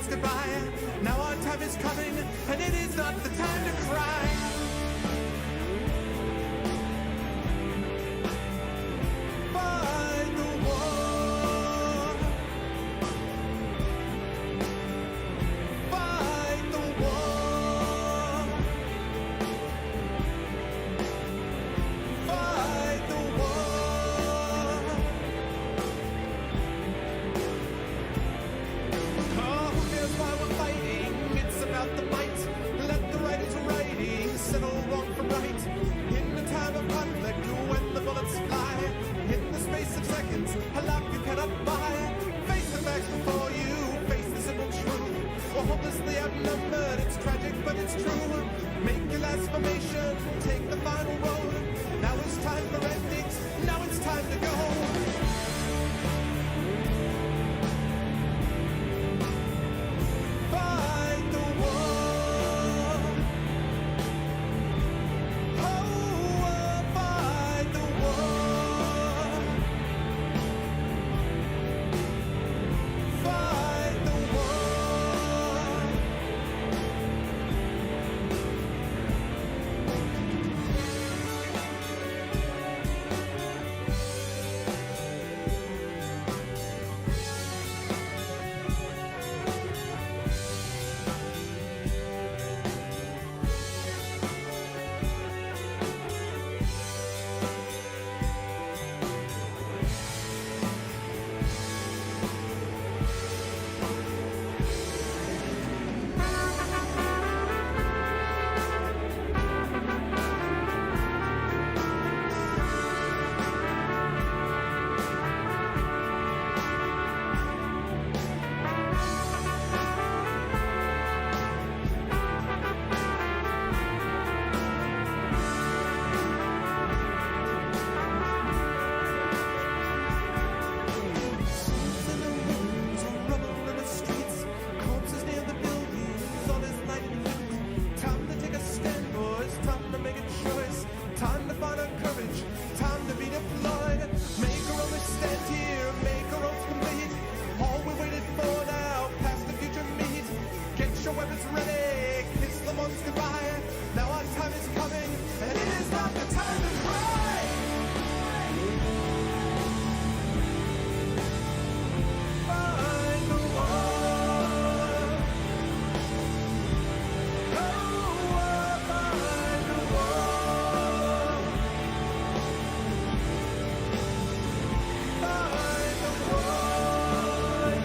months goodbye. Now our time is coming, and it is not the time to cry. Fight the war. Fight the war. Fight the war. Oh, who cares why we're fighting? It's about the fight. Let the writers writing settle wrong from right. In the time of conflict, when the bullets fly, in the space of seconds, a life you cannot buy. Face the facts before you, face the simple truth. We're hopelessly outnumbered, it's tragic but it's true. Make your last formation, take the final road. Now it's time for endings, now it's time to go. Fight the war. Oh, fight the war. Fight the war.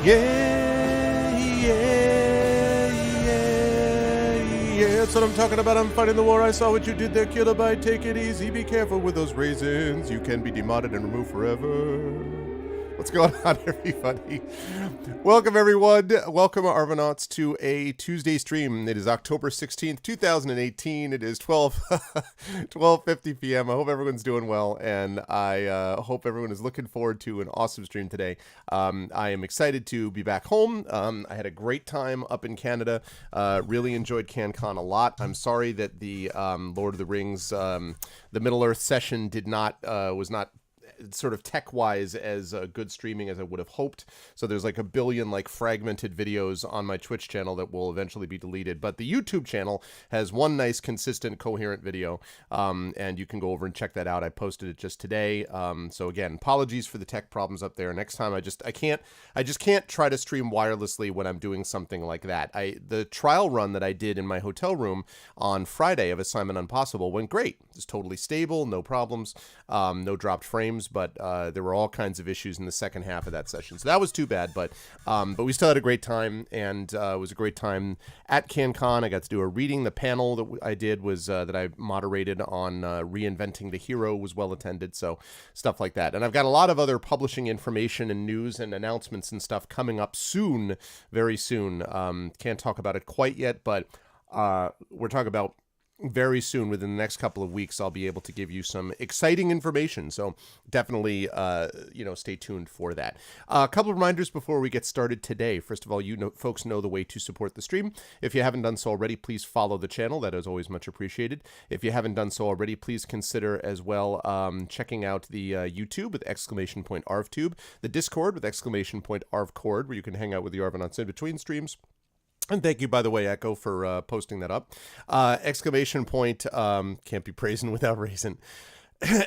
Yeah, yeah, yeah, yeah. That's what I'm talking about. I'm fighting the war. I saw what you did there, Kilobyte. Take it easy. Be careful with those raisins. You can be demodded and removed forever. What's going on, everybody? Welcome, everyone. Welcome, Arvanauts, to a Tuesday stream. It is October 16th, 2018. It is 12:50 p.m. I hope everyone's doing well, and I hope everyone is looking forward to an awesome stream today. I am excited to be back home. I had a great time up in Canada. Really enjoyed CanCon a lot. I'm sorry that the Lord of the Rings, the Middle-earth session was not sort of tech-wise as good streaming as I would have hoped. So there's like a billion like fragmented videos on my Twitch channel that will eventually be deleted. But the YouTube channel has one nice, consistent, coherent video, and you can go over and check that out. I posted it just today. So again, apologies for the tech problems up there. Next time, I just can't try to stream wirelessly when I'm doing something like that. The trial run that I did in my hotel room on Friday of Assignment Impossible went great. It was totally stable, no problems, no dropped frames. But there were all kinds of issues in the second half of that session. So that was too bad, but we still had a great time, and it was a great time at CanCon. I got to do a reading. The panel that I did was that I moderated on Reinventing the Hero was well attended, so stuff like that. And I've got a lot of other publishing information and news and announcements and stuff coming up soon, very soon. Can't talk about it quite yet, but we're talking about very soon, within the next couple of weeks, I'll be able to give you some exciting information. So definitely, stay tuned for that. A couple of reminders before we get started today. First of all, folks know the way to support the stream. If you haven't done so already, please follow the channel. That is always much appreciated. If you haven't done so already, please consider as well checking out the YouTube with !ArvTube, the Discord with !ArvCord, where you can hang out with the Arvanauts in between streams. And thank you, by the way, Echo, for posting that up. Exclamation point, can't be praising without raisin.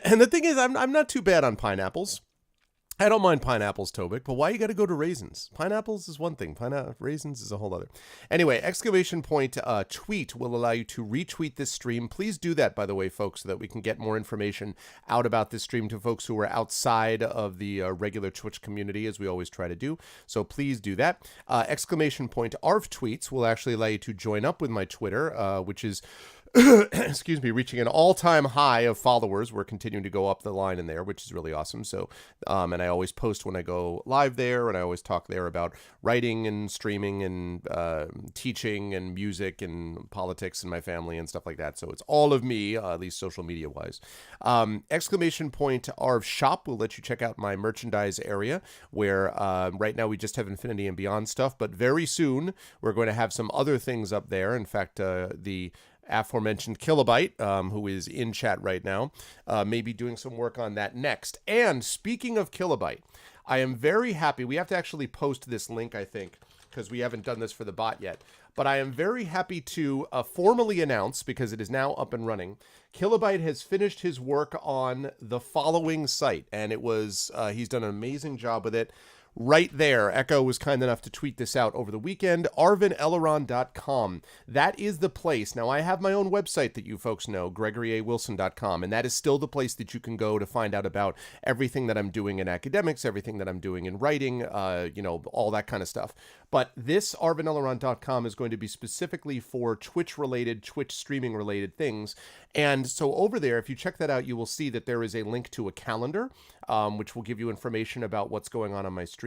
And the thing is, I'm not too bad on pineapples. I don't mind pineapples, Tobik, but why you got to go to raisins? Pineapples is one thing. Raisins is a whole other. Anyway, exclamation point tweet will allow you to retweet this stream. Please do that, by the way, folks, so that we can get more information out about this stream to folks who are outside of the regular Twitch community, as we always try to do. So please do that. Exclamation point ARV tweets will actually allow you to join up with my Twitter, which is excuse me, reaching an all-time high of followers. We're continuing to go up the line in there, which is really awesome. So, and I always post when I go live there, and I always talk there about writing and streaming and teaching and music and politics and my family and stuff like that. So it's all of me, at least social media-wise. Exclamation point ARV shop will let you check out my merchandise area, where right now we just have Infinity and Beyond stuff, but very soon we're going to have some other things up there. In fact, the aforementioned Kilobyte, who is in chat right now, may be doing some work on that next. And speaking of Kilobyte, I am very happy. We have to actually post this link, I think, because we haven't done this for the bot yet. But I am very happy to formally announce, because it is now up and running, Kilobyte has finished his work on the following site. And it was, he's done an amazing job with it. Right there, Echo was kind enough to tweet this out over the weekend, arvineleron.com. That is the place. Now, I have my own website that you folks know, gregoryawilson.com, and that is still the place that you can go to find out about everything that I'm doing in academics, everything that I'm doing in writing, all that kind of stuff. But this arvineleron.com is going to be specifically for Twitch-related, Twitch streaming-related things. And so over there, if you check that out, you will see that there is a link to a calendar, which will give you information about what's going on my stream.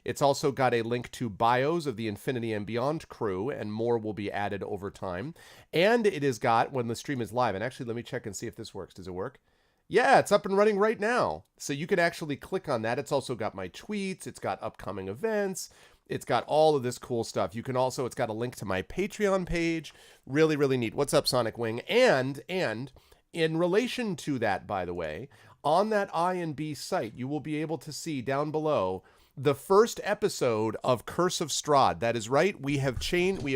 It's also got a link to bios of the Infinity and Beyond crew, and more will be added over time. And it has got, when the stream is live, and actually let me check and see if this works. Does it work? Yeah, it's up and running right now. So you can actually click on that. It's also got my tweets. It's got upcoming events. It's got all of this cool stuff. You can also, it's got a link to my Patreon page. Really, really neat. What's up, Sonic Wing? And in relation to that, by the way, on that I and B site, you will be able to see down below the first episode of Curse of Strahd. That is right. We have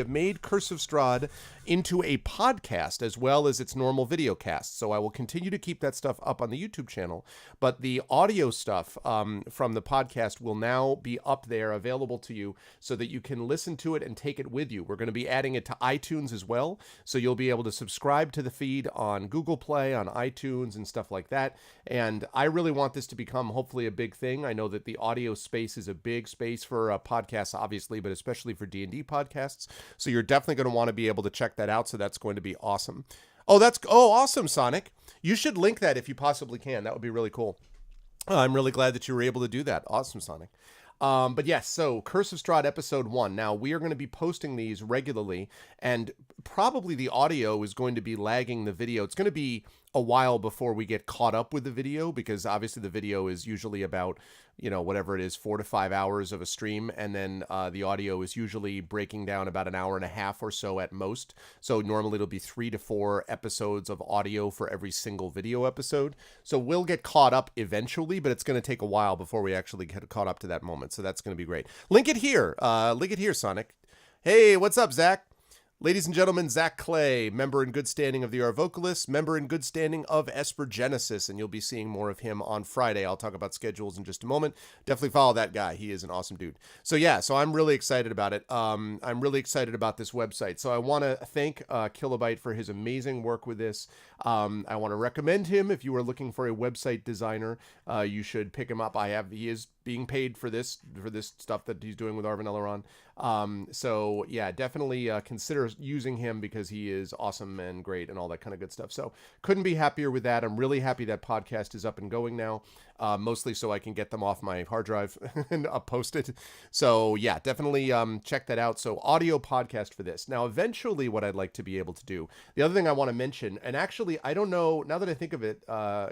made Curse of Strahd into a podcast as well as its normal video cast. So I will continue to keep that stuff up on the YouTube channel, but the audio stuff from the podcast will now be up there available to you so that you can listen to it and take it with you. We're going to be adding it to iTunes as well. So you'll be able to subscribe to the feed on Google Play, on iTunes and stuff like that. And I really want this to become hopefully a big thing. I know that the audio space is a big space for podcasts, obviously, but especially for D&D podcasts. So you're definitely going to want to be able to check that out. So that's going to be awesome. Oh, awesome, Sonic. You should link that if you possibly can. That would be really cool. I'm really glad that you were able to do that. Awesome, Sonic. But yes, so Curse of Strahd episode 1. Now, we are going to be posting these regularly, and probably the audio is going to be lagging the video. It's going to be a while before we get caught up with the video, because obviously the video is usually about, whatever it is, 4 to 5 hours of a stream, and then the audio is usually breaking down about an hour and a half or so at most. So normally it'll be 3 to 4 episodes of audio for every single video episode. So we'll get caught up eventually, but it's going to take a while before we actually get caught up to that moment. So that's going to be great. Link it here, Sonic. Hey, what's up, Zach? Ladies and gentlemen, Zach Clay, member in good standing of the Our Vocalists, member in good standing of Esper Genesis, and you'll be seeing more of him on Friday. I'll talk about schedules in just a moment. Definitely follow that guy. He is an awesome dude. So yeah, so I'm really excited about it. I'm really excited about this website. So I want to thank Kilobyte for his amazing work with this. I want to recommend him if you are looking for a website designer. You should pick him up. He is being paid for this stuff that he's doing with Arvin Eleron. So yeah, definitely consider using him because he is awesome and great and all that kind of good stuff. So couldn't be happier with that. I'm really happy that podcast is up and going now, mostly so I can get them off my hard drive and post it. So yeah, definitely check that out. So audio podcast for this. Now, eventually what I'd like to be able to do, the other thing I want to mention, and actually, I don't know, now that I think of it,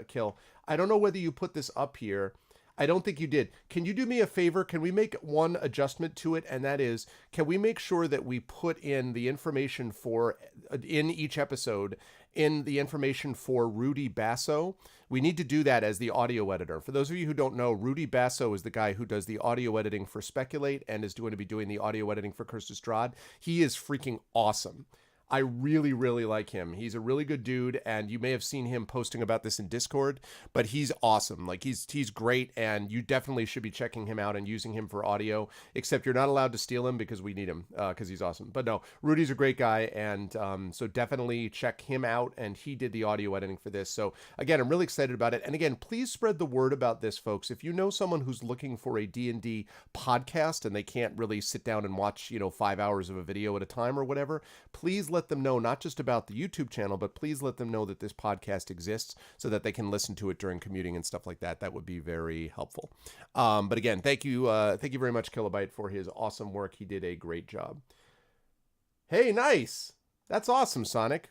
Kill, I don't know whether you put this up here. I don't think you did. Can you do me a favor? Can we make one adjustment to it? And that is, can we make sure that we put in the information for in each episode in the information for Rudy Basso. We need to do that as the audio editor. For those of you who don't know, Rudy Basso is the guy who does the audio editing for Speculate and is going to be doing the audio editing for Cursed Strahd. He is freaking awesome. I really, really like him. He's a really good dude, and you may have seen him posting about this in Discord, but he's awesome. Like, he's great, and you definitely should be checking him out and using him for audio, except you're not allowed to steal him because we need him, because he's awesome. But no, Rudy's a great guy, and so definitely check him out, and he did the audio editing for this. So, again, I'm really excited about it. And again, please spread the word about this, folks. If you know someone who's looking for a D&D podcast and they can't really sit down and watch, 5 hours of a video at a time or whatever, please let them know not just about the YouTube channel, but please let them know that this podcast exists so that they can listen to it during commuting and stuff like that. That would be very helpful. But again, thank you very much, Kilobyte, for his awesome work. He did a great job. Hey, nice. That's awesome, Sonic.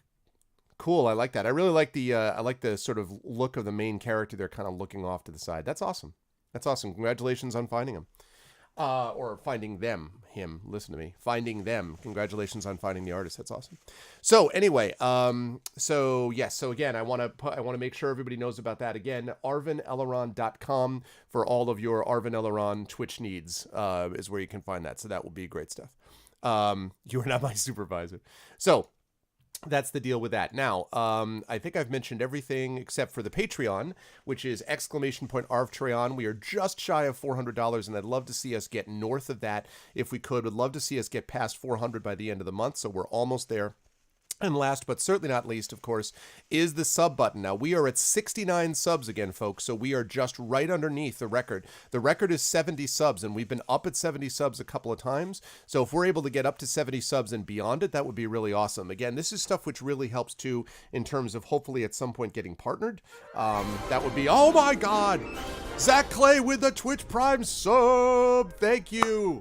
Cool. I like that. I really like the sort of look of the main character. They're kind of looking off to the side. That's awesome. That's awesome. Congratulations on finding him. Or finding him, listen to me, finding them. Congratulations on finding the artist. That's awesome. So anyway, so again, I want to make sure everybody knows about that. Again, arvineleron.com for all of your Arvin Eleron Twitch needs, is where you can find that. So that will be great stuff. You are not my supervisor. So that's the deal with that. Now, I think I've mentioned everything except for the Patreon, which is !ArvTreon. We are just shy of $400, and I'd love to see us get north of that if we could. Would love to see us get past 400 by the end of the month, so we're almost there. And last but certainly not least, of course, is the sub button. Now, we are at 69 subs again, folks, so we are just right underneath the record. The record is 70 subs, and we've been up at 70 subs a couple of times. So if we're able to get up to 70 subs and beyond it, that would be really awesome. Again, this is stuff which really helps, too, in terms of hopefully at some point getting partnered. That would be, oh my God! Zach Clay with the Twitch Prime sub! Thank you!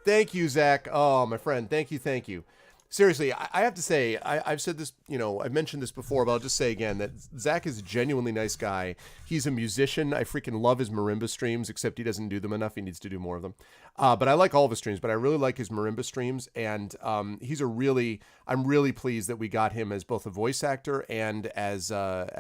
Thank you, Zach. Oh, my friend, thank you. Seriously, I have to say, I've said this, I've mentioned this before, but I'll just say again that Zach is a genuinely nice guy. He's a musician. I freaking love his marimba streams, except he doesn't do them enough. He needs to do more of them. But I like all of his streams, but I really like his marimba streams. And I'm really pleased that we got him as both a voice actor and as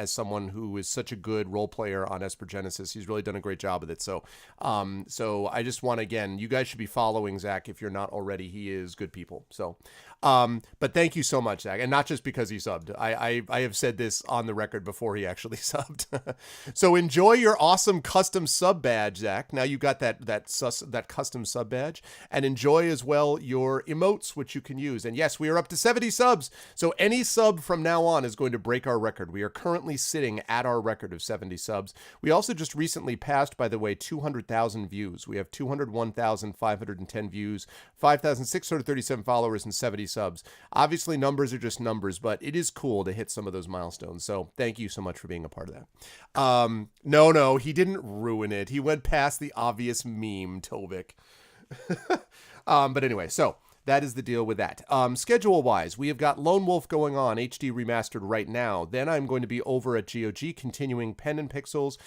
someone who is such a good role player on Esper Genesis. He's really done a great job with it. So I just want, again, you guys should be following Zach if you're not already. He is good people. So, but thank you so much, Zach. And not just because he subbed. I have said this on the record before he actually subbed. So enjoy your awesome custom sub badge, Zach. Now you got that custom sub badge, and enjoy as well your emotes, which you can use. And yes, we are up to 70 subs. So any sub from now on is going to break our record. We are currently sitting at our record of 70 subs. We also just recently passed, by the way, 200,000 views. We have 201,510 views, 5,637 followers, and 70 subs. Obviously, numbers are just numbers, but it is cool to hit some of those milestones. So thank you so much for being a part of that. No, he didn't ruin it. He went past the obvious meme, Tovik. But anyway, so that is the deal with that. Schedule-wise, we have got Lone Wolf going on, HD Remastered right now. Then I'm going to be over at GOG continuing Pen and Pixels,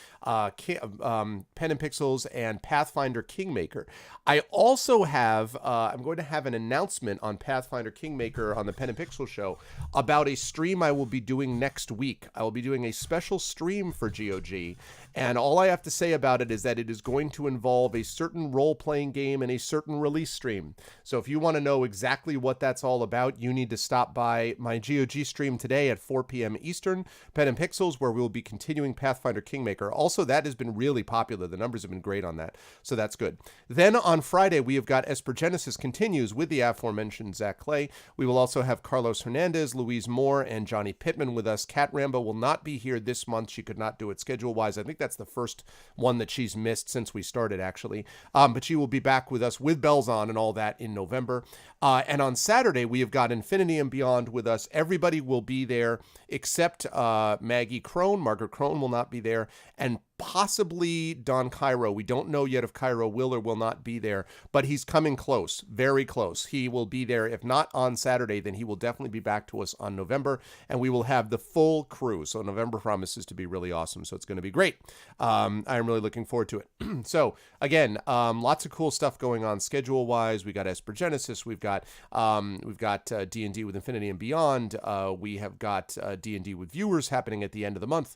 and Pathfinder Kingmaker. I also have, I'm going to have an announcement on Pathfinder Kingmaker on the Pen and Pixel show about a stream I will be doing next week. I will be doing a special stream for GOG, and all I have to say about it is that it is going to involve a certain role-playing game and a certain release stream. So if you want to know exactly what that's all about, you need to stop by my GOG stream today at 4 p.m. Eastern, Pen and Pixels, where we will be continuing Pathfinder Kingmaker. Also, that has been really popular. The numbers have been great on that, so that's good. Then on Friday, we have got Esper Genesis continues with the aforementioned Zach Clay. We will also have Carlos Hernandez, Louise Moore, and Johnny Pittman with us. Kat Rambo will not be here this month. She could not do it schedule-wise. I think that's the first one that she's missed since we started, actually. But she will be back with us with bells on and all that in November. And on Saturday, we have got Infinity and Beyond with us. Everybody will be there except Maggie Crone. Margaret Crone will not be there. And possibly Don Cairo. We don't know yet if Cairo will or will not be there, but he's coming close, very close. He will be there. If not on Saturday, then he will definitely be back to us on November, and we will have the full crew. So November promises to be really awesome. So it's going to be great. I'm really looking forward to it. So again, lots of cool stuff going on schedule-wise. We got Esper Genesis. We've got D&D with Infinity and Beyond. We have got D&D with viewers happening at the end of the month.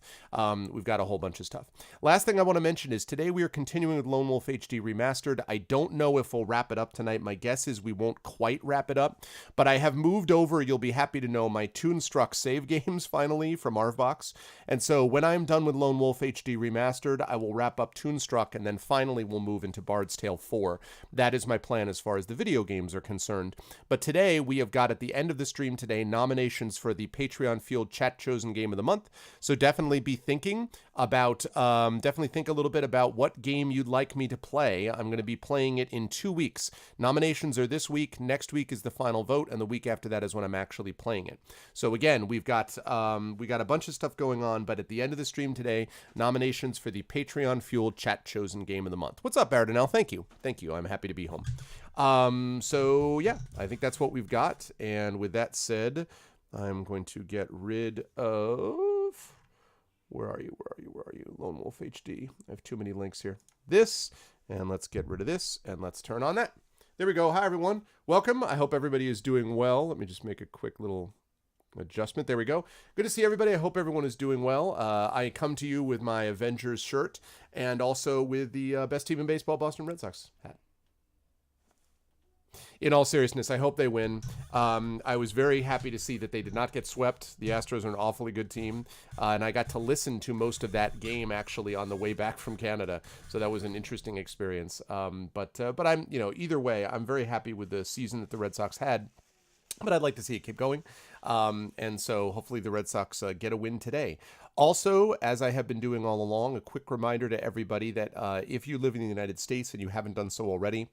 We've got a whole bunch of stuff. Last thing I want to mention is today we are continuing with Lone Wolf HD Remastered. I don't know if we'll wrap it up tonight. My guess is we won't quite wrap it up, but I have moved over, you'll be happy to know, my Toonstruck save games finally from Arvbox. And so when I'm done with Lone Wolf HD Remastered, I will wrap up Toonstruck, and then finally we'll move into Bard's Tale 4. That is my plan as far as the video games are concerned. But today we have got, at the end of the stream today, nominations for the Patreon Field Chat Chosen Game of the Month. So definitely be thinking about, definitely think a little bit about what game you'd like me to play. I'm going to be playing it in 2 weeks. Nominations are this week. Next week is the final vote, and the week after that is when I'm actually playing it. So again, we got a bunch of stuff going on, but at the end of the stream today, nominations for the Patreon Fueled Chat Chosen Game of the Month. What's up, Baradinel? Thank you. Thank you. I'm happy to be home. So yeah, I think that's what we've got. And with that said, I'm going to get rid of... Where are you? Lone Wolf HD. I have too many links here. This, and let's get rid of this, and let's turn on that. There we go. Hi, everyone. Welcome. I hope everybody is doing well. Let me just make a quick little adjustment. There we go. Good to see everybody. I hope everyone is doing well. I come to you with my Avengers shirt and also with the Best Team in Baseball Boston Red Sox hat. In all seriousness, I hope they win. I was very happy to see that they did not get swept. The Astros are an awfully good team, and I got to listen to most of that game actually on the way back from Canada, so that was an interesting experience. But I'm, either way, I'm very happy with the season that the Red Sox had. But I'd like to see it keep going, and so hopefully the Red Sox get a win today. Also, as I have been doing all along, a quick reminder to everybody that if you live in the United States and you haven't done so already,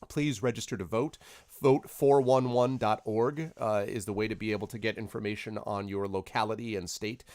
please register to vote. Vote411.org is the way to be able to get information on your locality and state.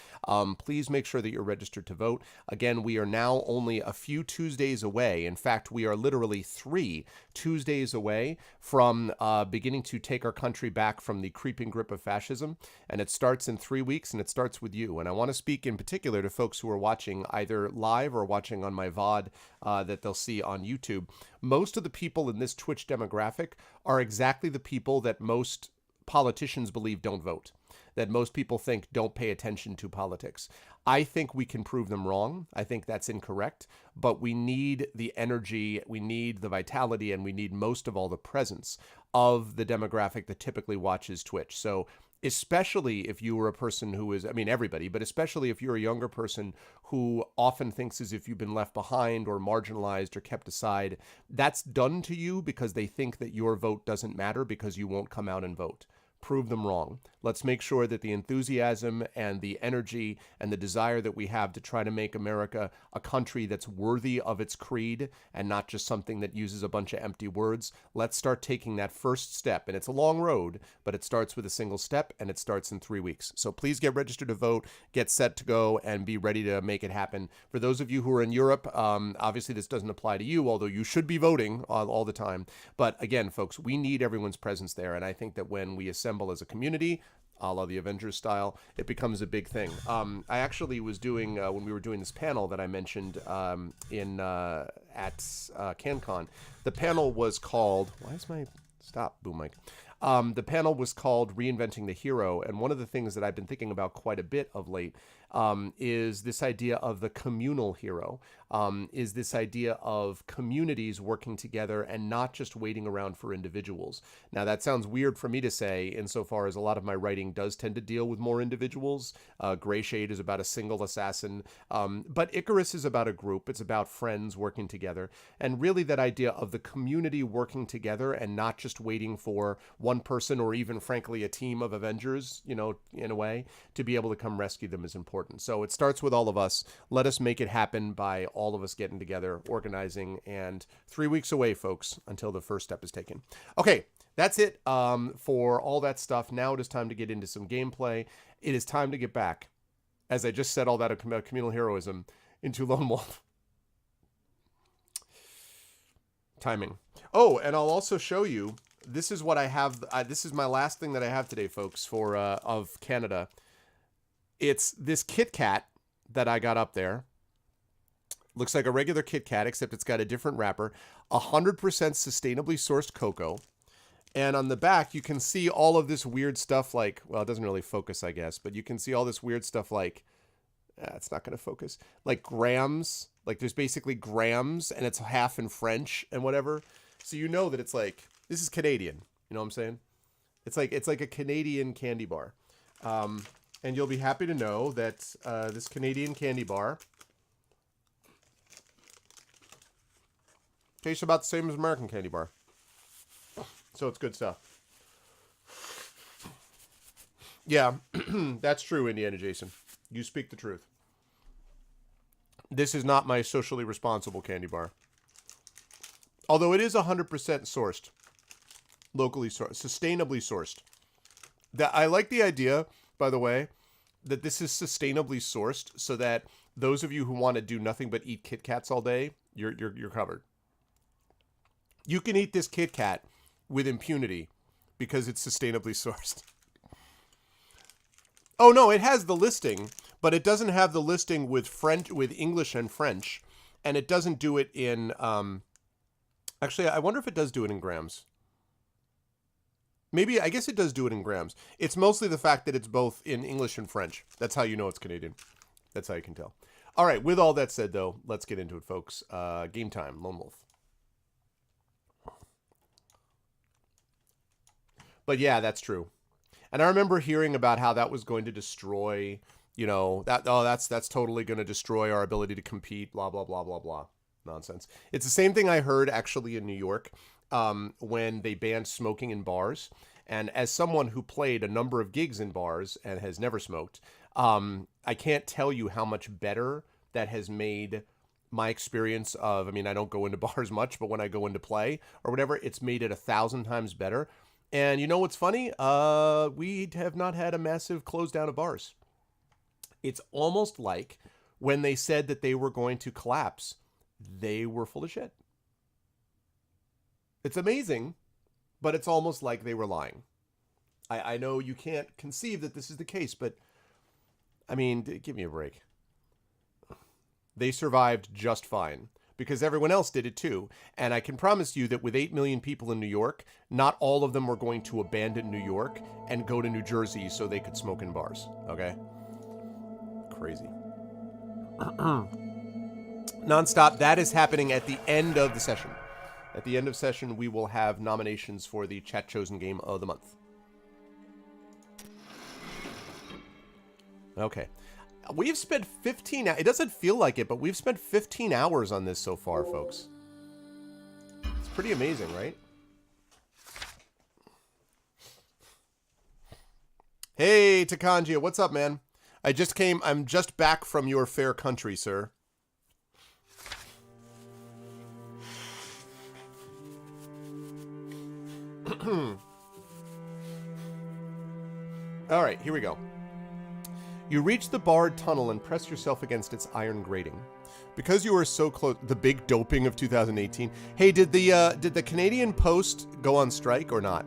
Please make sure that you're registered to vote. Again, we are now only a few Tuesdays away. In fact, we are literally 3 Tuesdays away from beginning to take our country back from the creeping grip of fascism. And it starts in 3 weeks, and it starts with you. And I want to speak in particular to folks who are watching either live or watching on my VOD that they'll see on YouTube. Most of the people in this Twitch demographic are exactly the people that most politicians believe don't vote, that most people think don't pay attention to politics. I think we can prove them wrong. I think that's incorrect, but we need the energy, we need the vitality, and we need most of all the presence of the demographic that typically watches Twitch. So especially if you were a person who is, everybody, but especially if you're a younger person who often thinks as if you've been left behind or marginalized or kept aside, that's done to you because they think that your vote doesn't matter because you won't come out and vote. Prove them wrong. Let's make sure that the enthusiasm and the energy and the desire that we have to try to make America a country that's worthy of its creed and not just something that uses a bunch of empty words. Let's start taking that first step. And it's a long road, but it starts with a single step, and it starts in 3 weeks. So please get registered to vote, get set to go, and be ready to make it happen. For those of you who are in Europe, obviously this doesn't apply to you, although you should be voting all the time. But again, folks, we need everyone's presence there. And I think that when we assemble as a community, a la the Avengers style, it becomes a big thing. I actually was doing, when we were doing this panel that I mentioned at CanCon, the panel was called, stop, boom mic. The panel was called Reinventing the Hero, and one of the things that I've been thinking about quite a bit of late is this idea of the communal hero, is this idea of communities working together and not just waiting around for individuals. Now, that sounds weird for me to say insofar as a lot of my writing does tend to deal with more individuals. Gray Shade is about a single assassin, but Icarus is about a group. It's about friends working together, and really that idea of the community working together and not just waiting for one person or even, frankly, a team of Avengers, in a way, to be able to come rescue them is important. So it starts with all of us. Let us make it happen by all of us getting together, organizing, and 3 weeks away, folks, until the first step is taken. Okay, that's it for all that stuff. Now it is time to get into some gameplay. It is time to get back. As I just said all that about communal heroism, into Lone Wolf. Timing. Oh, and I'll also show you, this is what I have, this is my last thing that I have today, folks, for, of Canada. It's this Kit Kat that I got up there. Looks like a regular Kit Kat, except it's got a different wrapper. 100% sustainably sourced cocoa. And on the back, you can see all of this weird stuff like, well, it doesn't really focus, I guess, but you can see all this weird stuff like, it's not going to focus, like grams. Like there's basically grams, and it's half in French and whatever. So you know that it's like, this is Canadian. You know what I'm saying? It's like a Canadian candy bar. And you'll be happy to know that this Canadian candy bar tastes about the same as American candy bar. So it's good stuff. Yeah, that's true, Indiana Jason. You speak the truth. This is not my socially responsible candy bar. Although it is 100% sourced. Locally sourced. Sustainably sourced. I like the idea, by the way, that this is sustainably sourced so that those of you who want to do nothing but eat Kit Kats all day, you're covered. You can eat this Kit Kat with impunity because it's sustainably sourced. Oh no, it has the listing, but it doesn't have the listing with English and French, and it doesn't do it in actually, I wonder if it does do it in grams. Maybe, I guess it does do it in grams. It's mostly the fact that it's both in English and French. That's how you know it's Canadian. That's how you can tell. All right, with all that said, though, let's get into it, folks. Game time, Lone Wolf. But yeah, that's true. And I remember hearing about how that was going to destroy, you know, that's totally going to destroy our ability to compete, blah, blah, blah, blah, blah. Nonsense. It's the same thing I heard, actually, in New York. When they banned smoking in bars. And as someone who played a number of gigs in bars and has never smoked, I can't tell you how much better that has made my experience of, I mean, I don't go into bars much, but when I go into play or whatever, it's made it 1,000 times better. And you know what's funny? We have not had a massive close down of bars. It's almost like when they said that they were going to collapse, they were full of shit. It's amazing, but it's almost like they were lying. I know you can't conceive that this is the case, but, I mean, give me a break. They survived just fine, because everyone else did it too. And I can promise you that with 8 million people in New York, not all of them were going to abandon New York and go to New Jersey so they could smoke in bars, okay? Crazy. Nonstop, that is happening at the end of the session. At the end of session, we will have nominations for the Chat Chosen Game of the Month. Okay. We've spent 15... It doesn't feel like it, but we've spent 15 hours on this so far, folks. It's pretty amazing, right? Hey, Takanjia, what's up, man? I'm just back from your fair country, sir. All right, here we go. You reach the barred tunnel and press yourself against its iron grating. Because you were so close, the big doping of 2018. Hey, did the Canadian Post go on strike or not?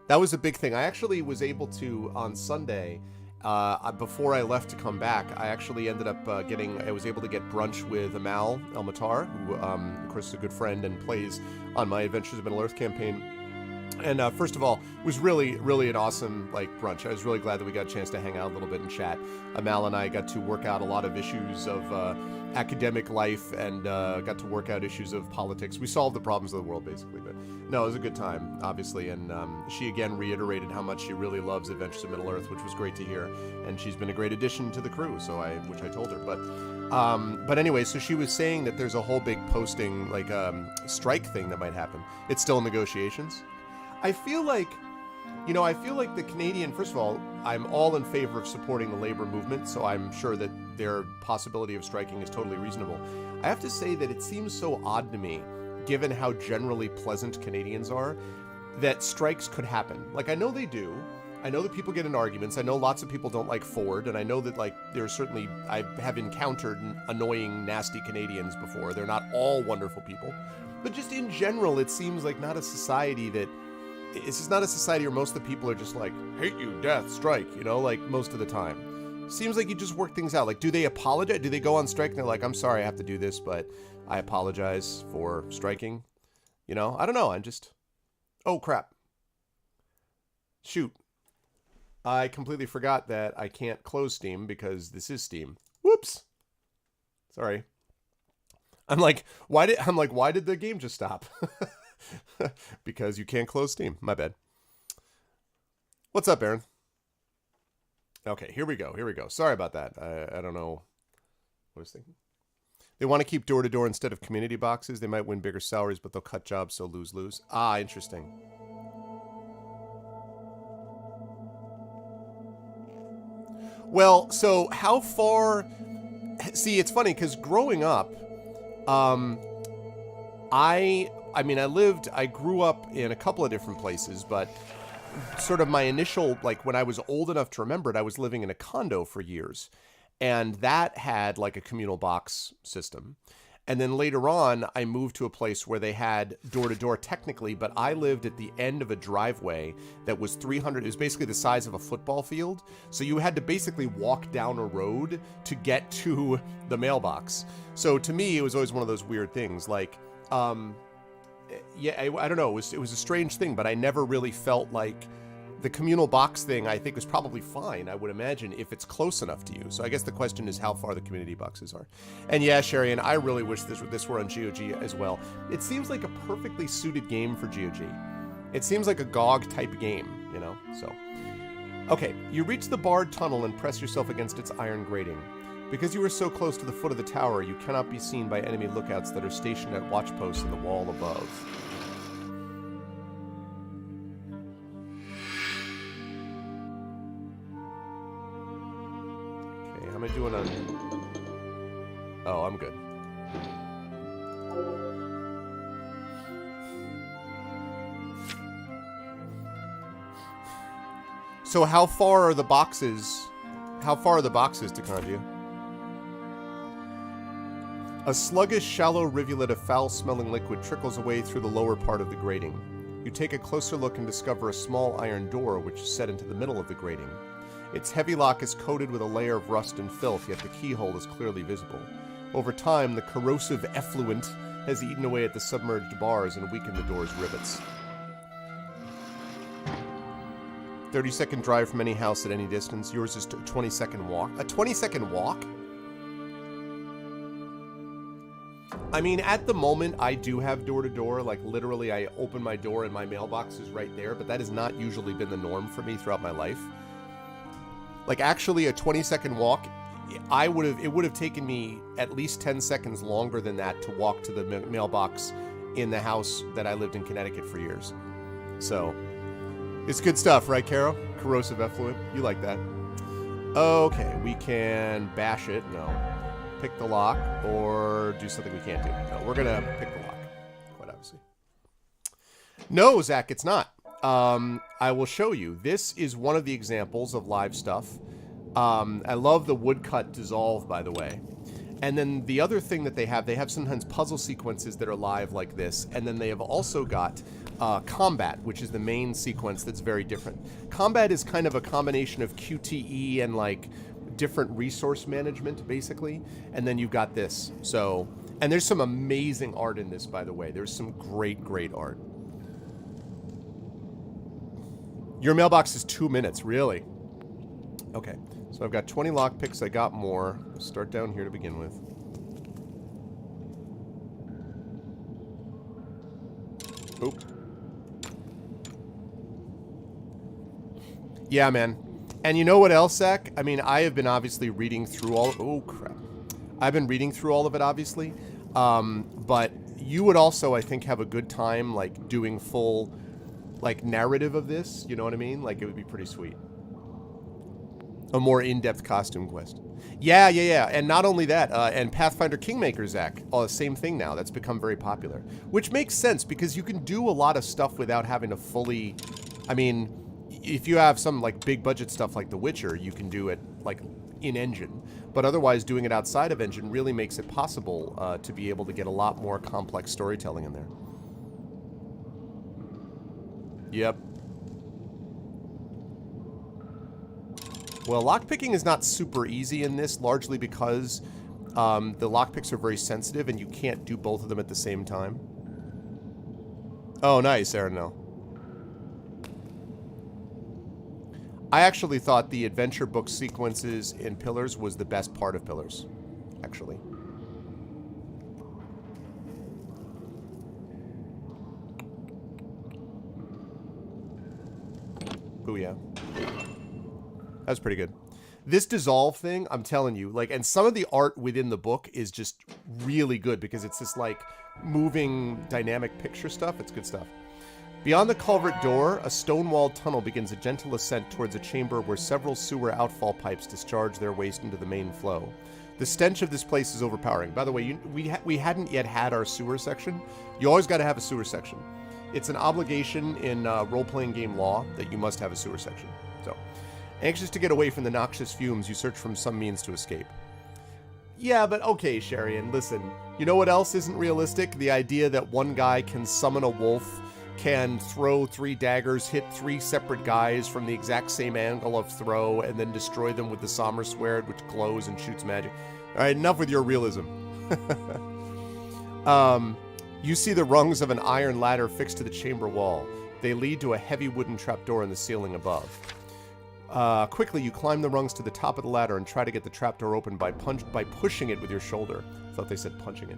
That was a big thing. I actually was able to, on Sunday, before I left to come back, I actually ended up I was able to get brunch with Amal El-Matar, who, of course, is a good friend and plays on my Adventures of Middle-earth campaign. And first of all, it was really, really an awesome brunch. I was really glad that we got a chance to hang out a little bit and chat. Amal and I got to work out a lot of issues of academic life and got to work out issues of politics. We solved the problems of the world, basically. But no, it was a good time, obviously. And she again reiterated how much she really loves Adventures of Middle-earth, which was great to hear. And she's been a great addition to the crew, which I told her. But anyway, so she was saying that there's a whole big posting, strike thing that might happen. It's still in negotiations. I feel like the Canadian, first of all, I'm all in favor of supporting the labor movement, so I'm sure that their possibility of striking is totally reasonable. I have to say that it seems so odd to me, given how generally pleasant Canadians are, that strikes could happen. I know they do, I know that people get in arguments. I know lots of people don't like Ford, and I know that, like, there's certainly, I have encountered annoying, nasty Canadians before. They're not all wonderful people. But just in general, it seems like not a society that, it's just not a society where most of the people are just like, hate you, death, strike, you know, like, most of the time. Seems like you just work things out. Like, do they apologize? Do they go on strike and they're like, I'm sorry I have to do this, but I apologize for striking? You know, I don't know. I'm just, oh, crap. Shoot. I completely forgot that I can't close Steam because this is Steam. Whoops. Sorry. I'm like, why did the game just stop? Because you can't close Steam. My bad. What's up, Aaron? Okay, here we go. Sorry about that. I don't know what I was thinking. They want to keep door-to-door instead of community boxes. They might win bigger salaries, but they'll cut jobs, so lose-lose. Ah, interesting. Well, so how far... See, it's funny, because growing up, I grew up in a couple of different places, but sort of my initial, like, when I was old enough to remember it, I was living in a condo for years, and that had, like, a communal box system. And then later on, I moved to a place where they had door-to-door technically, but I lived at the end of a driveway that was 300, it was basically the size of a football field. So you had to basically walk down a road to get to the mailbox. So to me, it was always one of those weird things. Like, yeah, I don't know, it was a strange thing, but I never really felt like the communal box thing, I think, was probably fine, I would imagine, if it's close enough to you. So I guess the question is how far the community boxes are. And yeah, Sherry, and I really wish this were on GOG as well. It seems like a perfectly suited game for GOG. It seems like a GOG-type game, you know? So, okay, you reach the barred tunnel and press yourself against its iron grating. Because you are so close to the foot of the tower, you cannot be seen by enemy lookouts that are stationed at watch posts in the wall above. How am I doing on... Oh, I'm good. So how far are the boxes? How far are the boxes to Kanji? A sluggish, shallow rivulet of foul-smelling liquid trickles away through the lower part of the grating. You take a closer look and discover a small iron door which is set into the middle of the grating. Its heavy lock is coated with a layer of rust and filth, yet the keyhole is clearly visible. Over time, the corrosive effluent has eaten away at the submerged bars and weakened the door's rivets. 30-second drive from any house at any distance. Yours is a 20-second walk. A 20-second walk? I mean, at the moment, I do have door-to-door. Like, literally, I open my door and my mailbox is right there, but that has not usually been the norm for me throughout my life. Like, actually, a 20-second walk, it would have taken me at least 10 seconds longer than that to walk to the mailbox in the house that I lived in Connecticut for years. So, it's good stuff, right, Caro? Corrosive effluent. You like that. Okay, we can bash it. No. Pick the lock, or do something we can't do. No, we're gonna pick the lock, quite obviously. No, Zach, it's not. I will show you. This is one of the examples of live stuff. I love the woodcut dissolve, by the way. And then the other thing that they have sometimes puzzle sequences that are live like this, and then they have also got combat, which is the main sequence that's very different. Combat is kind of a combination of QTE and, like, different resource management, basically, and then you've got this. So, and there's some amazing art in this, by the way. There's some great art. Your mailbox is 2 minutes, really? Okay, so I've got 20 lockpicks. I got more. Let's start down here to begin with. Oop. Yeah, man. And you know what else, Zach? I mean, I have been obviously reading through all... Oh, crap. I've been reading through all of it, obviously. But you would also, I think, have a good time, like, doing full, like, narrative of this. You know what I mean? Like, it would be pretty sweet. A more in-depth costume quest. Yeah. And not only that, and Pathfinder Kingmaker, Zach, same thing now. That's become very popular. Which makes sense, because you can do a lot of stuff without having to fully... I mean... if you have some like big budget stuff like The Witcher, you can do it like in engine, but otherwise doing it outside of engine really makes it possible to be able to get a lot more complex storytelling in there. Yep. Well, lockpicking is not super easy in this, largely because the lockpicks are very sensitive and you can't do both of them at the same time. Oh, nice, Aranel. I actually thought the adventure book sequences in Pillars was the best part of Pillars, actually. Booyah. That was pretty good. This dissolve thing, I'm telling you, like, and some of the art within the book is just really good because it's this, like, moving, dynamic picture stuff. It's good stuff. Beyond the culvert door, a stone-walled tunnel begins a gentle ascent towards a chamber where several sewer outfall pipes discharge their waste into the main flow. The stench of this place is overpowering. By the way, we hadn't yet had our sewer section. You always got to have a sewer section. It's an obligation in role-playing game law that you must have a sewer section. So, anxious to get away from the noxious fumes, you search for some means to escape. Yeah, but okay, Sharian, listen. You know what else isn't realistic? The idea that one guy can summon a wolf, can throw 3 daggers, hit 3 separate guys from the exact same angle of throw, and then destroy them with the Sommer Sword, which glows and shoots magic. Alright, enough with your realism. You see the rungs of an iron ladder fixed to the chamber wall. They lead to a heavy wooden trapdoor in the ceiling above. Quickly, you climb the rungs to the top of the ladder and try to get the trapdoor open by pushing it with your shoulder. I thought they said punching it.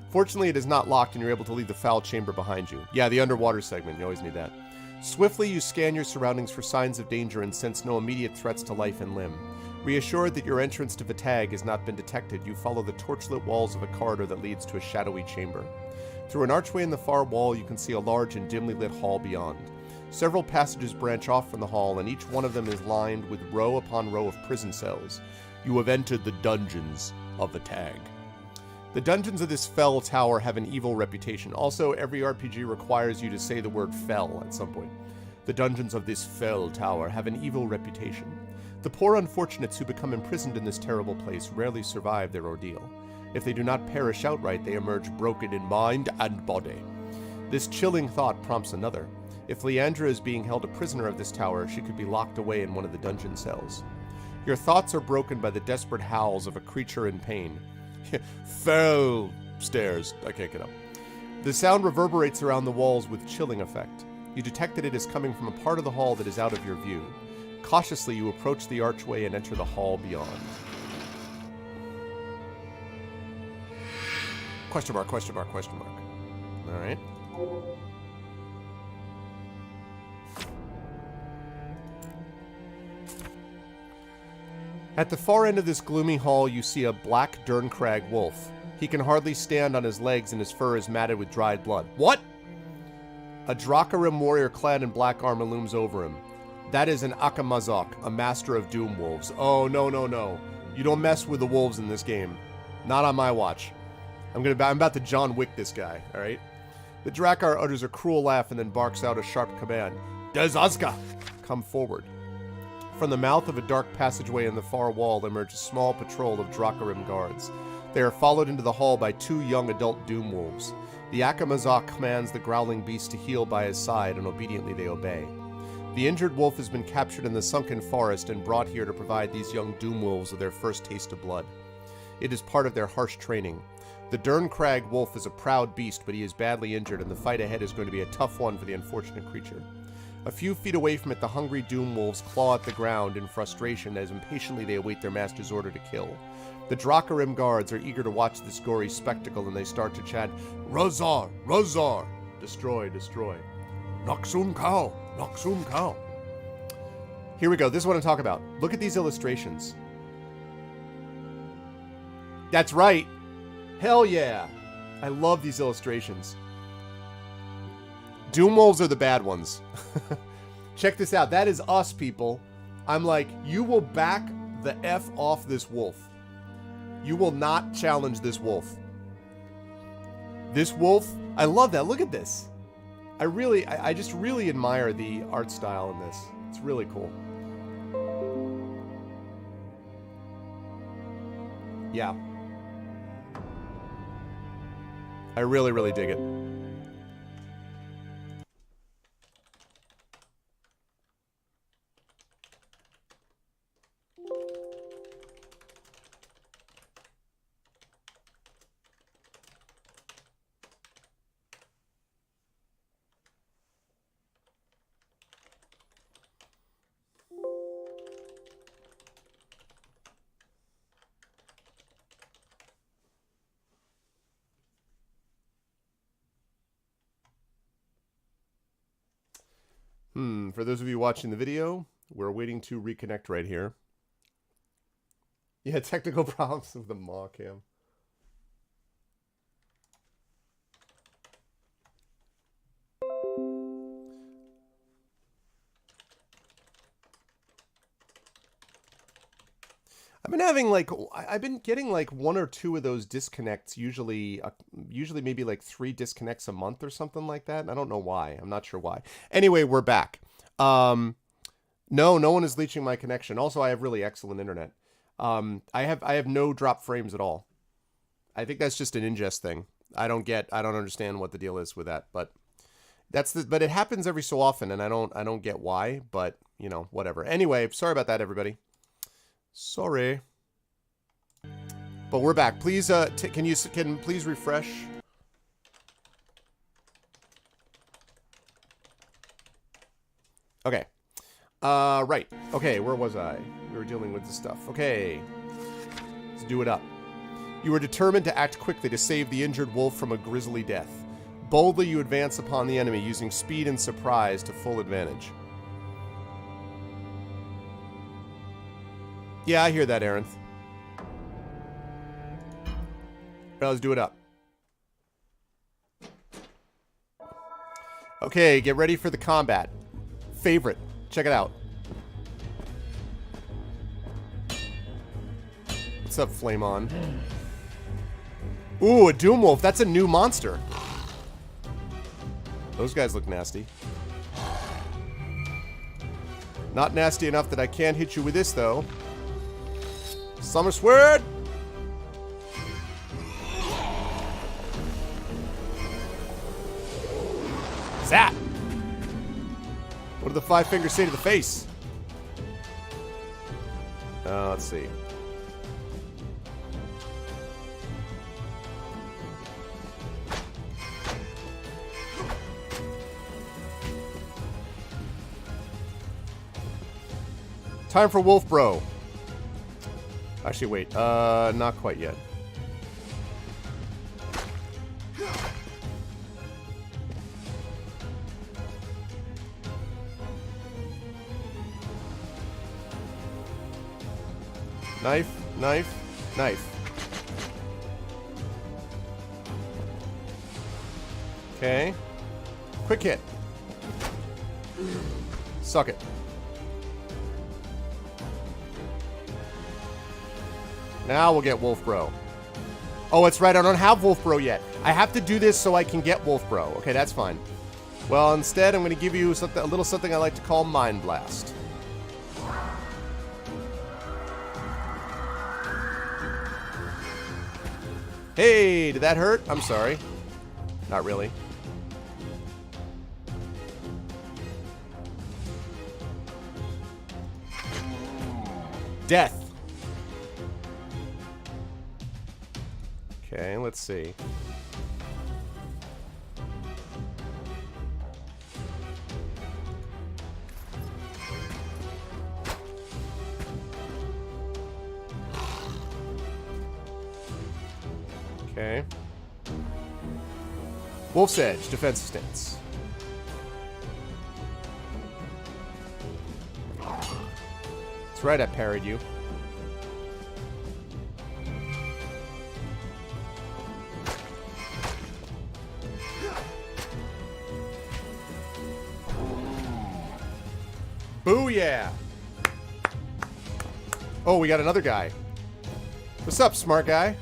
Fortunately, it is not locked and you're able to leave the foul chamber behind you. Yeah, the underwater segment, you always need that. Swiftly, you scan your surroundings for signs of danger and sense no immediate threats to life and limb. Reassured that your entrance to Vatag has not been detected, you follow the torchlit walls of a corridor that leads to a shadowy chamber. Through an archway in the far wall, you can see a large and dimly lit hall beyond. Several passages branch off from the hall, and each one of them is lined with row upon row of prison cells. You have entered the dungeons of Vatag. The dungeons of this fell tower have an evil reputation. Also, every RPG requires you to say the word fell at some point. The dungeons of this fell tower have an evil reputation. The poor unfortunates who become imprisoned in this terrible place rarely survive their ordeal. If they do not perish outright, they emerge broken in mind and body. This chilling thought prompts another. If Leandra is being held a prisoner of this tower, she could be locked away in one of the dungeon cells. Your thoughts are broken by the desperate howls of a creature in pain. Fell stairs. I can't get up. The sound reverberates around the walls with chilling effect. You detect that it is coming from a part of the hall that is out of your view. Cautiously, you approach the archway and enter the hall beyond. Question mark, question mark, question mark. All right. At the far end of this gloomy hall, you see a black Derncrag wolf. He can hardly stand on his legs and his fur is matted with dried blood. What? A Drakarim warrior clad in black armor looms over him. That is an Akamazok, a master of doom wolves. Oh, no, no, no. You don't mess with the wolves in this game. Not on my watch. I'm about to John Wick this guy, alright? The Drakkar utters a cruel laugh and then barks out a sharp command. Dezazka! Come forward. From the mouth of a dark passageway in the far wall emerge a small patrol of Drakarim guards. They are followed into the hall by 2 young adult doom wolves. The Akamazok commands the growling beast to heel by his side, and obediently they obey. The injured wolf has been captured in the sunken forest and brought here to provide these young doom wolves with their first taste of blood. It is part of their harsh training. The Derncrag wolf is a proud beast, but he is badly injured, and the fight ahead is going to be a tough one for the unfortunate creature. A few feet away from it, the hungry doom wolves claw at the ground in frustration as impatiently they await their master's order to kill. The Drakarim guards are eager to watch this gory spectacle, and they start to chant, Razar! Razar! Destroy, destroy. Noxum Khao! Noxum Khao! Here we go. This is what I'm talking about. Look at these illustrations. That's right. Hell yeah. I love these illustrations. Doom wolves are the bad ones. Check this out. That is us, people. I'm like, you will back the F off this wolf. You will not challenge this wolf. This wolf, I love that. Look at this. I just really admire the art style in this. It's really cool. Yeah. I really, really dig it. For those of you watching the video, we're waiting to reconnect right here. Yeah, technical problems with the maw cam. I've been having like, I've been getting like 1 or 2 of those disconnects, usually maybe like 3 disconnects a month or something like that. I don't know why. I'm not sure why. Anyway, we're back. No one is leeching my connection. Also, I have really excellent internet. I have no drop frames at all. I think that's just an ingest thing. I don't understand what the deal is with that, but but it happens every so often, and I don't get why, but you know, whatever. Anyway, sorry about that, everybody. Sorry. But we're back. Please, can please refresh? Okay. Right. Okay, where was I? We were dealing with this stuff. Okay. Let's do it up. You are determined to act quickly to save the injured wolf from a grisly death. Boldly you advance upon the enemy, using speed and surprise to full advantage. Yeah, I hear that, Arinth. Well, let's do it up. Okay, get ready for the combat. Favorite. Check it out. What's up, Flame On? Ooh, a Doom Wolf. That's a new monster. Those guys look nasty. Not nasty enough that I can't hit you with this, though. Summer Sword! Zap! What do the 5 fingers say to the face? Let's see. Time for Wolf Bro. Actually, wait. Not quite yet. Knife, knife, knife. Okay. Quick hit. Suck it. Now we'll get Wolf Bro. Oh, that's right. I don't have Wolf Bro yet. I have to do this so I can get Wolf Bro. Okay, that's fine. Well, instead, I'm going to give you a little something I like to call Mind Blast. Hey, did that hurt? I'm sorry. Not really. Death. Okay, let's see. Okay. Wolf's Edge, defensive stance. That's right, I parried you. Booyah! Oh, we got another guy. What's up, smart guy?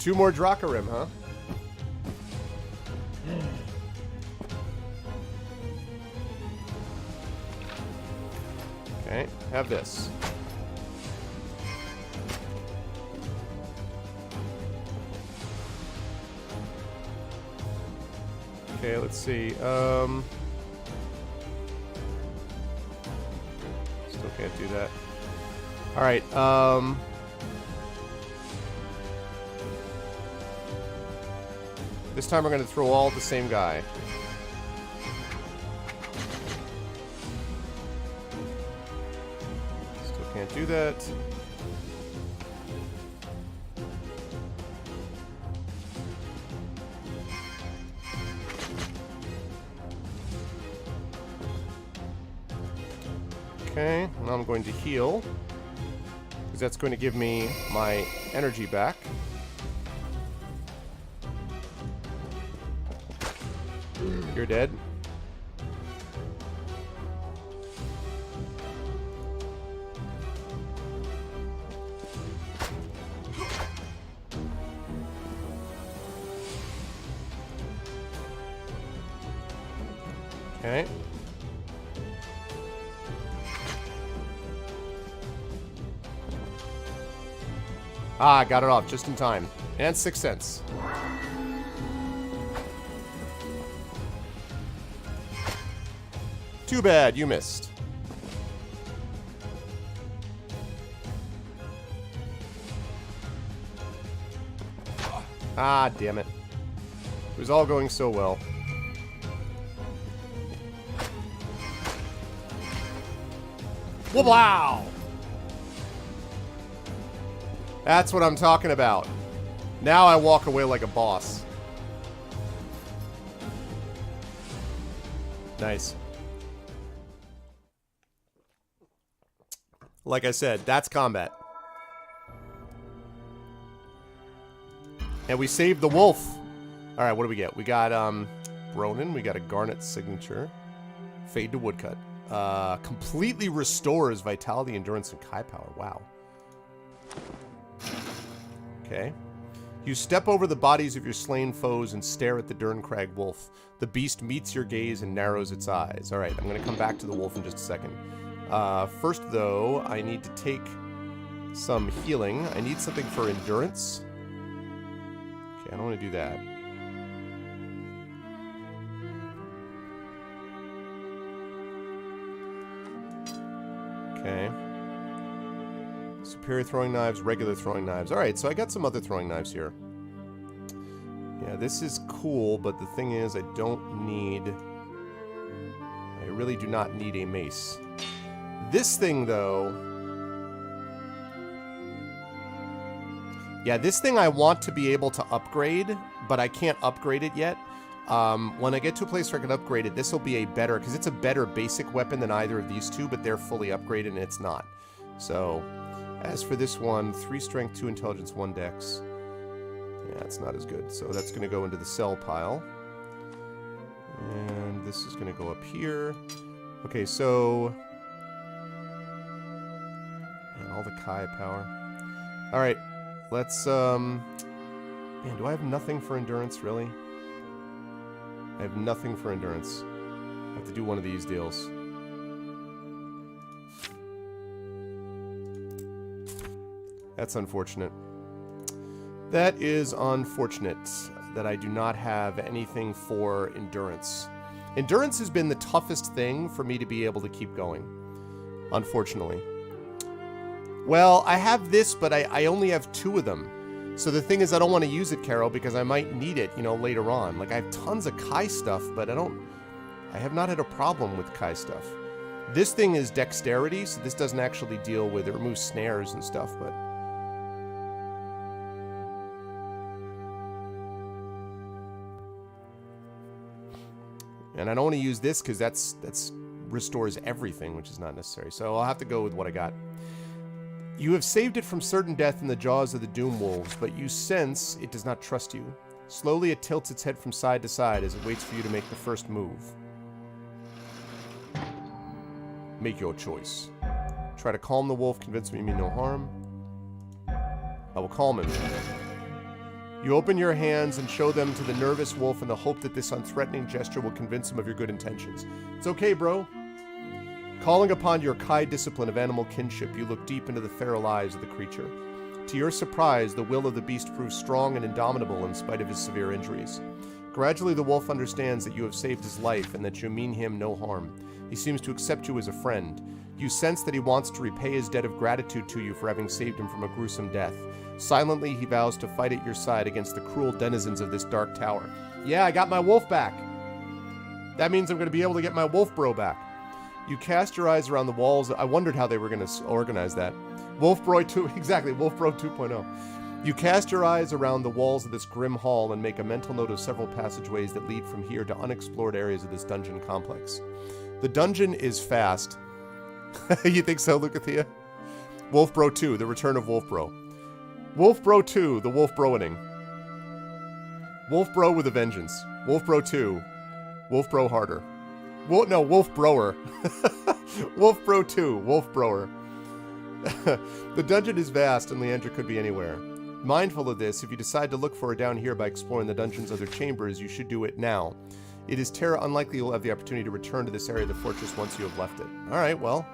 2 more Drakarim, huh? Okay, have this. Okay, let's see. Still can't do that. Alright, this time we're going to throw all at the same guy. Still can't do that. Okay, now I'm going to heal, because that's going to give me my energy back. You're dead. Okay. Ah, got it off just in time. And 6 cents. Too bad, you missed. Ah, damn it. It was all going so well. Wow! That's what I'm talking about. Now I walk away like a boss. Nice. Like I said, that's combat. And we saved the wolf. Alright, what do we get? We got, Ronin. We got a Garnet signature. Fade to Woodcut. Completely restores vitality, endurance, and Kai power. Wow. Okay. You step over the bodies of your slain foes and stare at the Derncrag wolf. The beast meets your gaze and narrows its eyes. Alright, I'm going to come back to the wolf in just a second. First, though, I need to take some healing. I need something for endurance. Okay, I don't want to do that. Okay. Superior throwing knives, regular throwing knives. Alright, so I got some other throwing knives here. Yeah, this is cool, but the thing is, I don't need... I really do not need a mace. This thing, though... Yeah, this thing I want to be able to upgrade, but I can't upgrade it yet. When I get to a place where I can upgrade it, this will be a better... Because it's a better basic weapon than either of these two, but they're fully upgraded and it's not. So... As for this one, 3 strength, 2 intelligence, 1 dex. Yeah, it's not as good. So that's going to go into the sell pile. And this is going to go up here. Okay, so... And all the Kai power. Alright, let's... Man, do I have nothing for endurance, really? I have nothing for endurance. I have to do one of these deals. That's unfortunate. That is unfortunate that I do not have anything for endurance. Endurance has been the toughest thing for me to be able to keep going, unfortunately. Well, I have this, but I only have 2 of them. So the thing is, I don't want to use it, Carol, because I might need it, you know, later on. Like, I have tons of Kai stuff, but I have not had a problem with Kai stuff. This thing is dexterity, so this doesn't actually deal with... It removes snares and stuff, but... And I don't want to use this because that's restores everything, which is not necessary. So I'll have to go with what I got. You have saved it from certain death in the jaws of the Doom Wolves, but you sense it does not trust you. Slowly it tilts its head from side to side as it waits for you to make the first move. Make your choice. Try to calm the wolf, convince me you mean no harm. I will calm him. You open your hands and show them to the nervous wolf in the hope that this unthreatening gesture will convince him of your good intentions. It's okay, bro. Calling upon your Kai discipline of animal kinship, you look deep into the feral eyes of the creature. To your surprise, the will of the beast proves strong and indomitable in spite of his severe injuries. Gradually, the wolf understands that you have saved his life and that you mean him no harm. He seems to accept you as a friend. You sense that he wants to repay his debt of gratitude to you for having saved him from a gruesome death. Silently, he vows to fight at your side against the cruel denizens of this dark tower. Yeah, I got my wolf back. That means I'm going to be able to get my wolf bro back. You cast your eyes around the walls. I wondered how they were going to organize that. Wolf Bro 2, exactly, Wolf Bro 2.0. You cast your eyes around the walls of this grim hall and make a mental note of several passageways that lead from here to unexplored areas of this dungeon complex. The dungeon is fast. You think so, Lucathea? Wolf Bro 2, the return of Wolf Bro. Wolf Bro 2, the Wolf Broening. Wolf Bro with a vengeance. Wolf Bro 2, Wolf Bro harder. Wolf Broer. Wolf Bro 2, Wolf Broer. The dungeon is vast and Leandra could be anywhere. Mindful of this, if you decide to look for her down here by exploring the dungeon's other chambers, you should do it now. It is unlikely you'll have the opportunity to return to this area of the fortress once you have left it. Alright, well,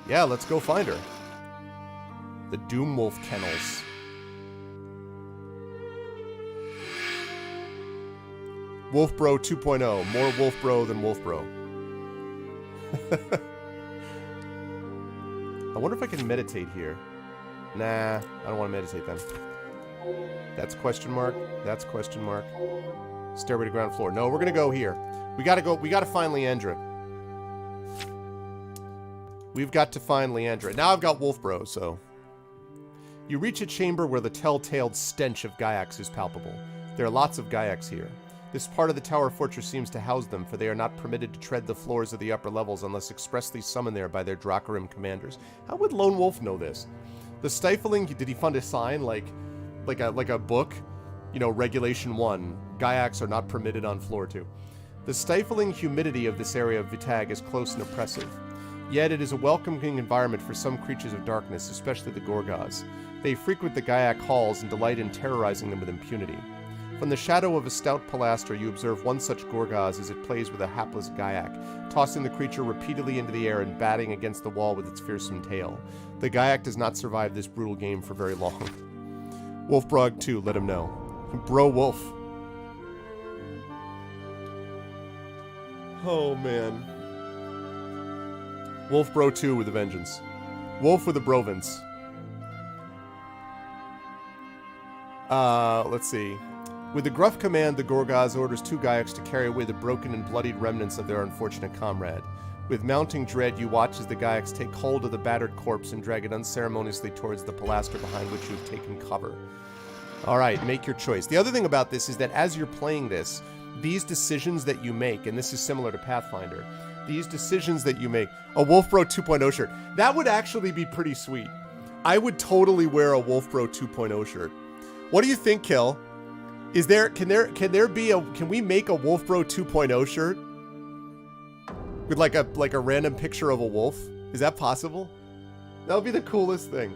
yeah, let's go find her. The Doomwolf Kennels. Wolf Bro 2.0. More Wolf Bro than Wolf Bro. I wonder if I can meditate here. Nah, I don't want to meditate then. That's question mark. That's question mark. Stairway to ground floor. No, we're gonna go here. We gotta find Leandra. We've got to find Leandra. Now I've got Wolf Bro, so. You reach a chamber where the telltale stench of Gaiacs is palpable. There are lots of Gaiacs here. This part of the tower fortress seems to house them, for they are not permitted to tread the floors of the upper levels unless expressly summoned there by their Dracarim commanders. How would Lone Wolf know this? The stifling, did he find a sign like a book? You know, Regulation 1, Gaiacs are not permitted on floor 2. The stifling humidity of this area of Vitag is close and oppressive. Yet it is a welcoming environment for some creatures of darkness, especially the Gorgas. They frequent the Gaiac halls and delight in terrorizing them with impunity. From the shadow of a stout pilaster, you observe one such Gorgas as it plays with a hapless Gaiac, tossing the creature repeatedly into the air and batting against the wall with its fearsome tail. The Gaiac does not survive this brutal game for very long. Wolfbrog 2, let him know. Bro Wolf. Oh, man. Wolf Bro 2 with a vengeance. Wolf with a Brovence. Let's see. With the gruff command, the Gorgas orders two Gaiacs to carry away the broken and bloodied remnants of their unfortunate comrade. With mounting dread, you watch as the Gaiacs take hold of the battered corpse and drag it unceremoniously towards the pilaster behind which you have taken cover. Alright, make your choice. The other thing about this is that as you're playing this, these decisions that you make, and this is similar to Pathfinder, these decisions that you make... A Wolf Bro 2.0 shirt. That would actually be pretty sweet. I would totally wear a Wolf Bro 2.0 shirt. What do you think, Kill? Can we make a Wolf Bro 2.0 shirt? With like a random picture of a wolf? Is that possible? That would be the coolest thing.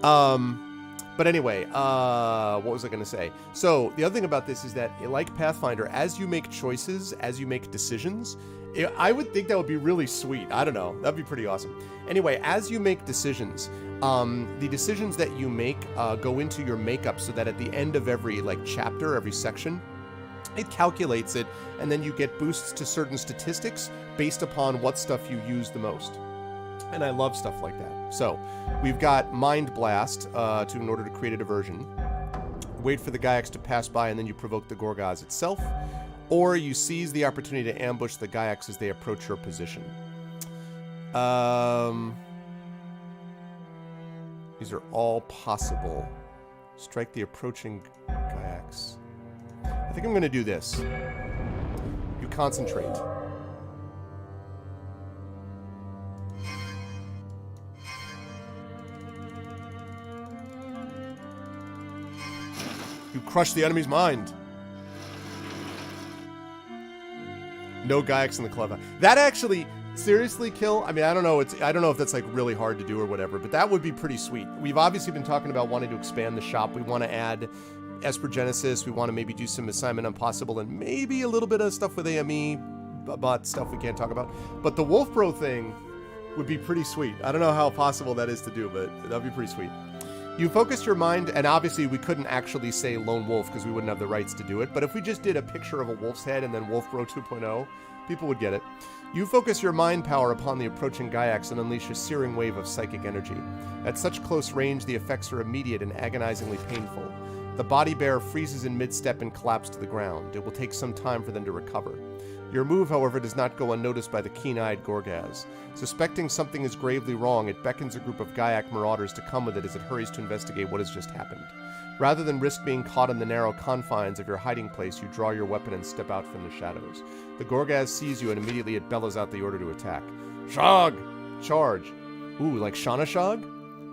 But anyway, what was I going to say? So, the other thing about this is that, like Pathfinder, as you make choices, as you make decisions, I would think that would be really sweet. I don't know. That'd be pretty awesome. Anyway, as you make decisions, the decisions that you make go into your makeup so that at the end of every chapter, every section, it calculates it, and then you get boosts to certain statistics based upon what stuff you use the most. And I love stuff like that. So, we've got Mind Blast in order to create a diversion. Wait for the Gaiacs to pass by, and then you provoke the Gorgas itself. Or you seize the opportunity to ambush the Gaiacs as they approach your position. These are all possible. Strike the approaching Gaiacs. I think I'm going to do this. You concentrate. You crush the enemy's mind. No Gaiacs in the club. That actually, seriously, Kill. I mean, I don't know. I don't know if that's really hard to do or whatever, but that would be pretty sweet. We've obviously been talking about wanting to expand the shop. We want to add Esper Genesis. We want to maybe do some Assignment Impossible and maybe a little bit of stuff with AME, but stuff we can't talk about. But the Wolf Bro thing, would be pretty sweet. I don't know how possible that is to do, but that'd be pretty sweet. You focused your mind, and obviously we couldn't actually say lone wolf because we wouldn't have the rights to do it, but if we just did a picture of a wolf's head and then Wolf Bro 2.0, people would get it. You focus your mind power upon the approaching Gaiax and unleash a searing wave of psychic energy. At such close range, the effects are immediate and agonizingly painful. The body bear freezes in mid-step and collapses to the ground. It will take some time for them to recover. Your move, however, does not go unnoticed by the keen-eyed Gorgaz. Suspecting something is gravely wrong, it beckons a group of Gaiac marauders to come with it as it hurries to investigate what has just happened. Rather than risk being caught in the narrow confines of your hiding place, you draw your weapon and step out from the shadows. The Gorgaz sees you and immediately it bellows out the order to attack. Shog! Charge! Ooh, like Shauna Shog?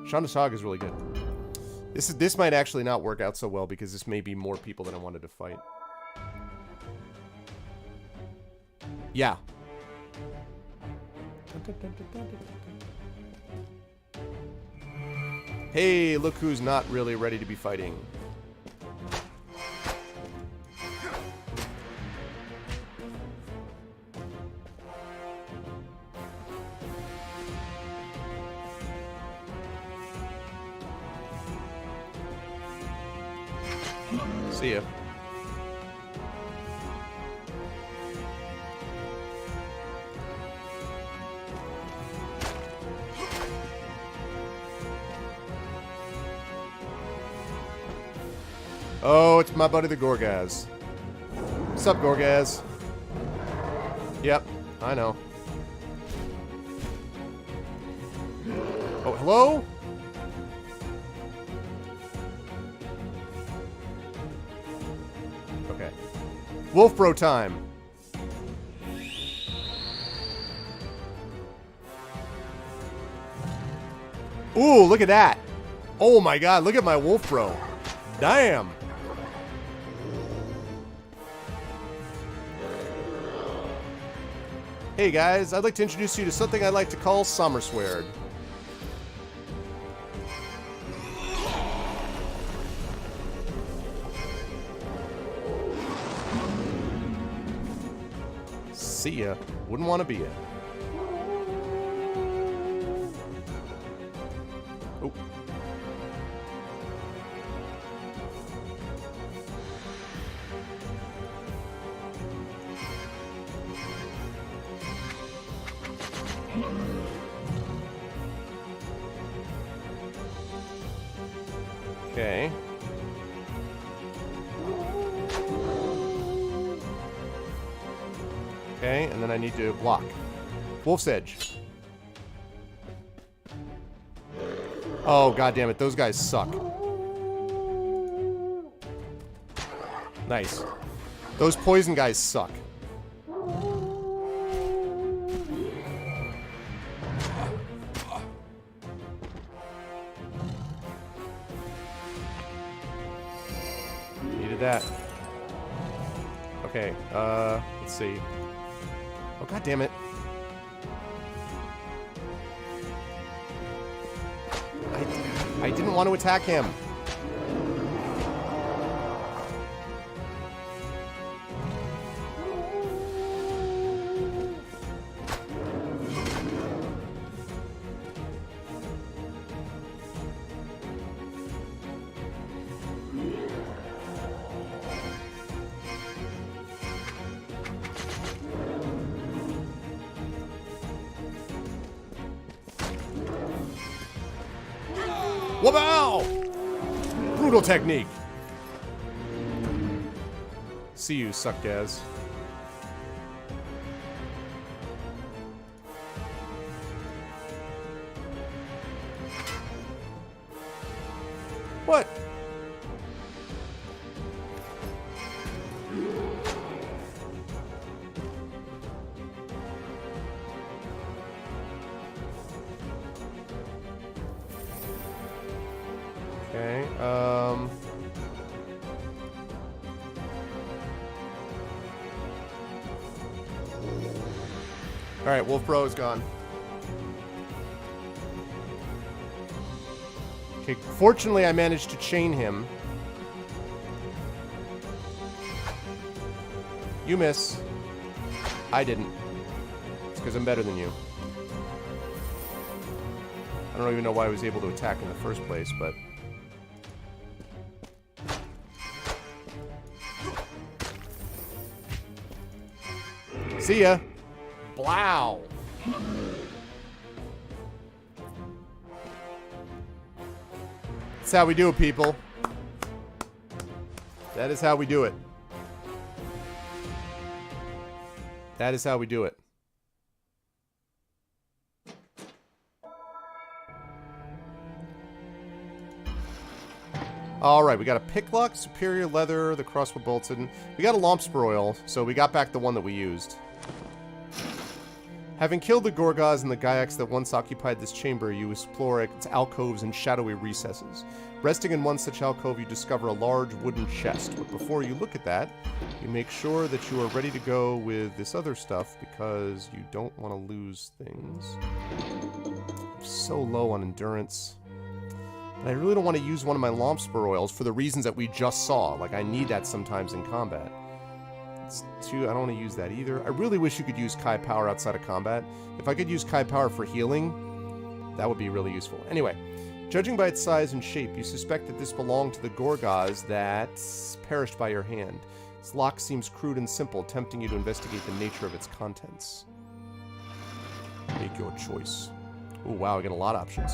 Shauna Shog is really good. This might actually not work out so well because this may be more people than I wanted to fight. Yeah. Hey, look who's not really ready to be fighting. See ya. Oh, it's my buddy the Gorgaz. What's up, Gorgaz? Yep, I know. Oh, hello? Okay. Wolf Bro time. Ooh, look at that. Oh my god, look at my Wolf Bro. Damn. Hey guys, I'd like to introduce you to something I'd like to call Sommersword. See ya. Wouldn't want to be it. Oh. Okay. Okay, and then I need to block. Wolf's Edge. Oh, god damn it, those guys suck. Nice. Those poison guys suck. Needed that. Okay, let's see. Oh, god damn it. I didn't want to attack him. Wabow! Brutal technique. See you, suckgaz. What? Okay, Alright, Wolf Bro is gone. Okay, fortunately I managed to chain him. You miss. I didn't. It's because I'm better than you. don't even know why I was able to attack in the first place, but... See ya! Blow! That's how we do it, people. That is how we do it. That is how we do it. Alright, we got a picklock, superior leather, the crossbow bolted. We got a Lomspur oil, so we got back the one that we used. Having killed the Gorgas and the Gaiacs that once occupied this chamber, you explore its alcoves and shadowy recesses. Resting in one such alcove, you discover a large wooden chest. But before you look at that, you make sure that you are ready to go with this other stuff because you don't want to lose things. I'm so low on endurance. And I really don't want to use one of my Lomspur oils for the reasons that we just saw. Like, I need that sometimes in combat. It's too... I don't want to use that either. I really wish you could use Kai Power outside of combat. If I could use Kai Power for healing, that would be really useful. Anyway, judging by its size and shape, you suspect that this belonged to the Gorgas that perished by your hand. Its lock seems crude and simple, tempting you to investigate the nature of its contents. Make your choice. Oh, wow, I get a lot of options.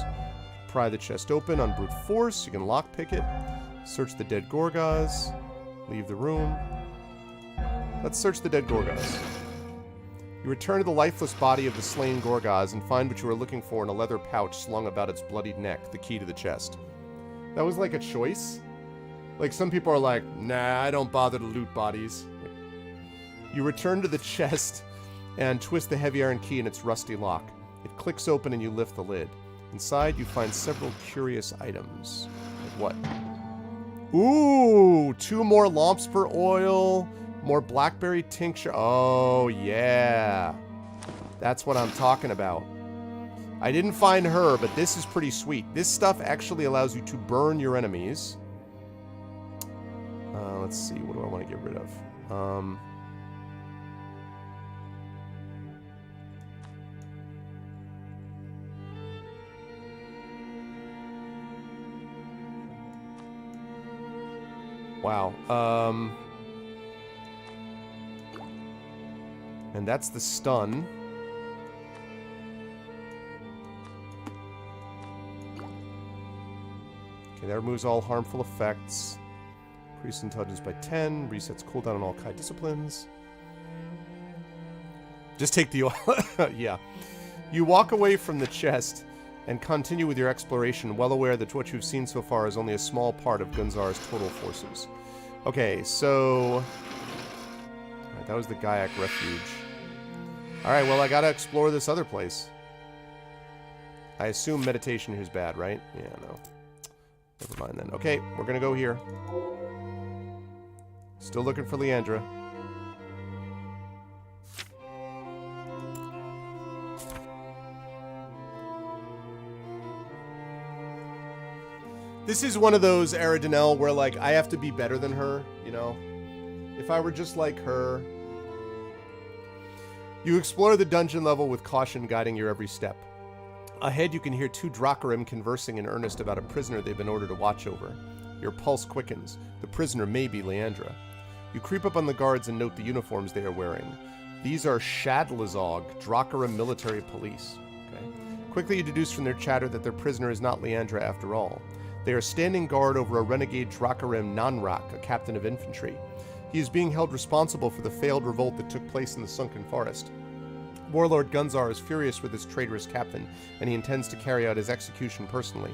Pry the chest open on brute force. You can lockpick it. Search the dead Gorgas. Leave the room. Let's search the dead Gorgas. You return to the lifeless body of the slain Gorgas and find what you were looking for in a leather pouch slung about its bloodied neck, the key to the chest. That was like a choice. Like, some people are like, nah, I don't bother to loot bodies. You return to the chest and twist the heavy iron key in its rusty lock. It clicks open and you lift the lid. Inside, you find several curious items. Like what? Ooh, 2 more Lomspur oil, more blackberry tincture. Oh, yeah. That's what I'm talking about. I didn't find her, but this is pretty sweet. This stuff actually allows you to burn your enemies. Let's see, what do I want to get rid of? Wow. And that's the stun. Okay, that removes all harmful effects. Increase intelligence by 10. Resets cooldown on all Kai disciplines. Just take the oil. Yeah. You walk away from the chest and continue with your exploration, well aware that what you've seen so far is only a small part of Gunzar's total forces. Okay, so... Alright, that was the Gaiac refuge. Alright, well, I gotta explore this other place. I assume meditation here's bad, right? Yeah, no. Never mind then. Okay, we're gonna go here. Still looking for Leandra. This is one of those Aradinel where, like, I have to be better than her, you know? If I were just like her... You explore the dungeon level with caution guiding your every step. Ahead, you can hear 2 Dracarim conversing in earnest about a prisoner they've been ordered to watch over. Your pulse quickens. The prisoner may be Leandra. You creep up on the guards and note the uniforms they are wearing. These are Shadlazog, Dracarim military police. Okay. Quickly you deduce from their chatter that their prisoner is not Leandra after all. They are standing guard over a renegade Dracarim Nanrak, a captain of infantry. He is being held responsible for the failed revolt that took place in the Sunken Forest. Warlord Gunzar is furious with his traitorous captain, and he intends to carry out his execution personally.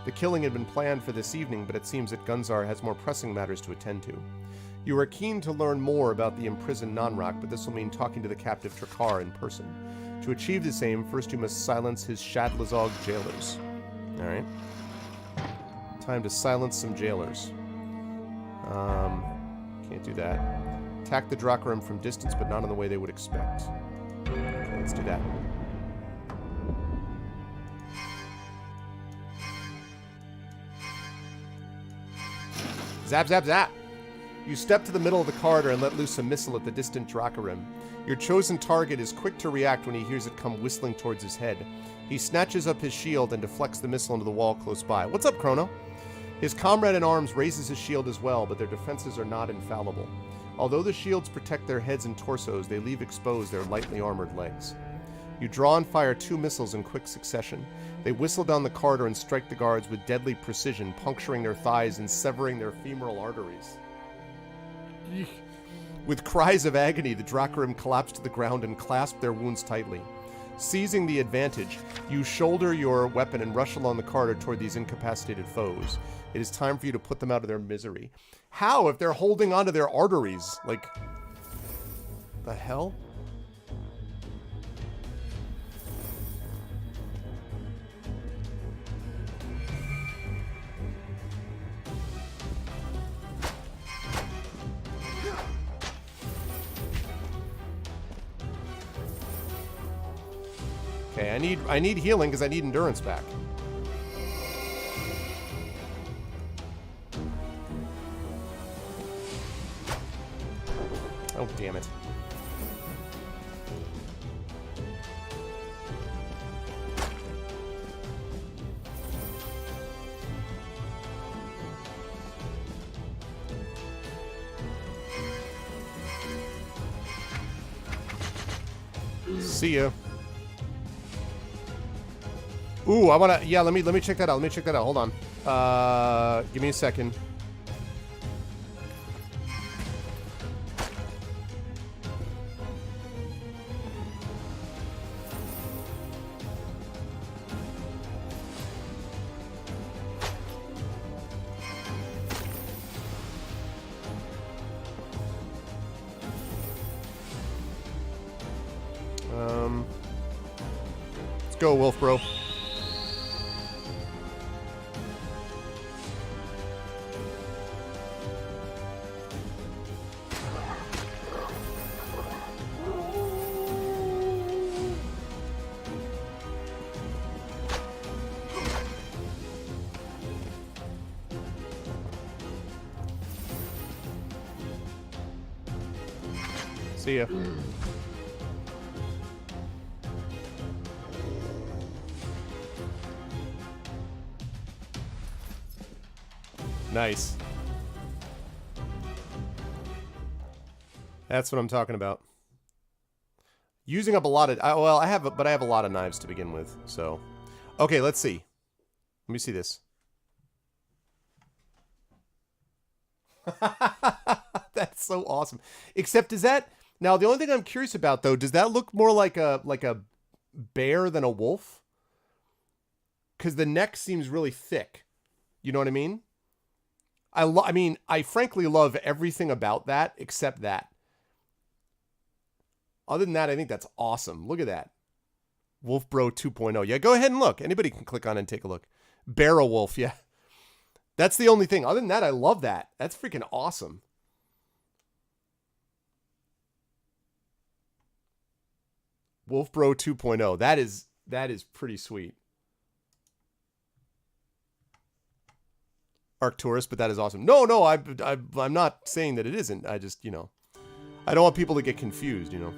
The killing had been planned for this evening, but it seems that Gunzar has more pressing matters to attend to. You are keen to learn more about the imprisoned Nanrak, but this will mean talking to the captive Drakkar in person. To achieve this aim, first you must silence his Shadlazog jailers. Alright. Time to silence some jailers. Can't do that. Attack the Dracarim from distance, but not in the way they would expect. Okay, let's do that. Zap, zap, zap! You step to the middle of the corridor and let loose a missile at the distant Dracarim. Your chosen target is quick to react when he hears it come whistling towards his head. He snatches up his shield and deflects the missile into the wall close by. What's up, Chrono? His comrade in arms raises his shield as well, but their defenses are not infallible. Although the shields protect their heads and torsos, they leave exposed their lightly armored legs. You draw and fire 2 missiles in quick succession. They whistle down the corridor and strike the guards with deadly precision, puncturing their thighs and severing their femoral arteries. With cries of agony, the Dracarim collapse to the ground and clasp their wounds tightly. Seizing the advantage, you shoulder your weapon and rush along the corridor toward these incapacitated foes. It is time for you to put them out of their misery. How, if they're holding onto their arteries? Like, the hell? Okay, I need healing because I need endurance back. Oh, damn it. See ya. Ooh, I wanna. Yeah, let me check that out. Let me check that out. Hold on. Give me a second. Let's go, Wolf Bro. See ya. Nice. That's what I'm talking about. Using up a lot of... well, I have a lot of knives to begin with, so... Okay, let's see. Let me see this. That's so awesome. Except, does that... Now, the only thing I'm curious about, though, does that look more like a bear than a wolf? Because the neck seems really thick. You know what I mean? I mean, I frankly love everything about that except that. Other than that, I think that's awesome. Look at that. Wolf Bro 2.0. Yeah, go ahead and look. Anybody can click on it and take a look. Barrow Wolf, yeah. That's the only thing. Other than that, I love that. That's freaking awesome. Wolf Bro 2.0. That is pretty sweet. Arcturus, but that is awesome. No, I'm not saying that it isn't. I just, you know, I don't want people to get confused, you know.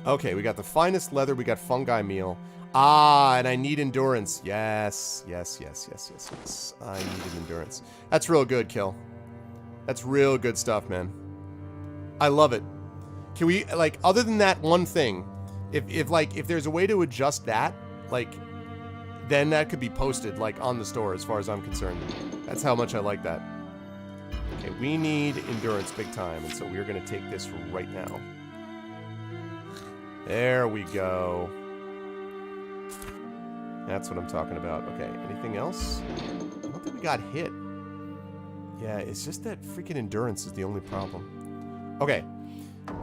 Okay, we got the finest leather. We got fungi meal. Ah, and I need endurance. Yes. I needed endurance. That's real good, Kill. That's real good stuff, man. I love it. Can we, like, other than that one thing, if there's a way to adjust that, like, then that could be posted, like, on the store as far as I'm concerned. That's how much I like that. Okay, we need endurance big time, and so we're going to take this right now. There we go. That's what I'm talking about. Okay, anything else? I don't think we got hit. Yeah, it's just that freaking endurance is the only problem. Okay.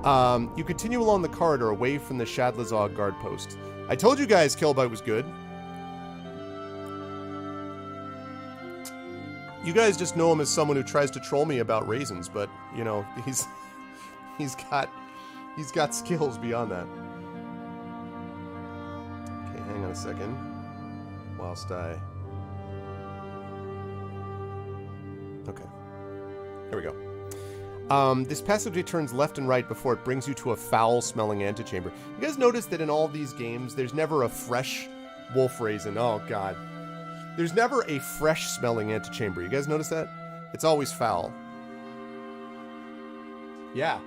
You continue along the corridor away from the Shadlazog guard post. I told you guys Killbite was good. You guys just know him as someone who tries to troll me about raisins, but you know, he's got skills beyond that. Okay, hang on a second. Whilst I Okay. Here we go. This passageway turns left and right before it brings you to a foul-smelling antechamber. You guys notice that in all these games, there's never a fresh wolf raisin. Oh, God. There's never a fresh-smelling antechamber. You guys notice that? It's always foul. Yeah.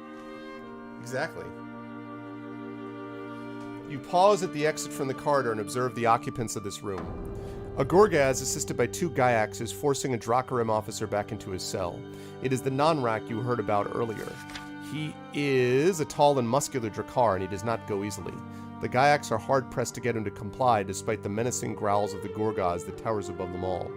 Exactly. You pause at the exit from the corridor and observe the occupants of this room. A Gorgaz, assisted by 2 Gaiacs, is forcing a Dracarim officer back into his cell. It is the Nonrak you heard about earlier. He is a tall and muscular Drakkar, and he does not go easily. The Gaiacs are hard-pressed to get him to comply, despite the menacing growls of the Gorgaz that towers above them all.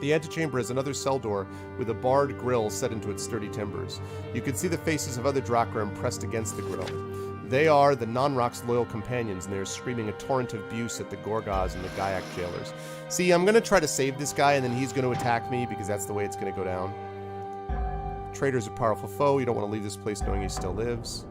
The antechamber is another cell door with a barred grille set into its sturdy timbers. You can see the faces of other Dracarim pressed against the grille. They are the Nonrak's loyal companions, and they are screaming a torrent of abuse at the Gorgaz and the Gaiac jailers. See, I'm going to try to save this guy, and then he's going to attack me, because that's the way it's going to go down. Traitor's a powerful foe. You don't want to leave this place knowing he still lives.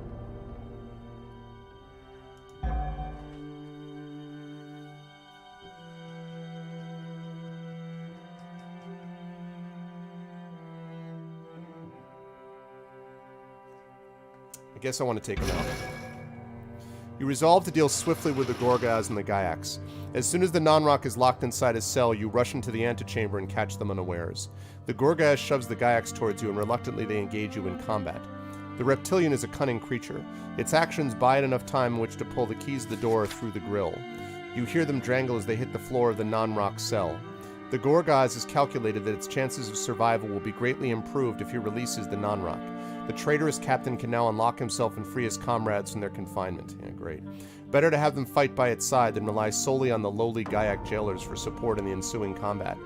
I guess I want to take him out. You resolve to deal swiftly with the Gorgaz and the Gaiacs. As soon as the Nonrak is locked inside his cell, you rush into the antechamber and catch them unawares. The Gorgaz shoves the Gaiacs towards you, and reluctantly they engage you in combat. The reptilian is a cunning creature. Its actions buy it enough time in which to pull the keys of the door through the grill. You hear them jangle as they hit the floor of the Nonrak cell. The Gorgaz has calculated that its chances of survival will be greatly improved if he releases the Nonrak. The traitorous captain can now unlock himself and free his comrades from their confinement. Yeah, great. Better to have them fight by its side than rely solely on the lowly Gaiac jailers for support in the ensuing combat.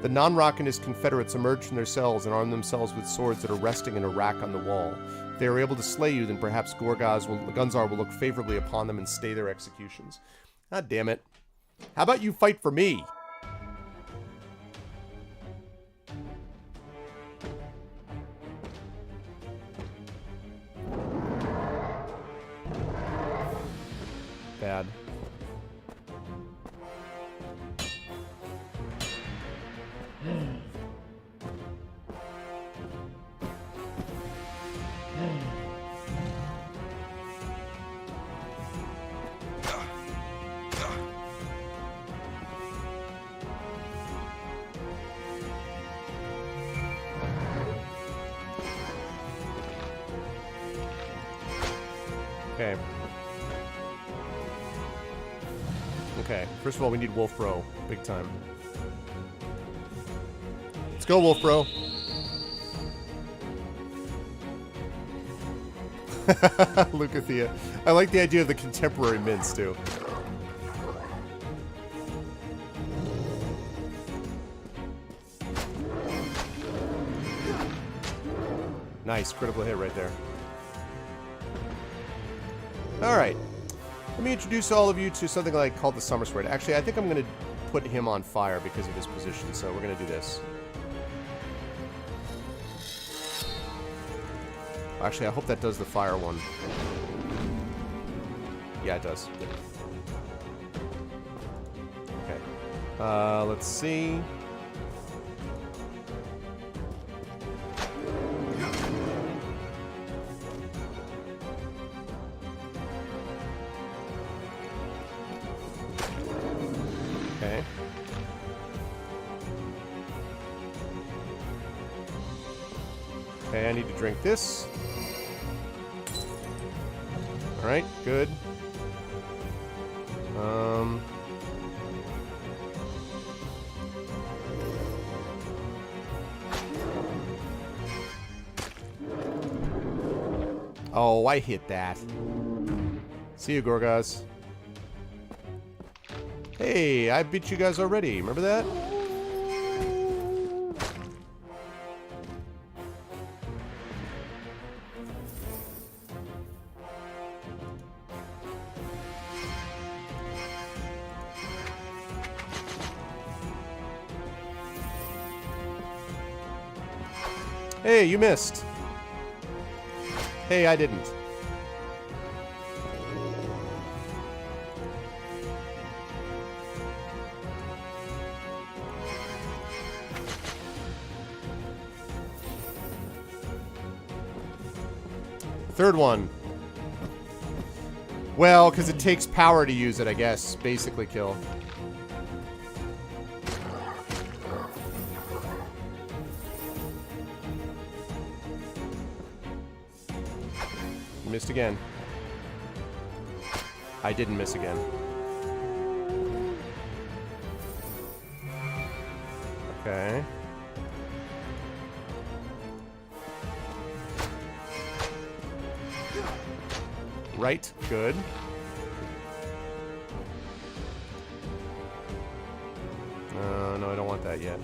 The Nonrak and his confederates emerge from their cells and arm themselves with swords that are resting in a rack on the wall. If they are able to slay you, then perhaps Gunzar will look favorably upon them and stay their executions. God damn it. How about you fight for me? Bad. Okay. Okay, first of all, we need Wolf Bro. Big time. Let's go, Wolf Bro. Lucathea. I like the idea of the contemporary mints, too. Nice, critical hit right there. Alright. Let me introduce all of you to something like called the Summer Sword. Actually, I think I'm going to put him on fire because of his position, so we're going to do this. Actually, I hope that does the fire one. Yeah, it does. Good. Okay. Let's see. Okay. Okay, I need to drink this. Alright, good. Oh, I hit that. See you, Gorgaz. Hey, I beat you guys already. Remember that? Hey, you missed. Hey, I didn't. Third one. Well, because it takes power to use it, I guess. Basically kill. Missed again. I didn't miss again. Okay. Right, good. No, I don't want that yet.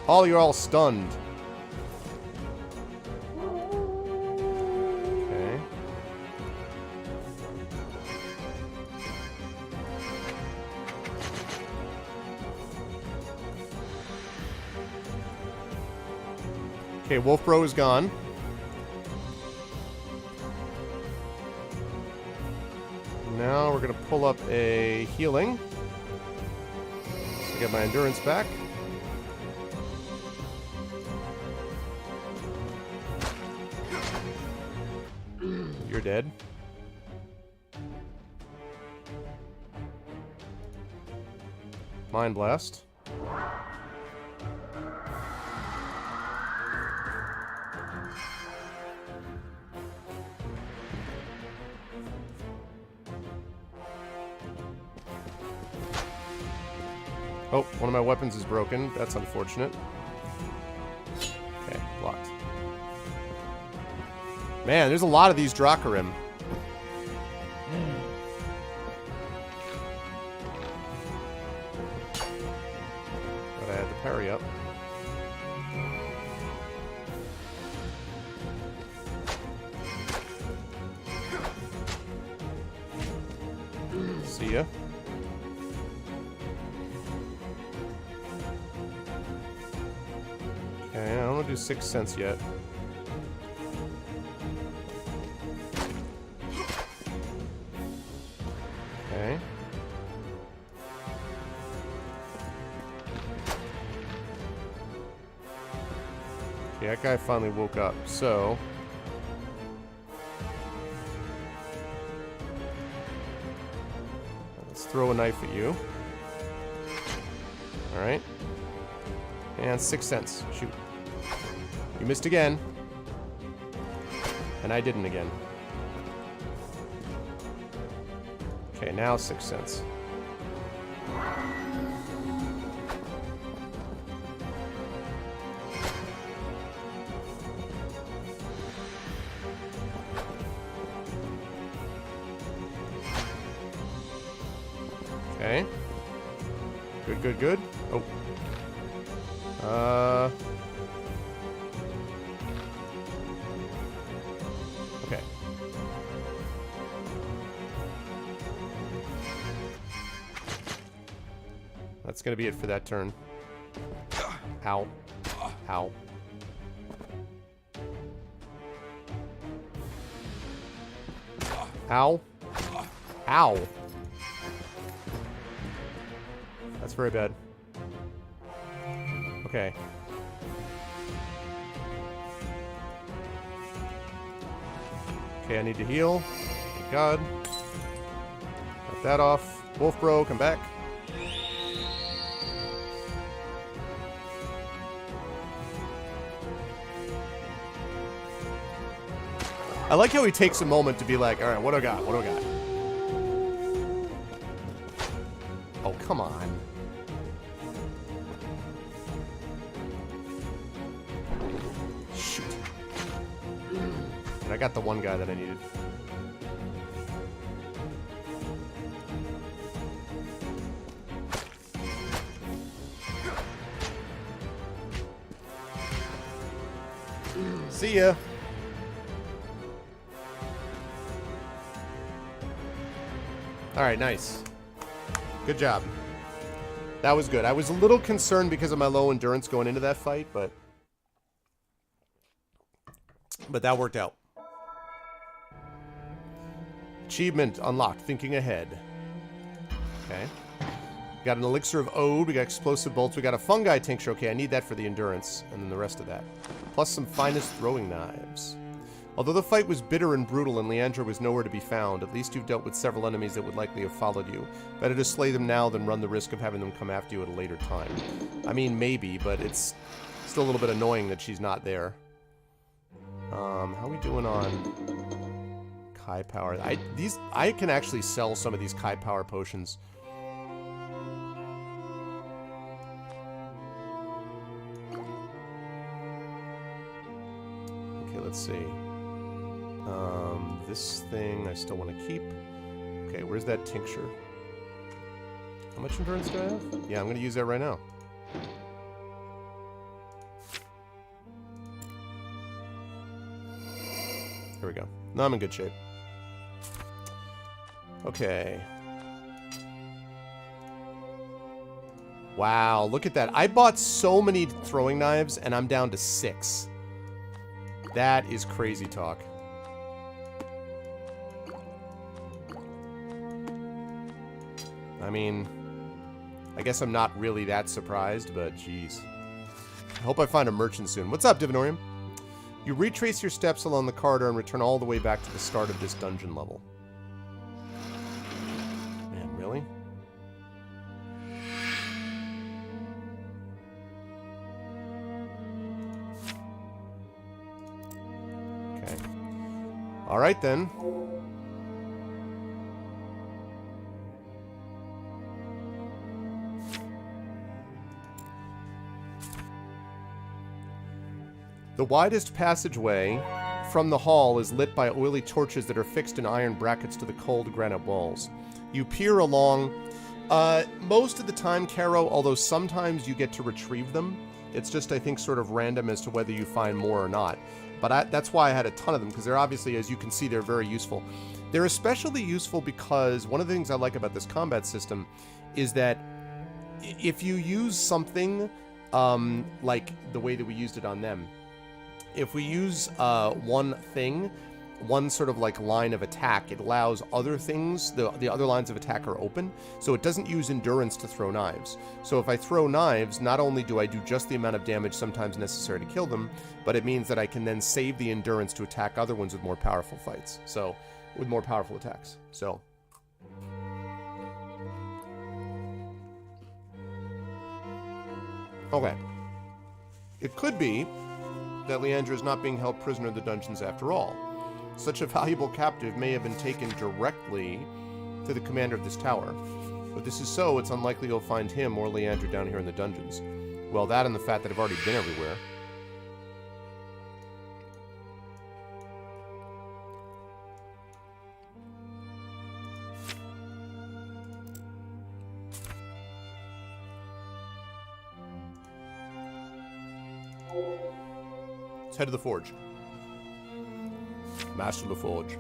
Oh, you're all stunned. Okay. Okay, Wolf Bro is gone. Now we're going to pull up a healing to get my endurance back. You're dead. Mind Blast. Oh, one of my weapons is broken. That's unfortunate. Okay, blocked. Man, there's a lot of these Drakarim. But I had to parry up. See ya. Okay, I don't want to do 6 cents yet. Okay. Okay, that guy finally woke up, so... let's throw a knife at you. Alright. And 6 cents. Shoot. You missed again. And I didn't again. Okay, now 6 cents. Okay. Good, good, good. Oh. Okay. That's gonna be it for that turn. Ow. Ow. Ow. Ow. That's very bad. Okay. Okay, I need to heal. Thank God. Got that off. Wolf Bro, come back. I like how he takes a moment to be like, alright, what do I got? What do I got? Oh, come on. Shoot. And I got the one guy that I needed. See ya. Alright, nice. Good job. That was good. I was a little concerned because of my low endurance going into that fight, but that worked out. Achievement unlocked. Thinking ahead. Okay. We got an elixir of ode, we got explosive bolts, we got a fungi tincture. Okay, I need that for the endurance, and then the rest of that. Plus some finest throwing knives. Although the fight was bitter and brutal and Leandra was nowhere to be found, at least you've dealt with several enemies that would likely have followed you. Better to slay them now than run the risk of having them come after you at a later time. I mean, maybe, but it's still a little bit annoying that she's not there. How are we doing on Kai Power? I can actually sell some of these Kai Power potions. Okay, let's see. This thing I still want to keep. Okay, where's that tincture? How much endurance do I have? Yeah, I'm going to use that right now. Here we go. Now I'm in good shape. Okay. Wow, look at that. I bought so many throwing knives, and I'm down to 6. That is crazy talk. I mean, I guess I'm not really that surprised, but jeez. I hope I find a merchant soon. What's up, Divinorium? You retrace your steps along the corridor and return all the way back to the start of this dungeon level. Man, really? Okay. Alright then. The widest passageway from the hall is lit by oily torches that are fixed in iron brackets to the cold granite walls. You peer along. Most of the time, Caro, although sometimes you get to retrieve them. It's just, I think, sort of random as to whether you find more or not. But that's why I had a ton of them, because they're obviously, as you can see, they're very useful. They're especially useful because one of the things I like about this combat system is that if you use something like the way that we used it on them, if we use one thing, one sort of like line of attack, it allows other things, the other lines of attack are open, so it doesn't use endurance to throw knives. So if I throw knives, not only do I do just the amount of damage sometimes necessary to kill them, but it means that I can then save the endurance to attack other ones with more powerful fights. So, with more powerful attacks. So. Okay. It could be that Leandra is not being held prisoner in the dungeons after all. Such a valuable captive may have been taken directly to the commander of this tower. If this is so, it's unlikely you'll find him or Leandra down here in the dungeons. Well, that and the fact that I've already been everywhere. Let's head to the forge. Master LaForge.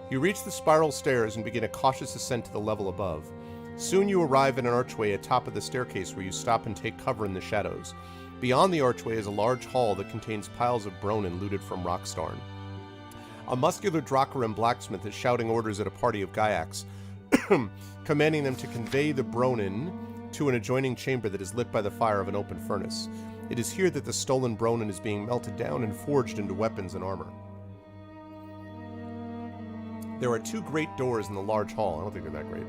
You reach the spiral stairs and begin a cautious ascent to the level above. Soon you arrive at an archway atop of the staircase where you stop and take cover in the shadows. Beyond the archway is a large hall that contains piles of Bronin looted from Rockstarn. A muscular Dracarim blacksmith is shouting orders at a party of Gyaks, commanding them to convey the Bronin to an adjoining chamber that is lit by the fire of an open furnace. It is here that the stolen Bronin is being melted down and forged into weapons and armor. There are 2 great doors in the large hall. I don't think they're that great.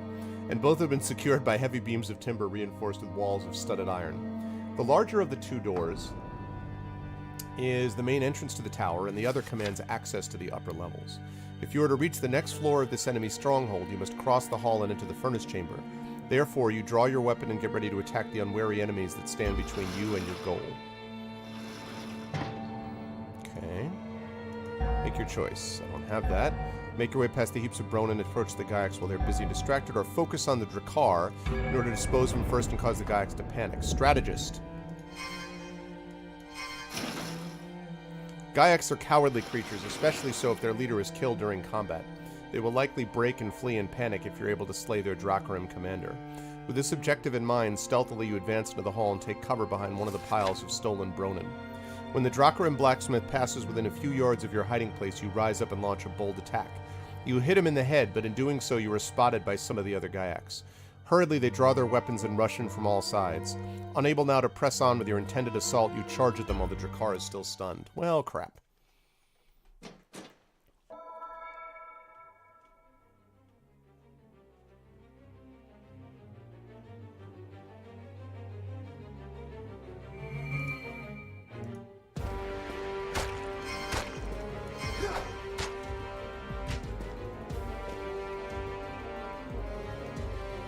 And both have been secured by heavy beams of timber reinforced with walls of studded iron. The larger of the 2 doors is the main entrance to the tower, and the other commands access to the upper levels. If you are to reach the next floor of this enemy stronghold, you must cross the hall and into the furnace chamber. Therefore, you draw your weapon and get ready to attack the unwary enemies that stand between you and your goal. Okay. Make your choice. I don't have that. Make your way past the heaps of Bronin and approach the Gyaks while they're busy and distracted, or focus on the Drakkar in order to dispose of them first and cause the Gyaks to panic. Strategist. Gyaks are cowardly creatures, especially so if their leader is killed during combat. They will likely break and flee in panic if you're able to slay their Dracarim commander. With this objective in mind, stealthily you advance into the hall and take cover behind one of the piles of stolen Bronin. When the Dracarim blacksmith passes within a few yards of your hiding place, you rise up and launch a bold attack. You hit him in the head, but in doing so you are spotted by some of the other Gaiacs. Hurriedly, they draw their weapons and rush in from all sides. Unable now to press on with your intended assault, you charge at them while the Drakkar is still stunned. Well, crap.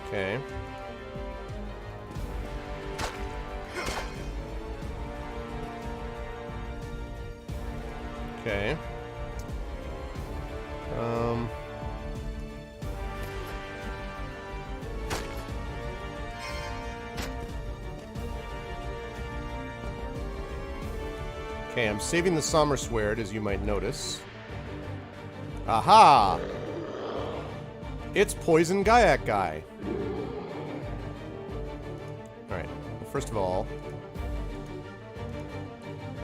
Okay. Okay. Okay, I'm saving the Sommersword, as you might notice. Aha! It's Poison Gaiac Guy. Alright, well, first of all...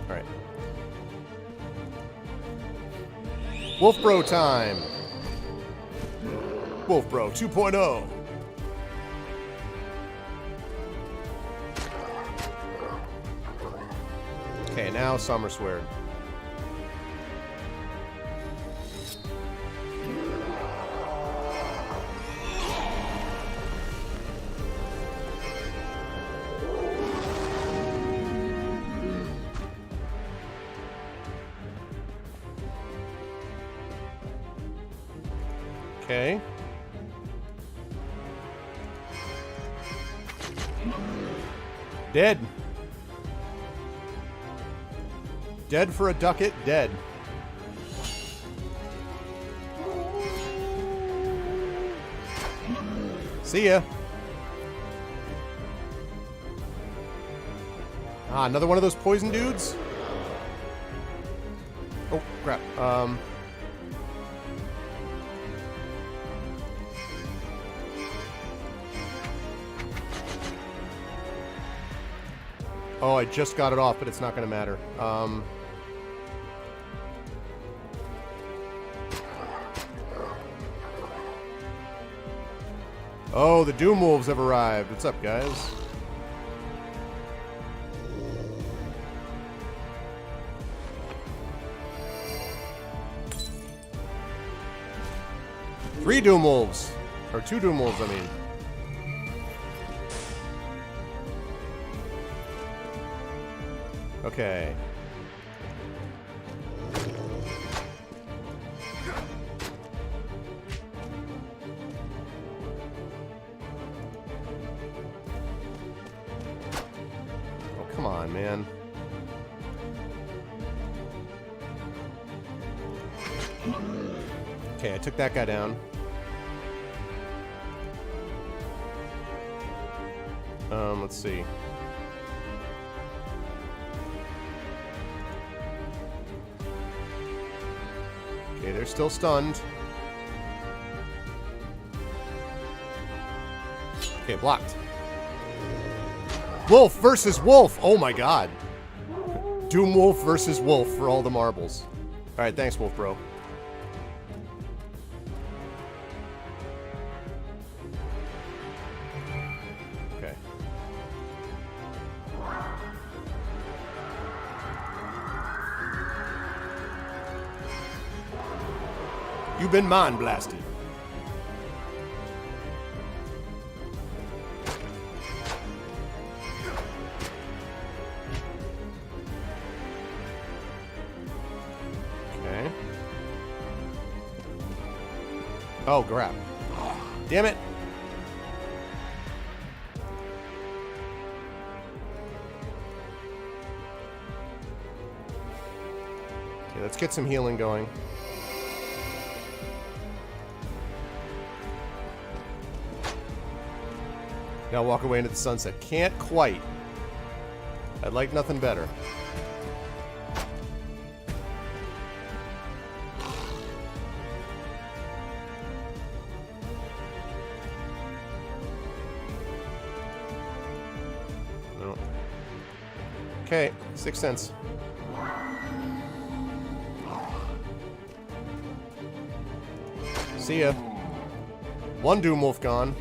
Alright. Wolf Bro time! Wolf Bro 2.0! Okay, now Sommersword. Okay. Dead. Dead for a ducat, dead. See ya. Ah, another one of those poison dudes? Oh, crap. Oh, I just got it off, but it's not going to matter. Oh, the Doom Wolves have arrived. What's up, guys? Three Doom Wolves. Or two Doom Wolves, I mean. Okay. Oh, come on, man. Okay, I took that guy down. Let's see. Okay, they're still stunned. Okay, blocked. Wolf versus Wolf! Oh my god. Doom Wolf versus Wolf for all the marbles. Alright, thanks, Wolf Bro. Okay. You've been mind blasted. Okay. Oh, crap. Damn it. Okay, let's get some healing going. Now walk away into the sunset. Can't quite. I'd like nothing better. No. Okay, 6 cents. See ya. One Doom Wolf gone.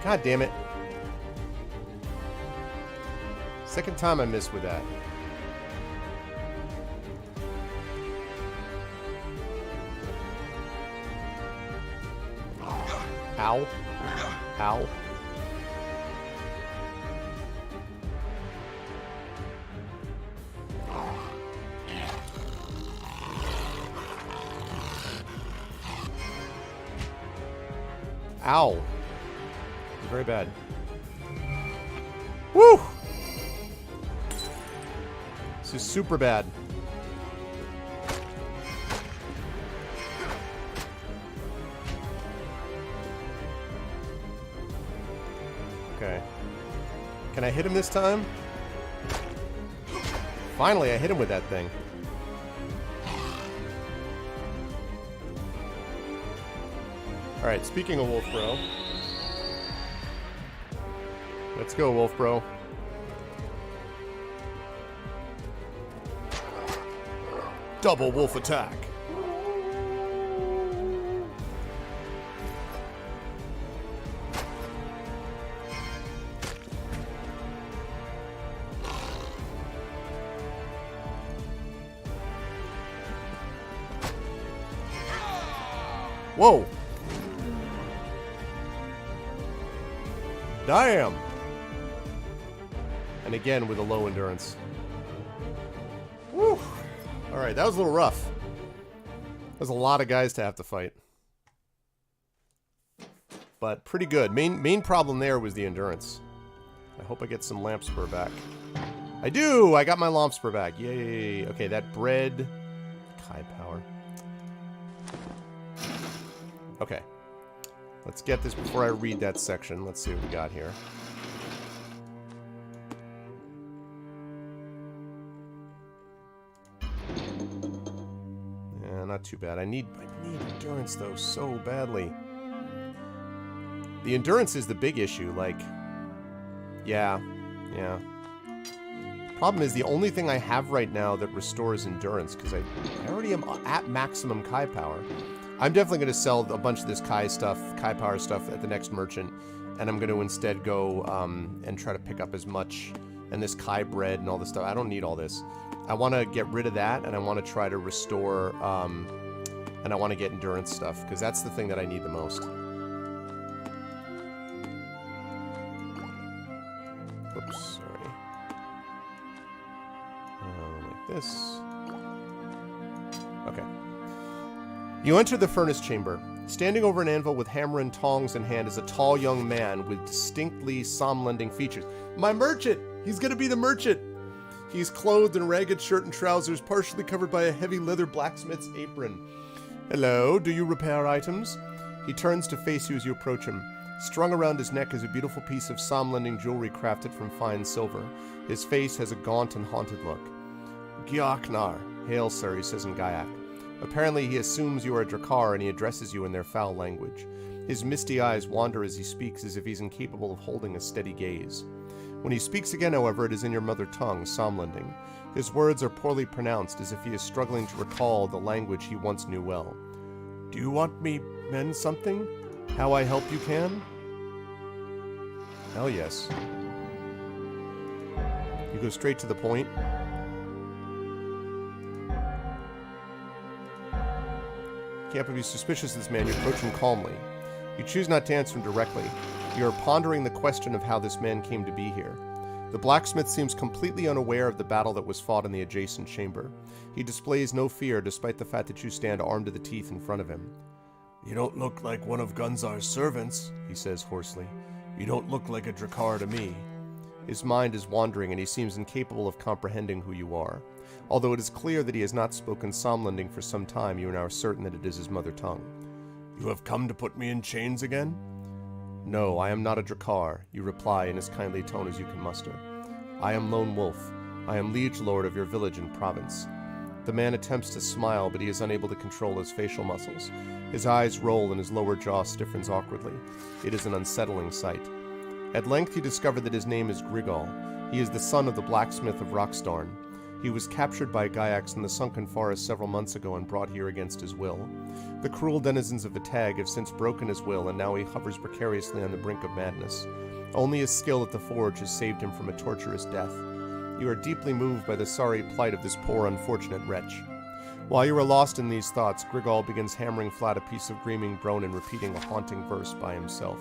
God damn it. Second time I missed with that. Ow. Ow. Ow. Very bad. Woo! This is super bad. Okay. Can I hit him this time? Finally, I hit him with that thing. Alright, speaking of Wolf Bro. Let's go, Wolf Bro. Double wolf attack. Whoa. Damn. And again with a low endurance. Woo. Alright, that was a little rough. There's a lot of guys to have to fight. But pretty good. Main problem there was the endurance. I hope I get some lamp spur back. I do! I got my lamp spur back. Yay. Okay, that bread... Kai power. Okay. Let's get this before I read that section. Let's see what we got here. Yeah, not too bad. I need endurance, though, so badly. The endurance is the big issue. Like, yeah. Problem is, the only thing I have right now that restores endurance, because I already am at maximum Kai power. I'm definitely going to sell a bunch of this Kai power stuff at the next merchant, and I'm going to instead go and try to pick up as much, and this Kai bread and all this stuff. I don't need all this. I want to get rid of that, and I want to try to restore, and I want to get endurance stuff, because that's the thing that I need the most. Oops, sorry. Like this. Okay. You enter the furnace chamber. Standing over an anvil with hammer and tongs in hand is a tall young man with distinctly somnolending features. My merchant! He's gonna be the merchant! He's clothed in a ragged shirt and trousers, partially covered by a heavy leather blacksmith's apron. Hello, do you repair items? He turns to face you as you approach him. Strung around his neck is a beautiful piece of somnolending jewelry crafted from fine silver. His face has a gaunt and haunted look. Gyaknar. Hail, sir, he says in Gaiak. Apparently he assumes you are a Drakkar and he addresses you in their foul language. His misty eyes wander as he speaks as if he's incapable of holding a steady gaze. When he speaks again, however, it is in your mother tongue, Somlending. His words are poorly pronounced as if he is struggling to recall the language he once knew well. Do you want me mend something? How I help you can? Hell yes. You go straight to the point. Can't but be suspicious of this man. You approach him calmly. You choose not to answer him directly. You are pondering the question of how this man came to be here. The blacksmith seems completely unaware of the battle that was fought in the adjacent chamber. He displays no fear despite the fact that you stand armed to the teeth in front of him. You don't look like one of Gunzar's servants, he says hoarsely. You don't look like a Drakkar to me. His mind is wandering and he seems incapable of comprehending who you are. Although it is clear that he has not spoken Somlending for some time, you are now certain that it is his mother tongue. You have come to put me in chains again? No, I am not a Drakkar, you reply in as kindly a tone as you can muster. I am Lone Wolf. I am liege lord of your village and province. The man attempts to smile, but he is unable to control his facial muscles. His eyes roll and his lower jaw stiffens awkwardly. It is an unsettling sight. At length you discover that his name is Grigol. He is the son of the blacksmith of Rockstarn. He was captured by Gaiax in the sunken forest several months ago and brought here against his will. The cruel denizens of the Tag have since broken his will, and now he hovers precariously on the brink of madness. Only his skill at the forge has saved him from a torturous death. You are deeply moved by the sorry plight of this poor, unfortunate wretch. While you are lost in these thoughts, Grigol begins hammering flat a piece of gleaming bone and repeating a haunting verse by himself.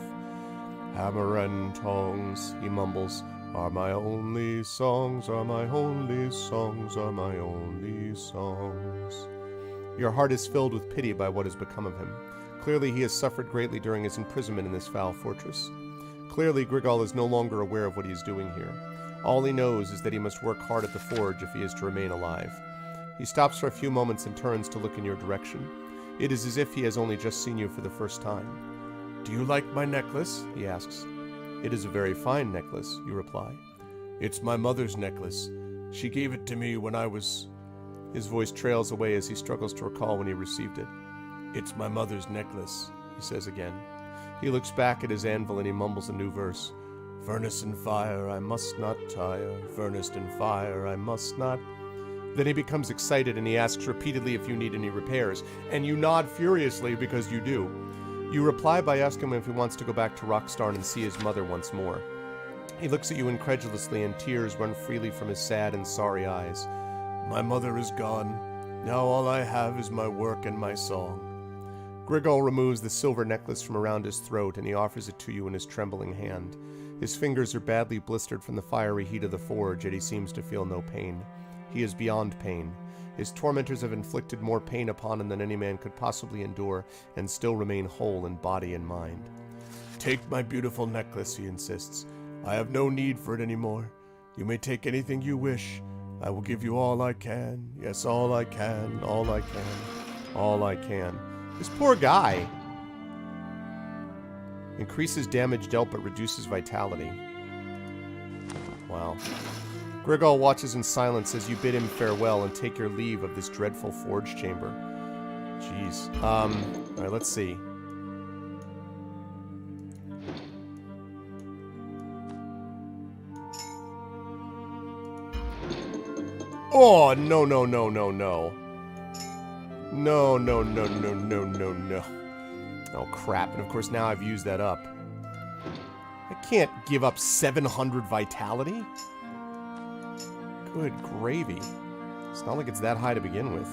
"Hammer and tongs," he mumbles, "are my only songs, are my only songs, are my only songs." Your heart is filled with pity by what has become of him. Clearly he has suffered greatly during his imprisonment in this foul fortress. Clearly Grigol is no longer aware of what he is doing here. All he knows is that he must work hard at the forge if he is to remain alive. He stops for a few moments and turns to look in your direction. It is as if he has only just seen you for the first time. "Do you like my necklace?" he asks. "It is a very fine necklace," you reply. "It's my mother's necklace. She gave it to me when I was..." His voice trails away as he struggles to recall when he received it. "It's my mother's necklace," he says again. He looks back at his anvil and he mumbles a new verse. "Furnace and fire, I must not tire. Furnace and fire, I must not..." Then he becomes excited and he asks repeatedly if you need any repairs, and you nod furiously because you do. You reply by asking him if he wants to go back to Rockstarn and see his mother once more. He looks at you incredulously and tears run freely from his sad and sorry eyes. "My mother is gone. Now all I have is my work and my song." Grigol removes the silver necklace from around his throat and he offers it to you in his trembling hand. His fingers are badly blistered from the fiery heat of the forge, yet he seems to feel no pain. He is beyond pain. His tormentors have inflicted more pain upon him than any man could possibly endure, and still remain whole in body and mind. "Take my beautiful necklace," he insists. "I have no need for it anymore. You may take anything you wish. I will give you all I can. Yes, all I can, all I can, all I can." This poor guy. Increases damage dealt but reduces vitality. Wow. Grigol watches in silence as you bid him farewell and take your leave of this dreadful forge chamber. Jeez. Alright, let's see. Oh, no, no, no, no, no. No, no, no, no, no, no, no. Oh, crap. And of course, now I've used that up. I can't give up 700 vitality? Good gravy. It's not like it's that high to begin with.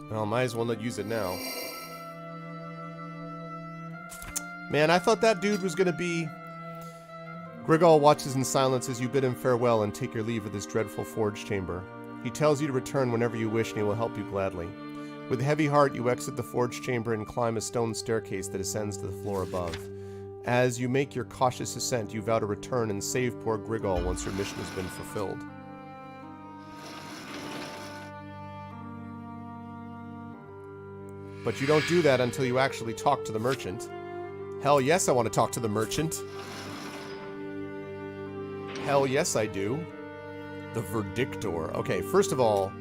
Well, might as well not use it now. Man, I thought that dude was gonna be... Grigol watches in silence as you bid him farewell and take your leave of this dreadful forge chamber. He tells you to return whenever you wish and he will help you gladly. With a heavy heart, you exit the forge chamber and climb a stone staircase that ascends to the floor above. As you make your cautious ascent, you vow to return and save poor Grigol once your mission has been fulfilled. But you don't do that until you actually talk to the merchant. Hell yes, I want to talk to the merchant. Hell yes, I do. The Verdictor. Okay, first of all...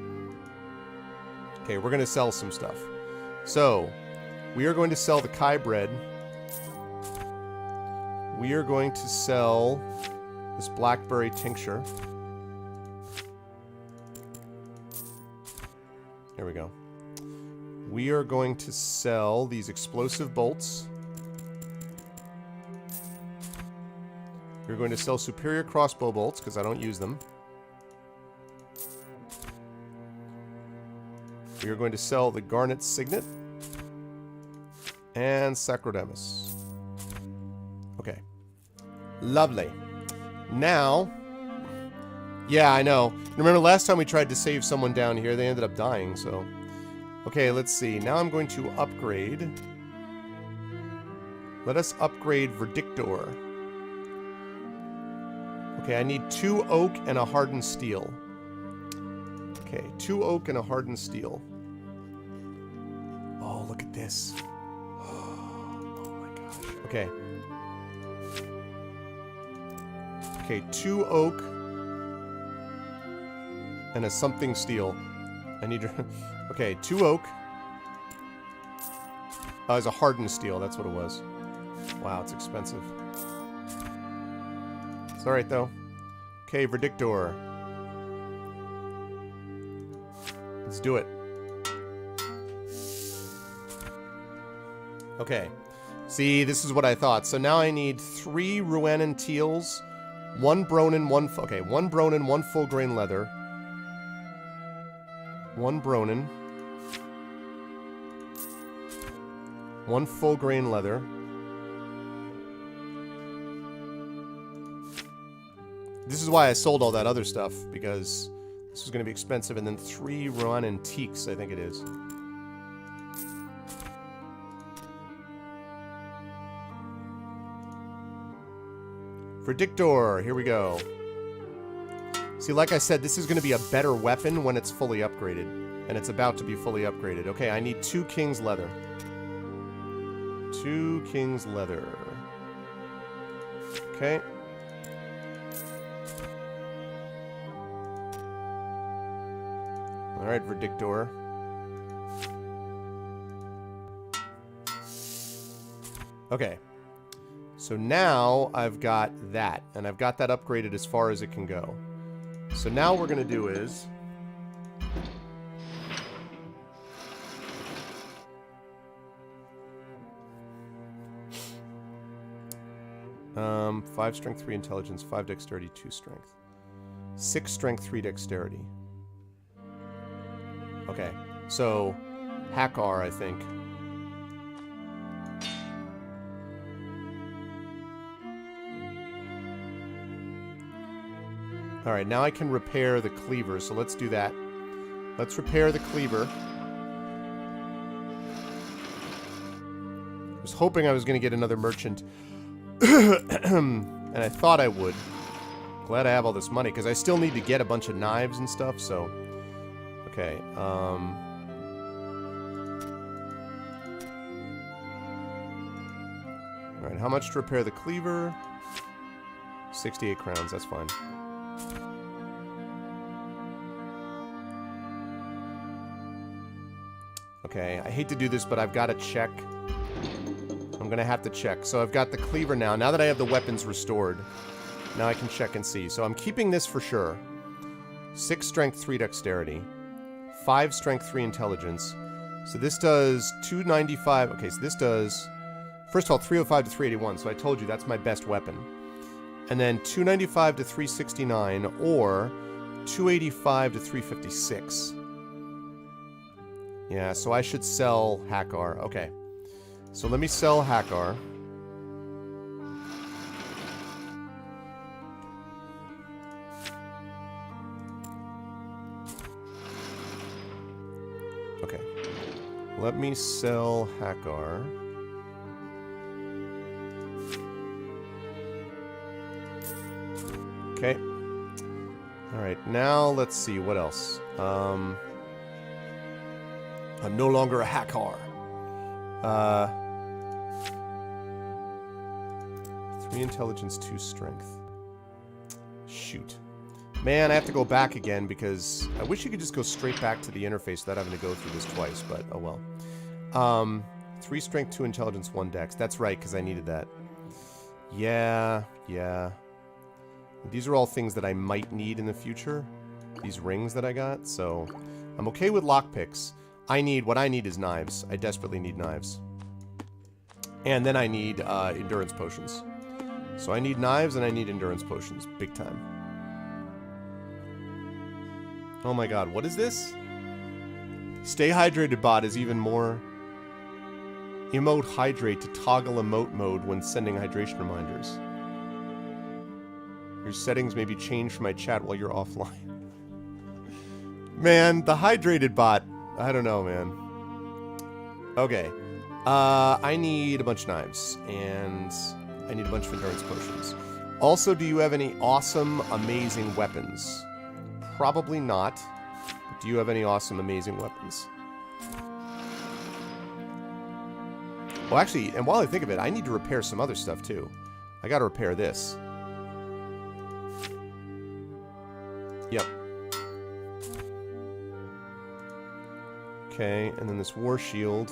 Okay, we're going to sell some stuff. So, we are going to sell the Kai bread. We are going to sell this blackberry tincture. Here we go. We are going to sell these explosive bolts. We're going to sell superior crossbow bolts, because I don't use them. We are going to sell the Garnet Signet. And Sacrodamus. Okay. Lovely. Now... Yeah, I know. Remember last time we tried to save someone down here, they ended up dying, so... Okay, let's see. Now I'm going to upgrade. Let us upgrade Verdictor. Okay, I need 2 oak and a hardened steel. Okay, 2 oak and a hardened steel. Oh, look at this. Oh my gosh. Okay. Okay, 2 oak and a something steel. I need to... Okay, 2 oak. Oh, it's a hardened steel. That's what it was. Wow, it's expensive. It's alright, though. Okay, Verdictor. Let's do it. Okay. See, this is what I thought. So now I need 3 Ruanan teals, 1 Bronin, 1... Okay, 1 Bronin, 1 full grain leather. 1 Bronin. 1 full grain leather. This is why I sold all that other stuff, because this was going to be expensive. And then 3 Ruanan teaks, I think it is. Verdictor, here we go. See, like I said, this is going to be a better weapon when it's fully upgraded. And it's about to be fully upgraded. Okay, I need 2 King's Leather. 2 King's Leather. Okay. Alright, Verdictor. Okay. So now I've got that. And I've got that upgraded as far as it can go. So now what we're going to do is... 5 strength, 3 intelligence, 5 dexterity, 2 strength. 6 strength, 3 dexterity. Okay, so Hakar, I think. Alright, now I can repair the cleaver, so let's do that. Let's repair the cleaver. I was hoping I was going to get another merchant. And I thought I would. Glad I have all this money, because I still need to get a bunch of knives and stuff, so... Okay, Alright, how much to repair the cleaver? 68 crowns, that's fine. Okay, I hate to do this, but I've got to check. I'm going to have to check. So I've got the cleaver now. Now that I have the weapons restored, now I can check and see. So I'm keeping this for sure. 6 strength, 3 dexterity. 5 strength, 3 intelligence. So this does 295. Okay, so this does... First of all, 305 to 381. So I told you that's my best weapon. And then 295 to 369 or 285 to 356. Yeah, so I should sell Hakar. Okay. So let me sell Hakar. Okay. Let me sell Hakar. Okay. Alright, now let's see, what else? I'm no longer a Hakar. 3 intelligence, 2 strength. Shoot. Man, I have to go back again because I wish you could just go straight back to the interface without having to go through this twice, but oh well. 3 strength, 2 intelligence, 1 dex. That's right, because I needed that. Yeah. These are all things that I might need in the future. These rings that I got, so... I'm okay with lockpicks. What I need is knives. I desperately need knives. And then I need endurance potions. So I need knives and I need endurance potions. Big time. Oh my god, what is this? Stay hydrated bot is even more... Emote hydrate to toggle emote mode when sending hydration reminders. Your settings may be changed for my chat while you're offline. Man, the hydrated bot... I don't know, man. Okay. I need a bunch of knives. And I need a bunch of endurance potions. Also, do you have any awesome, amazing weapons? Probably not. But do you have any awesome, amazing weapons? Well, actually, and while I think of it, I need to repair some other stuff, too. I gotta repair this. Yep. Okay, and then this war shield.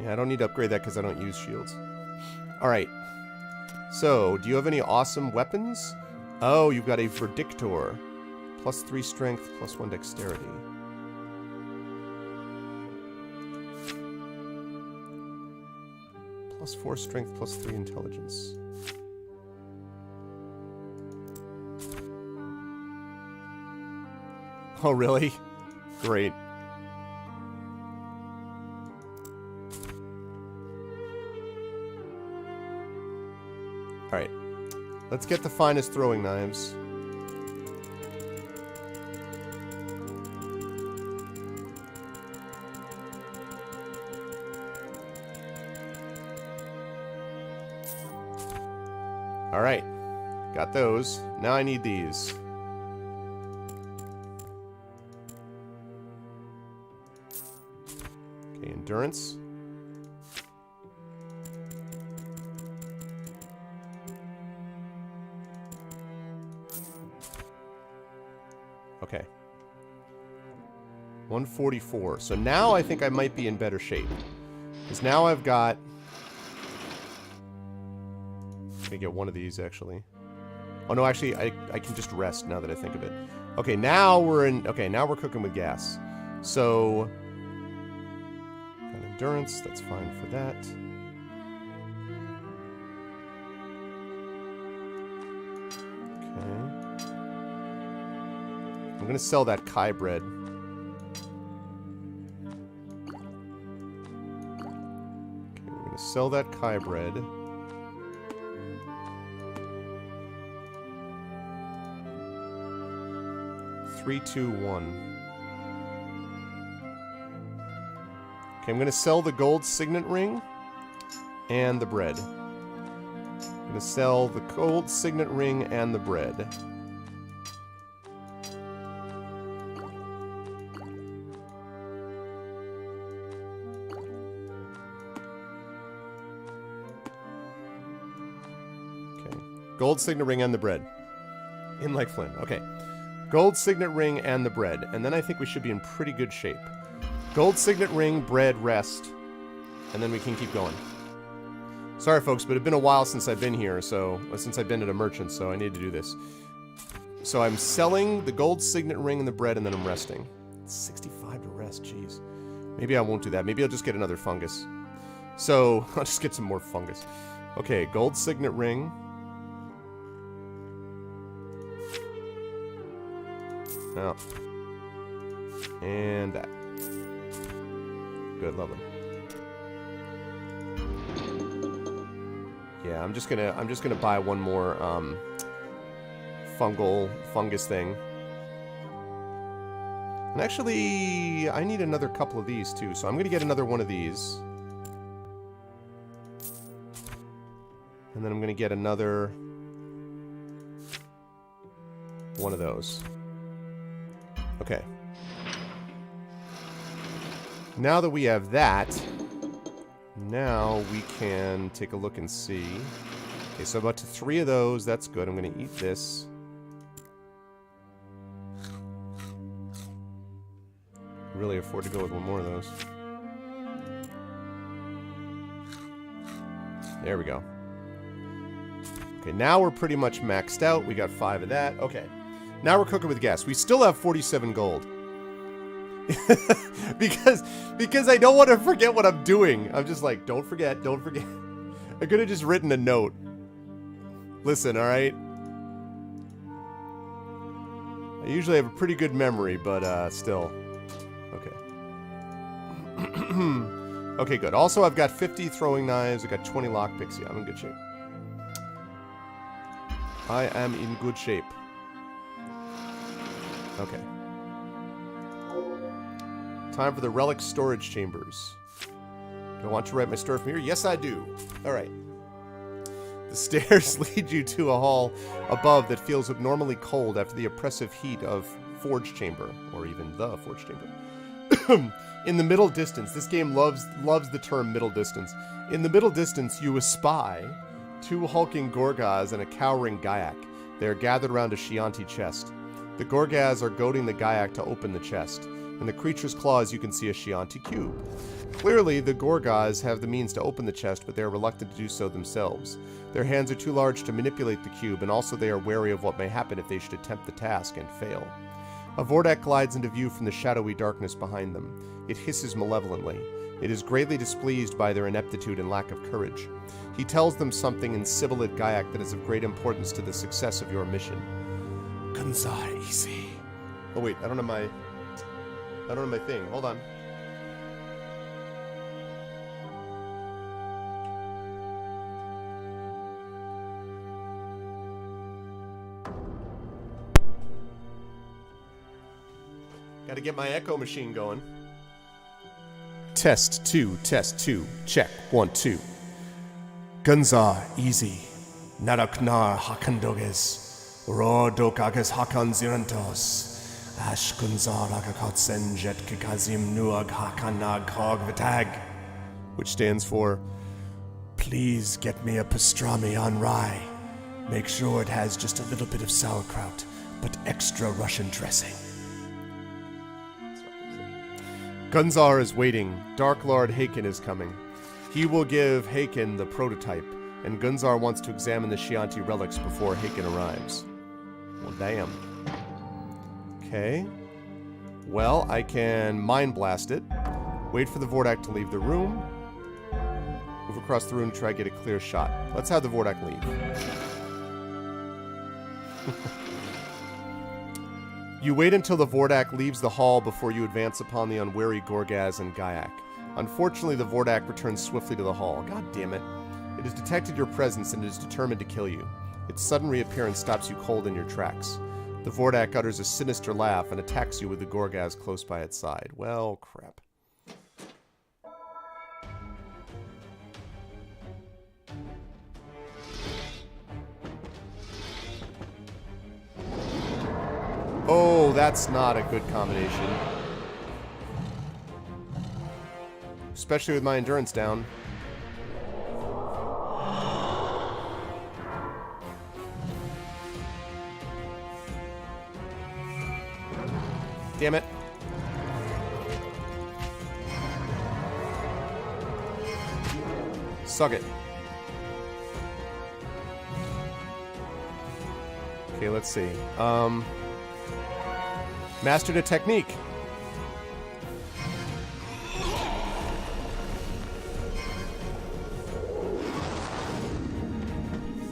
Yeah, I don't need to upgrade that because I don't use shields. Alright. So, do you have any awesome weapons? Oh, you've got a Verdictor. +3 strength, +1 dexterity. +4 strength, +3 intelligence. Oh, really? Great. Alright. Let's get the finest throwing knives. Alright. Got those. Now I need these. Okay, endurance. Okay. 144. So now I think I might be in better shape. Because now I've got... I'm gonna get one of these, actually. Oh, no, actually, I can just rest now that I think of it. Okay, now we're in... Okay, now we're cooking with gas. So... Got endurance, that's fine for that. Okay. I'm gonna sell that Kai bread. Okay, we're gonna sell that Kai bread. Three, two, one. Okay, I'm gonna sell the gold signet ring and the bread. I'm gonna sell the gold signet ring and the bread. Okay, gold signet ring and the bread. In like Flynn. Okay. Gold signet ring and the bread. And then I think we should be in pretty good shape. Gold signet ring, bread, rest. And then we can keep going. Sorry, folks, but it's been a while since I've been here, so... Since I've been at a merchant, so I need to do this. So I'm selling the gold signet ring and the bread, and then I'm resting. It's 65 to rest, jeez. Maybe I won't do that. Maybe I'll just get another fungus. So, I'll just get some more fungus. Okay, gold signet ring. Oh. And that. Good, lovely. Yeah, I'm just gonna buy one more fungus thing. And actually, I need another couple of these too, so I'm gonna get another one of these. And then I'm gonna get another one of those. Okay. Now that we have that, now we can take a look and see. Okay, so about 3 of those. That's good. I'm going to eat this. Really afford to go with one more of those. There we go. Okay, now we're pretty much maxed out. We got 5 of that. Okay. Now we're cooking with gas. We still have 47 gold. because I don't want to forget what I'm doing. I'm just like, don't forget, don't forget. I could have just written a note. Listen, alright? I usually have a pretty good memory, but still. Okay. Okay, good. Also, I've got 50 throwing knives. I've got 20 lockpicks. Yeah, I'm in good shape. I am in good shape. Okay. Time for the relic storage chambers. Do I want to write my story from here? Yes, I do. Alright. The stairs lead you to a hall above that feels abnormally cold after the oppressive heat of Forge Chamber, or even the Forge Chamber. In the middle distance, this game loves the term middle distance. In the middle distance, you espy 2 hulking Gorgas and a cowering Gaiac. They are gathered around a Chianti chest. The Gorgas are goading the Gaiac to open the chest. In the creature's claws, you can see a Chianti cube. Clearly, the Gorgas have the means to open the chest, but they are reluctant to do so themselves. Their hands are too large to manipulate the cube, and also they are wary of what may happen if they should attempt the task and fail. A Vordak glides into view from the shadowy darkness behind them. It hisses malevolently. It is greatly displeased by their ineptitude and lack of courage. He tells them something in Sibyllid Gaiac that is of great importance to the success of your mission. Gunzai easy. Oh wait, I don't have my thing. Hold on. Gotta get my echo machine going. Test 2, check, 1, 2. Gunza, easy. Naraknar hakandoges. Ro dokages hakan zirantos. Ash gunzar agakotsen jet kikazim nuag hakanag hogvatag. Which stands for, please get me a pastrami on rye. Make sure it has just a little bit of sauerkraut, but extra Russian dressing. Gunzar is waiting. Dark Lord Haken is coming. He will give Haken the prototype, and Gunzar wants to examine the Chianti relics before Haken arrives. Well, damn. Okay. Well, I can Mind Blast it, wait for the Vordak to leave the room, move across the room to try to get a clear shot. Let's have the Vordak leave. You wait until the Vordak leaves the hall before you advance upon the unwary Gorgas and Gaiac. Unfortunately, the Vordak returns swiftly to the hall. God damn it. It has detected your presence and is determined to kill you. Its sudden reappearance stops you cold in your tracks. The Vordak utters a sinister laugh and attacks you with the Gorgas close by its side. Well, crap. Oh, that's not a good combination. Especially with my endurance down. Damn it. Suck it. Okay, let's see. Mastered a technique.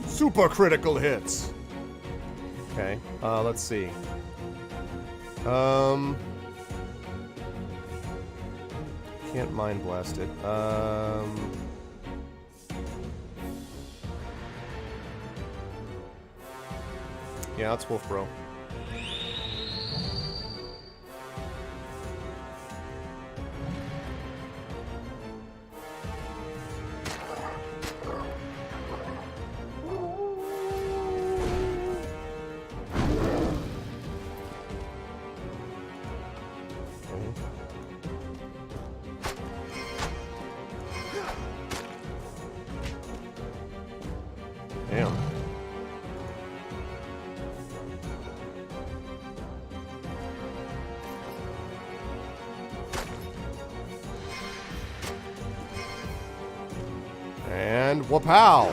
Super critical hits. Okay, let's see. Can't Mind Blast it. Yeah, that's Wolf Bro. Damn. And wapow!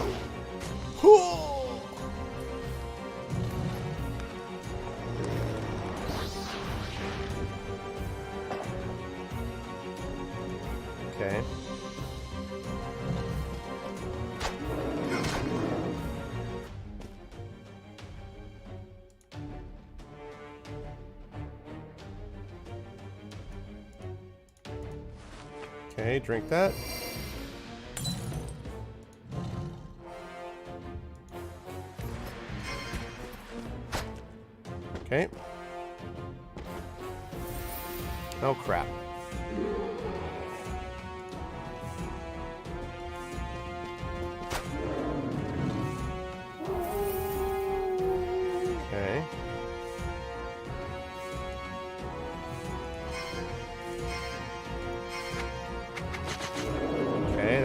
Okay. Okay, drink that. Okay. Oh, crap. Okay.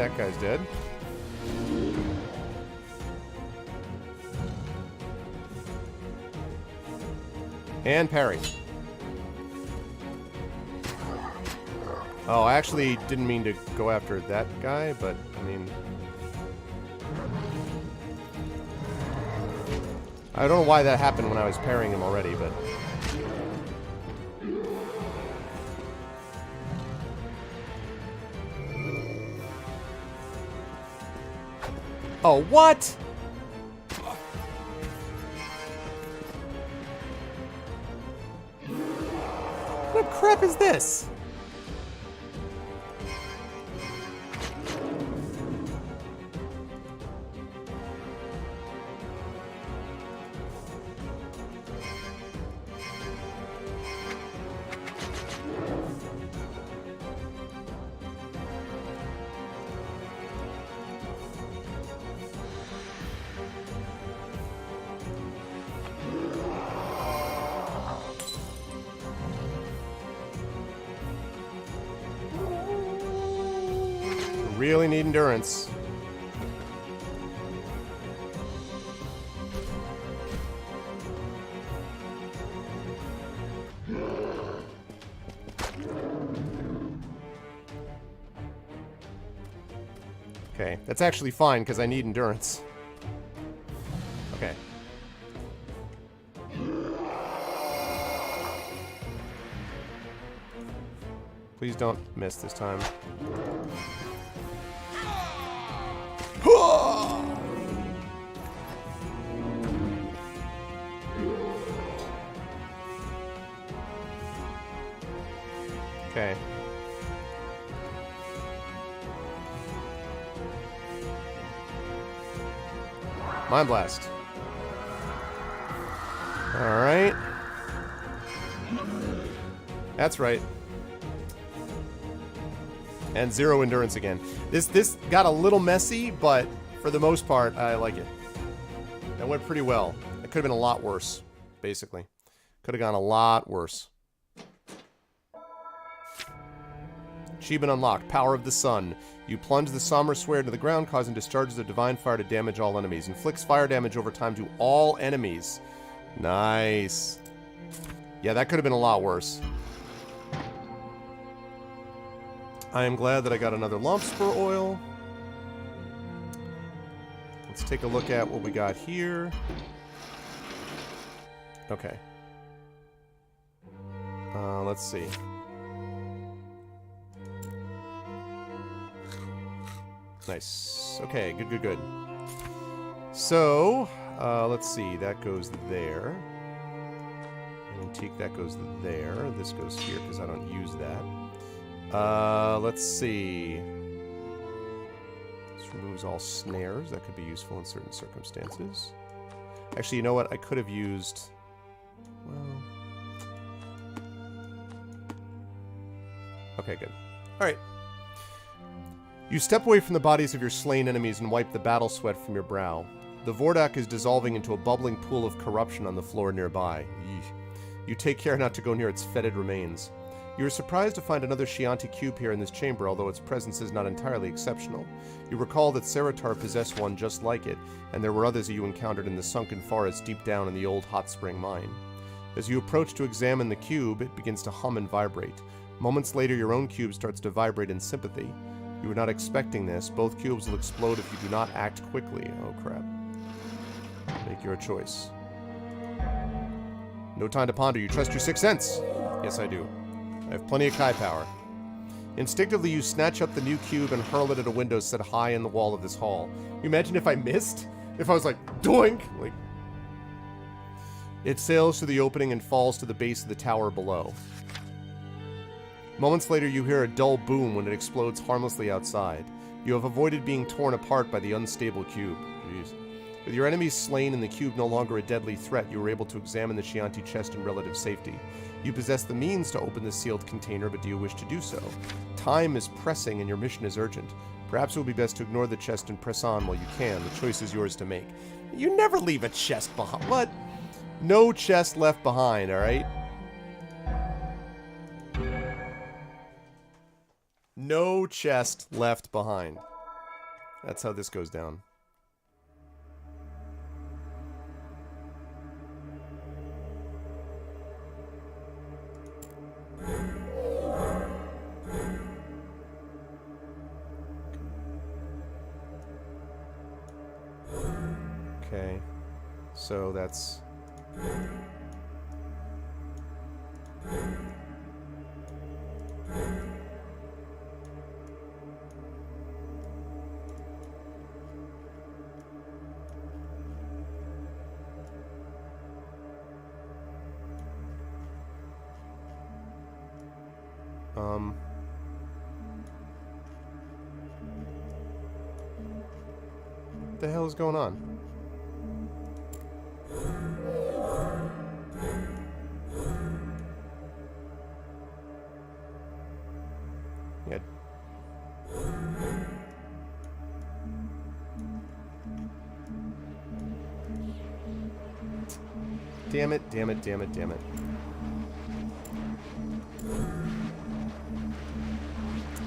That guy's dead. And parry. Oh, I actually didn't mean to go after that guy, but, I mean... I don't know why that happened when I was parrying him already, but... Oh, what? What crap is this? Really need endurance. Okay, that's actually fine because I need endurance. Okay. Please don't miss this time. Okay. Mind Blast. Alright. That's right. And 0 endurance again. This got a little messy, but for the most part, I like it. That went pretty well. It could have been a lot worse, basically. Could have gone a lot worse. Achievement unlocked. Power of the Sun. You plunge the somber swear into the ground, causing discharges of divine fire to damage all enemies. Inflicts fire damage over time to all enemies. Nice. Yeah, that could have been a lot worse. I am glad that I got another lump spur oil. Let's take a look at what we got here. Okay. Let's see. Nice. Okay, good, good, good. So, let's see. That goes there. Antique, that goes there. This goes here because I don't use that. Let's see. This removes all snares. That could be useful in certain circumstances. Actually, you know what? I could have used... Well... Okay, good. Alright. You step away from the bodies of your slain enemies and wipe the battle sweat from your brow. The Vordak is dissolving into a bubbling pool of corruption on the floor nearby. Yeesh. You take care not to go near its fetid remains. You are surprised to find another Chianti cube here in this chamber, although its presence is not entirely exceptional. You recall that Seratar possessed one just like it, and there were others that you encountered in the sunken forest deep down in the old hot spring mine. As you approach to examine the cube, it begins to hum and vibrate. Moments later, your own cube starts to vibrate in sympathy. You were not expecting this. Both cubes will explode if you do not act quickly. Oh, crap. Make your choice. No time to ponder. You trust your sixth sense? Yes, I do. I have plenty of Kai power. Instinctively, you snatch up the new cube and hurl it at a window set high in the wall of this hall. You imagine if I missed? If I was like, doink! Like, it sails through the opening and falls to the base of the tower below. Moments later, you hear a dull boom when it explodes harmlessly outside. You have avoided being torn apart by the unstable cube. Jeez. With your enemies slain and the cube no longer a deadly threat, you were able to examine the Chianti chest in relative safety. You possess the means to open the sealed container, but do you wish to do so? Time is pressing and your mission is urgent. Perhaps it would be best to ignore the chest and press on while you can. The choice is yours to make. You never leave a chest behind. What? No chest left behind, alright? No chest left behind. That's how this goes down. Okay. So that's... What the hell is going on? Yeah. Damn it, damn it, damn it, damn it.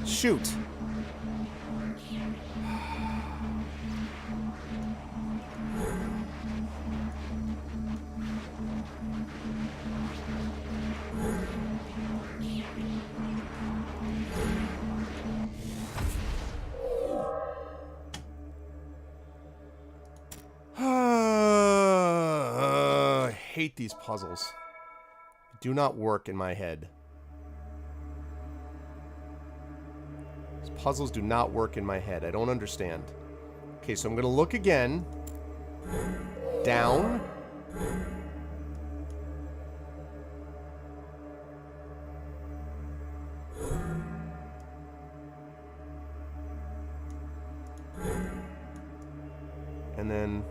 Shoot! I hate these puzzles. They do not work in my head. These puzzles do not work in my head. I don't understand. Okay, so I'm going to look again. Down. And then...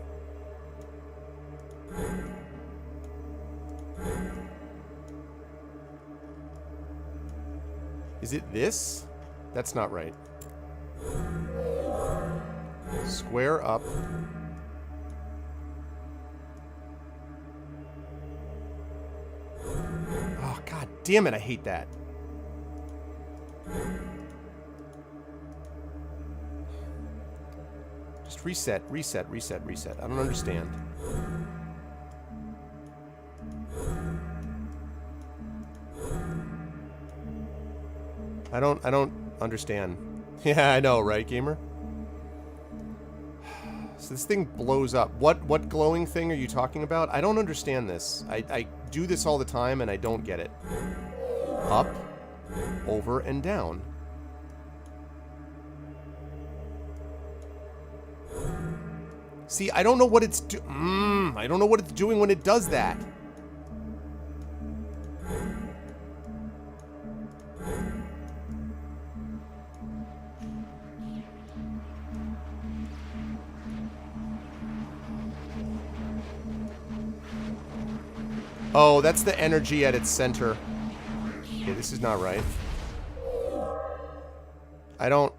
Is it this? That's not right. Square up. Oh, god damn it, I hate that. Just reset, reset, reset, reset. I don't understand. I don't understand. Yeah, I know, right, gamer? So this thing blows up. What glowing thing are you talking about? I don't understand this. I do this all the time and I don't get it. Up, over, and down. See, I don't know what it's I don't know what it's doing when it does that. Oh, that's the energy at its center. Okay, this is not right. I don't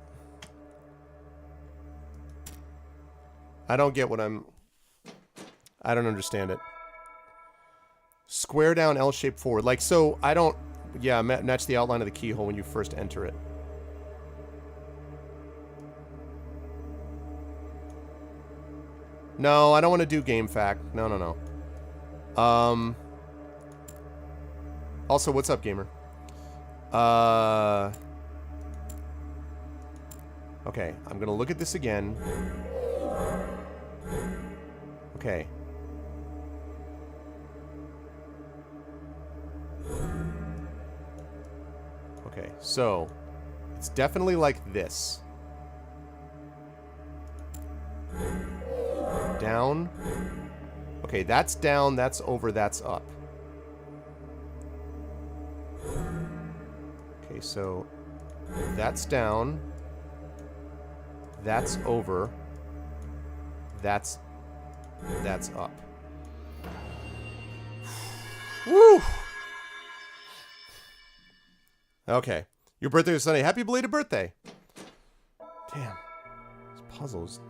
get what I don't understand it. Square down, L shape forward. Like, so, I don't... Yeah, match the outline of the keyhole when you first enter it. No, I don't want to do game fact. No, no, no. Also, what's up, gamer? Okay, I'm gonna look at this again. Okay. Okay, so it's definitely like this. Down. Okay, that's down, that's over, that's up. Okay, so that's down. That's over. That's up. Woo! Okay. Your birthday is Sunday. Happy belated birthday. Damn. These puzzles.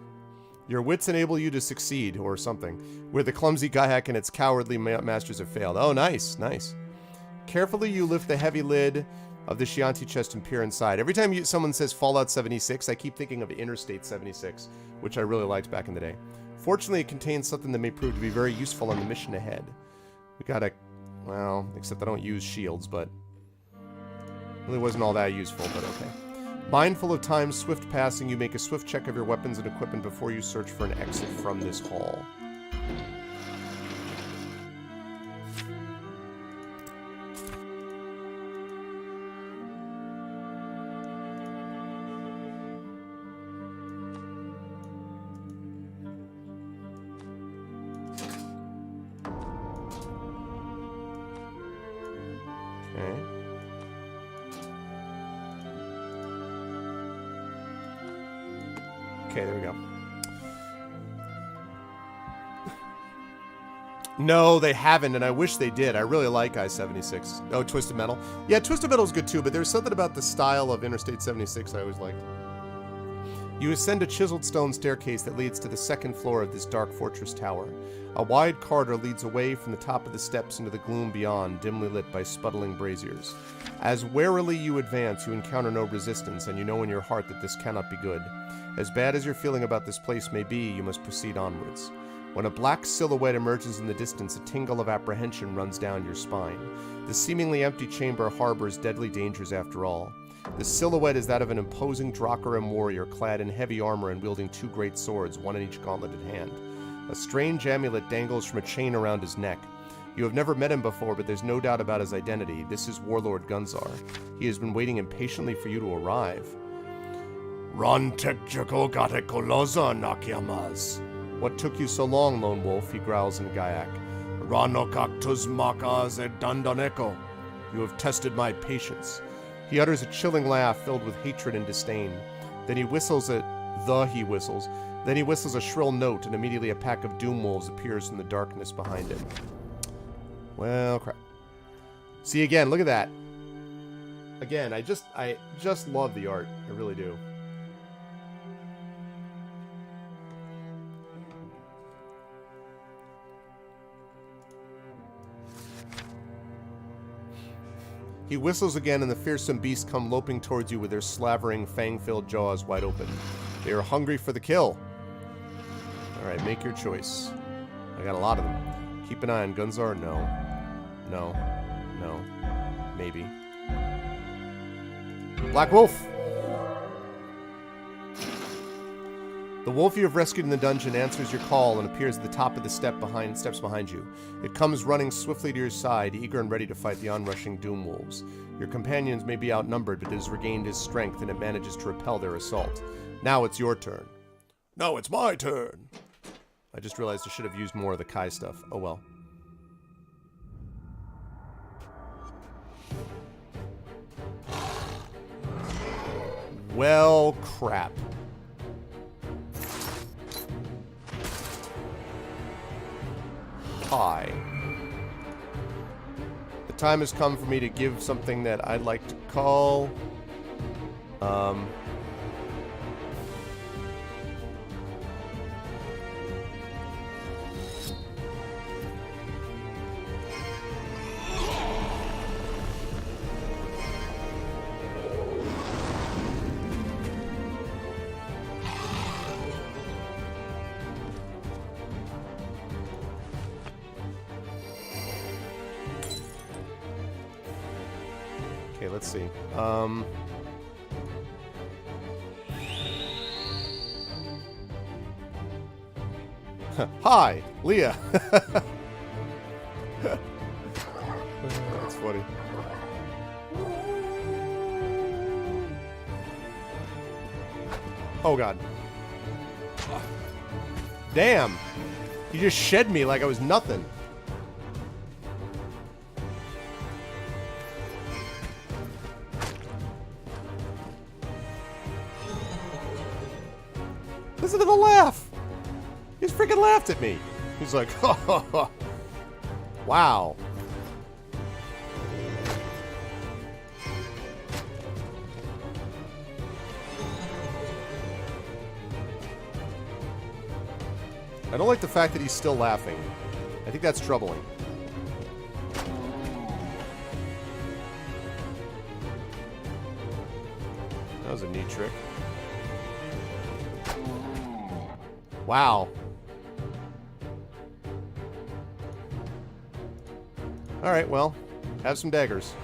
Your wits enable you to succeed, or something. Where the clumsy Gaiac and its cowardly masters have failed. Oh, nice, nice. Carefully you lift the heavy lid of the Chianti chest and peer inside. Every time someone says Fallout 76, I keep thinking of Interstate 76, which I really liked back in the day. Fortunately, it contains something that may prove to be very useful on the mission ahead. We gotta... Well, except I don't use shields, but... Really wasn't all that useful, but okay. Mindful of time's swift passing, you make a swift check of your weapons and equipment before you search for an exit from this hall. Okay, there we go. No, they haven't, and I wish they did. I really like I-76. Oh, Twisted Metal. Yeah, Twisted Metal's good too, but there's something about the style of Interstate 76 I always liked. You ascend a chiseled stone staircase that leads to the second floor of this dark fortress tower. A wide corridor leads away from the top of the steps into the gloom beyond, dimly lit by sputtling braziers. As warily you advance, you encounter no resistance, and you know in your heart that this cannot be good. As bad as your feeling about this place may be, you must proceed onwards. When a black silhouette emerges in the distance, a tingle of apprehension runs down your spine. The seemingly empty chamber harbors deadly dangers after all. The silhouette is that of an imposing Dracarim warrior clad in heavy armor and wielding two great swords, one in each gauntleted hand. A strange amulet dangles from a chain around his neck. You have never met him before, but there's no doubt about his identity. This is Warlord Gunzar. He has been waiting impatiently for you to arrive. What took you so long, Lone Wolf? He growls in Gaiac. You have tested my patience. He utters a chilling laugh filled with hatred and disdain. Then he whistles Then he whistles a shrill note, and immediately a pack of doom wolves appears from the darkness behind him. Well, crap. See, again, look at that. Again, I just love the art. I really do. He whistles again, and the fearsome beasts come loping towards you with their slavering, fang-filled jaws wide open. They are hungry for the kill. Alright, make your choice. I got a lot of them. Keep an eye on Gunzar? No. No. No. Maybe. Black Wolf! The wolf you have rescued in the dungeon answers your call and appears at the top of the steps behind you. It comes running swiftly to your side, eager and ready to fight the onrushing doom wolves. Your companions may be outnumbered, but it has regained its strength and it manages to repel their assault. Now it's your turn. Now it's my turn! I just realized I should have used more of the Kai stuff. Oh well. Well, crap. Hi. The time has come for me to give something that I'd like to call... Okay, let's see. Hi, Leah. That's funny. Oh god. Damn. You just shed me like I was nothing. Listen to the laugh. He just freaking laughed at me. He's like, wow. I don't like the fact that he's still laughing. I think that's troubling. That was a neat trick. Wow. Alright, well, have some daggers.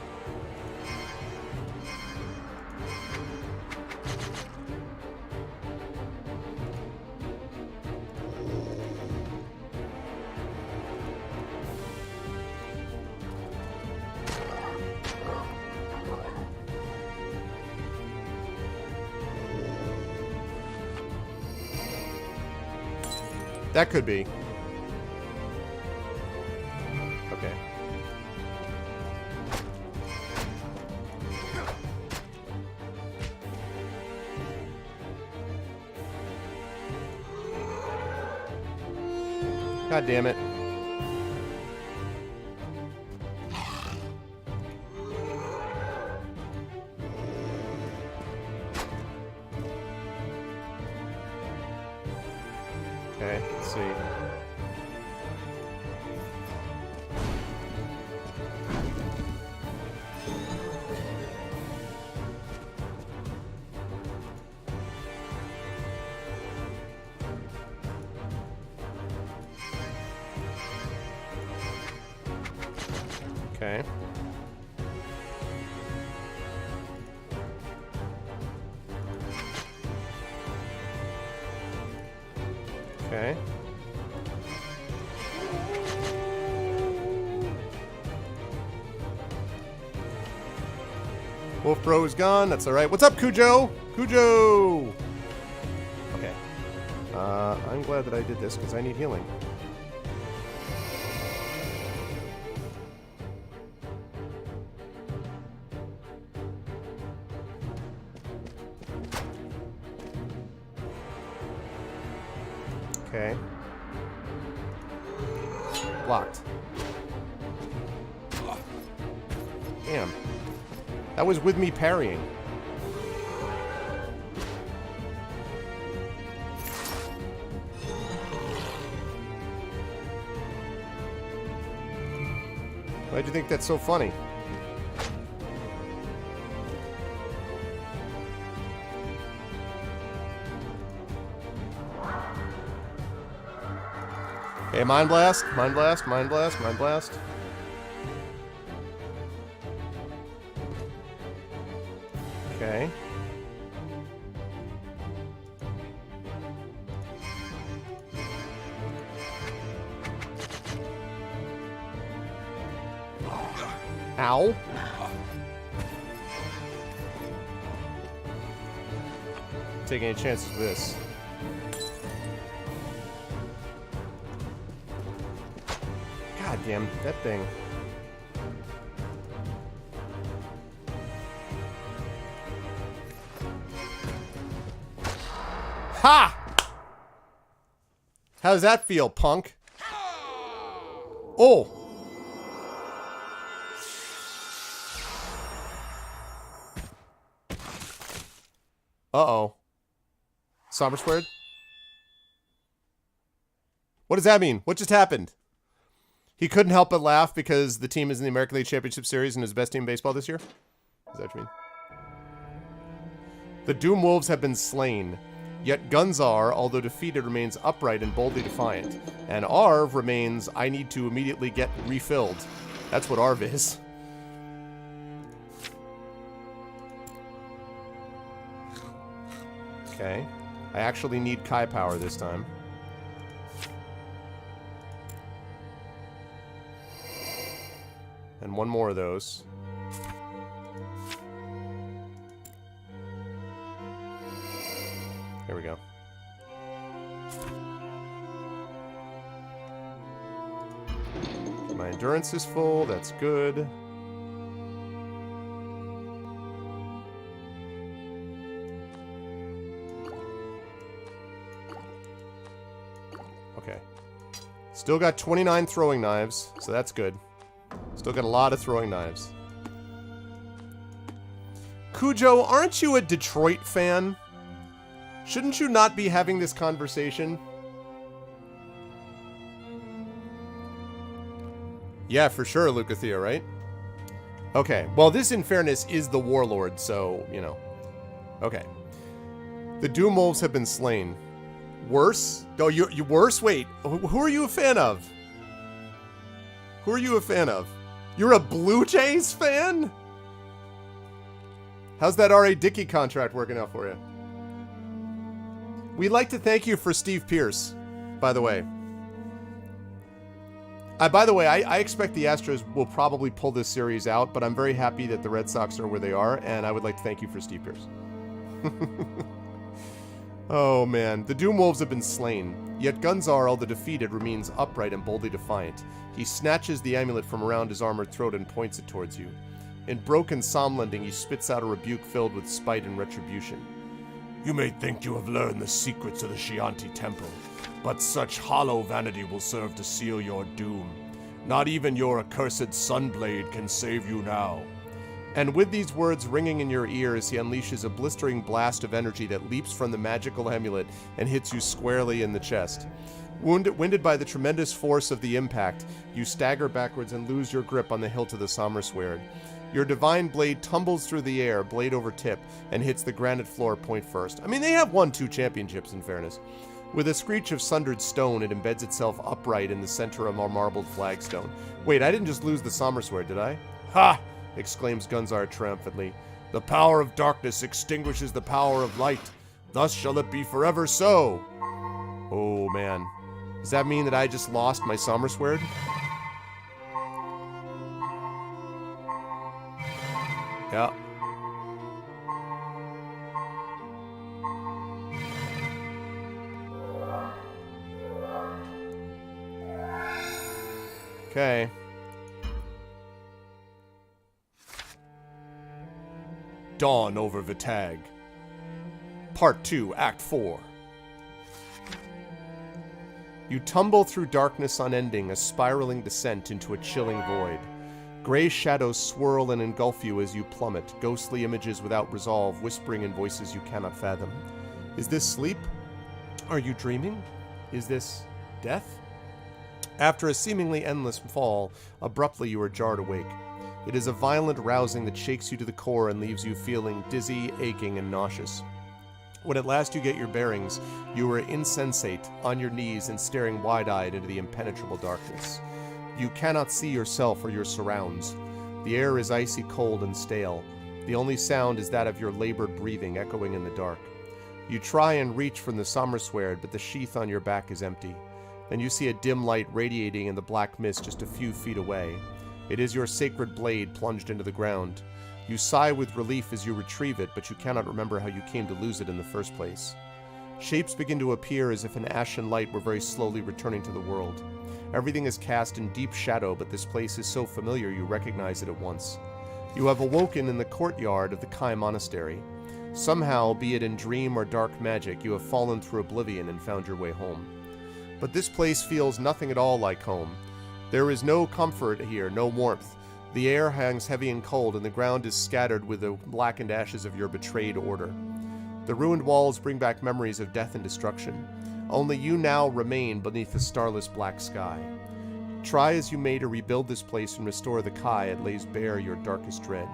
That could be. Okay. God damn it. Okay, let's see. Okay. Okay. Wolf Bro is gone. That's all right. What's up, Cujo? Cujo! Okay. I'm glad that I did this because I need healing. Okay. Blocked. Damn. That was with me parrying. Why'd you think that's so funny? Okay, Mind Blast, Mind Blast, Mind Blast, Mind Blast. Okay. Ow. Taking any chances with this. God damn, that thing. Ha! How does that feel, punk? Oh! Uh-oh. Somber Squared? What does that mean? What just happened? He couldn't help but laugh because the team is in the American League Championship Series and is the best team in baseball this year? Is that what you mean? The Doom Wolves have been slain. Yet Gunzar, although defeated, remains upright and boldly defiant. And Arv remains, I need to immediately get refilled. That's what Arv is. Okay. I actually need Kai power this time. And one more of those. There we go. My endurance is full. That's good. Okay. Still got 29 throwing knives, so that's good. Still got a lot of throwing knives. Cujo, aren't you a Detroit fan? Shouldn't you not be having this conversation? Yeah, for sure, Lucathea, right? Okay, well, this, in fairness, is the Warlord, so, you know. Okay. The Doom Wolves have been slain. Worse? Oh, you worse? Wait, who are you a fan of? Who are you a fan of? You're a Blue Jays fan? How's that R.A. Dickey contract working out for you? We'd like to thank you for Steve Pierce, by the way. I expect the Astros will probably pull this series out, but I'm very happy that the Red Sox are where they are, and I would like to thank you for Steve Pierce. Oh, man. The Doom Wolves have been slain. Yet Gunzarl, the defeated, remains upright and boldly defiant. He snatches the amulet from around his armored throat and points it towards you. In broken psalm-lending, he spits out a rebuke filled with spite and retribution. You may think you have learned the secrets of the Chianti Temple, but such hollow vanity will serve to seal your doom. Not even your accursed Sunblade can save you now. And with these words ringing in your ears, he unleashes a blistering blast of energy that leaps from the magical amulet and hits you squarely in the chest. Winded by the tremendous force of the impact, you stagger backwards and lose your grip on the hilt of the Sommersword. Your divine blade tumbles through the air, blade over tip, and hits the granite floor point first. I mean, they have won 2 championships, in fairness. With a screech of sundered stone, it embeds itself upright in the center of a marbled flagstone. Wait, I didn't just lose the Sommersword, did I? Ha! Exclaims Gunzar triumphantly. The power of darkness extinguishes the power of light. Thus shall it be forever so. Oh, man. Does that mean that I just lost my Sommersword? Yeah. Okay. Dawn over Vitag. Part 2, Act 4. You tumble through darkness unending, a spiraling descent into a chilling void. Gray shadows swirl and engulf you as you plummet, ghostly images without resolve, whispering in voices you cannot fathom. Is this sleep? Are you dreaming? Is this death? After a seemingly endless fall, abruptly you are jarred awake. It is a violent rousing that shakes you to the core and leaves you feeling dizzy, aching, and nauseous. When at last you get your bearings, you are insensate, on your knees and staring wide-eyed into the impenetrable darkness. You cannot see yourself or your surrounds. The air is icy cold and stale. The only sound is that of your labored breathing echoing in the dark. You try and reach from the Sommersword, but the sheath on your back is empty. Then you see a dim light radiating in the black mist just a few feet away. It is your sacred blade plunged into the ground. You sigh with relief as you retrieve it, but you cannot remember how you came to lose it in the first place. Shapes begin to appear as if an ashen light were very slowly returning to the world. Everything is cast in deep shadow, but this place is so familiar you recognize it at once. You have awoken in the courtyard of the Kai Monastery. Somehow, be it in dream or dark magic, you have fallen through oblivion and found your way home. But this place feels nothing at all like home. There is no comfort here, no warmth. The air hangs heavy and cold, and the ground is scattered with the blackened ashes of your betrayed order. The ruined walls bring back memories of death and destruction. Only you now remain beneath the starless black sky. Try as you may to rebuild this place and restore the Kai, it lays bare your darkest dread.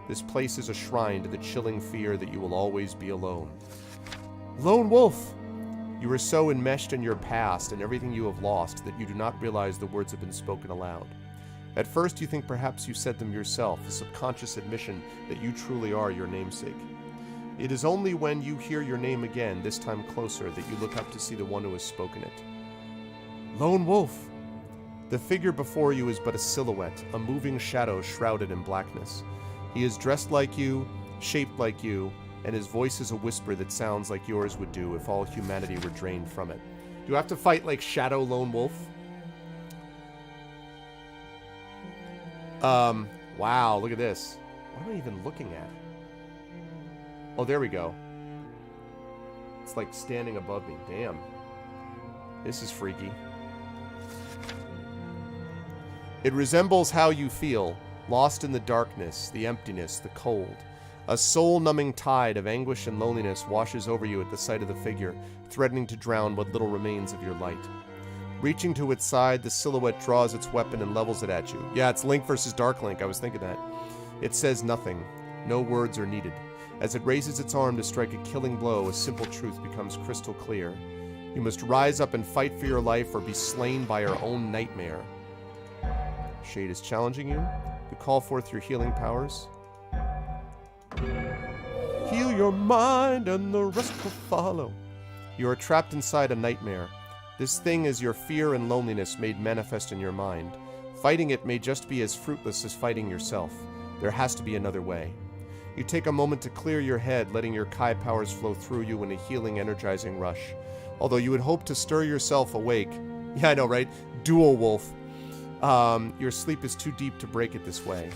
This place is a shrine to the chilling fear that you will always be alone. Lone Wolf! You are so enmeshed in your past and everything you have lost that you do not realize the words have been spoken aloud. At first you think perhaps you said them yourself, a subconscious admission that you truly are your namesake. It is only when you hear your name again, this time closer, that you look up to see the one who has spoken it. Lone Wolf! The figure before you is but a silhouette, a moving shadow shrouded in blackness. He is dressed like you, shaped like you, and his voice is a whisper that sounds like yours would do if all humanity were drained from it. Do you have to fight like Shadow Lone Wolf? Wow, look at this. What am I even looking at? Oh, there we go. It's like standing above me. Damn. This is freaky. It resembles how you feel, lost in the darkness, the emptiness, the cold. A soul-numbing tide of anguish and loneliness washes over you at the sight of the figure, threatening to drown what little remains of your light. Reaching to its side, the silhouette draws its weapon and levels it at you. Yeah, it's Link versus Dark Link, I was thinking that. It says nothing. No words are needed. As it raises its arm to strike a killing blow, a simple truth becomes crystal clear. You must rise up and fight for your life or be slain by your own nightmare. Shade is challenging you. You call forth your healing powers. Heal your mind and the rest will follow. You are trapped inside a nightmare. This thing is your fear and loneliness made manifest in your mind. Fighting it may just be as fruitless as fighting yourself. There has to be another way. You take a moment to clear your head, letting your Kai powers flow through you in a healing, energizing rush. Although you would hope to stir yourself awake. Yeah, I know, right? Dual wolf. Your sleep is too deep to break it this way.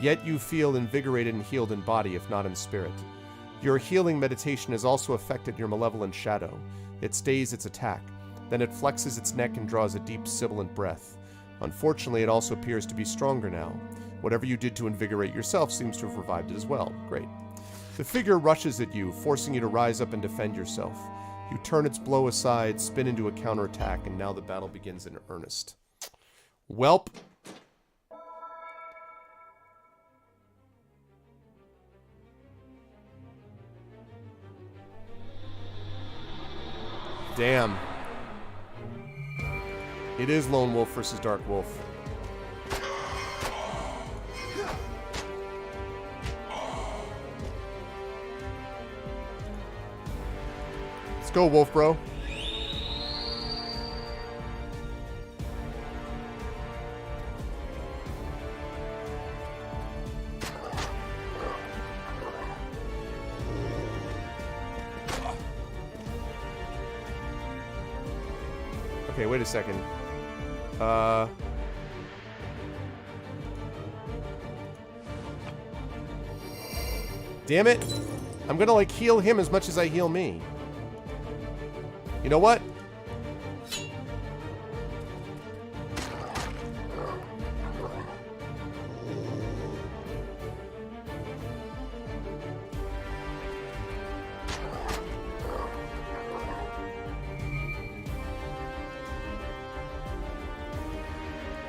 Yet you feel invigorated and healed in body, if not in spirit. Your healing meditation has also affected your malevolent shadow. It stays its attack. Then it flexes its neck and draws a deep, sibilant breath. Unfortunately, it also appears to be stronger now. Whatever you did to invigorate yourself seems to have revived it as well. Great. The figure rushes at you, forcing you to rise up and defend yourself. You turn its blow aside, spin into a counterattack, and now the battle begins in earnest. Welp. Damn. It is Lone Wolf versus Dark Wolf. Let's go, Wolf Bro. Okay, wait a second. Damn it. I'm gonna, like, heal him as much as I heal me. You know what?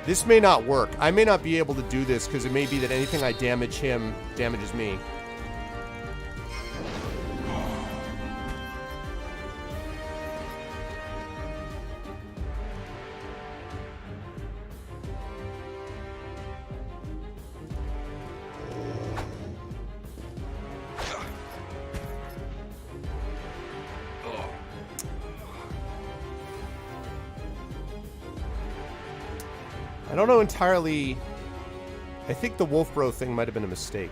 This may not work. I may not be able to do this because it may be that anything I damage him damages me. I don't know entirely. I think the Wolf Bro thing might have been a mistake.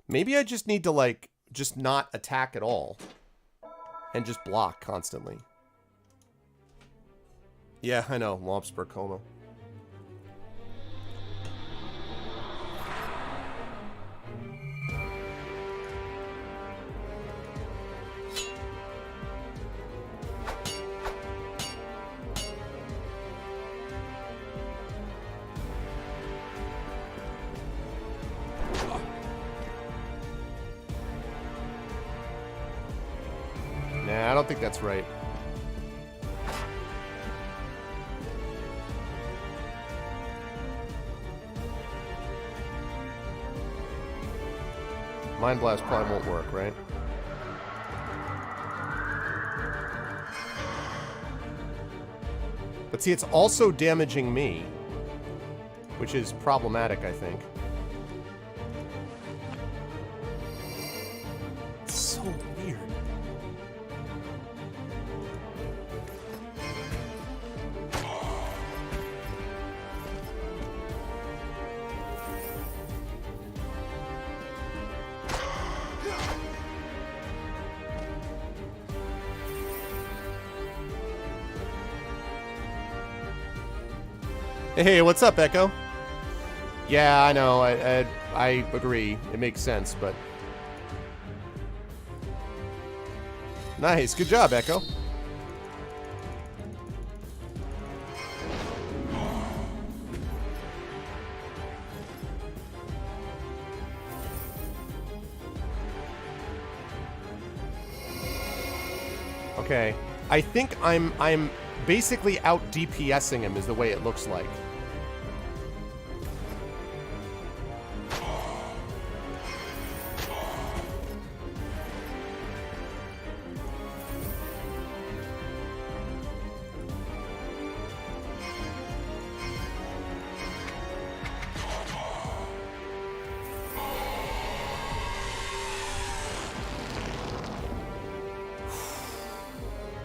Maybe I just need to, like, just not attack at all. And just block constantly. Yeah, I know. Lobster Como. Nah, I don't think that's right. Mind Blast probably won't work, right? But see, it's also damaging me, which is problematic, I think. It's so weird. Hey, what's up, Echo? Yeah, I know. I agree. It makes sense, but... Nice. Good job, Echo. Okay. I think I'm basically out DPSing him is the way it looks like.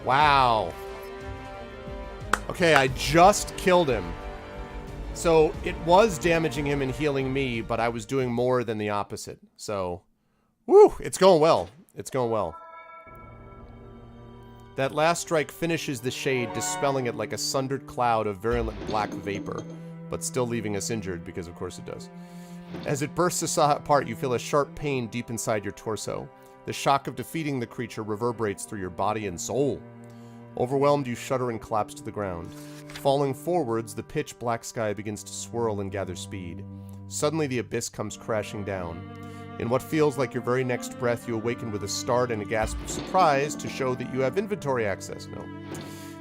Wow. Okay, I just killed him. So it was damaging him and healing me, but I was doing more than the opposite. So, woo, it's going well. It's going well. That last strike finishes the shade, dispelling it like a sundered cloud of virulent black vapor, but still leaving us injured, because of course it does. As it bursts apart, you feel a sharp pain deep inside your torso. The shock of defeating the creature reverberates through your body and soul. Overwhelmed, you shudder and collapse to the ground. Falling forwards, the pitch black sky begins to swirl and gather speed. Suddenly, the abyss comes crashing down. In what feels like your very next breath, you awaken with a start and a gasp of surprise to show that you have inventory access. No.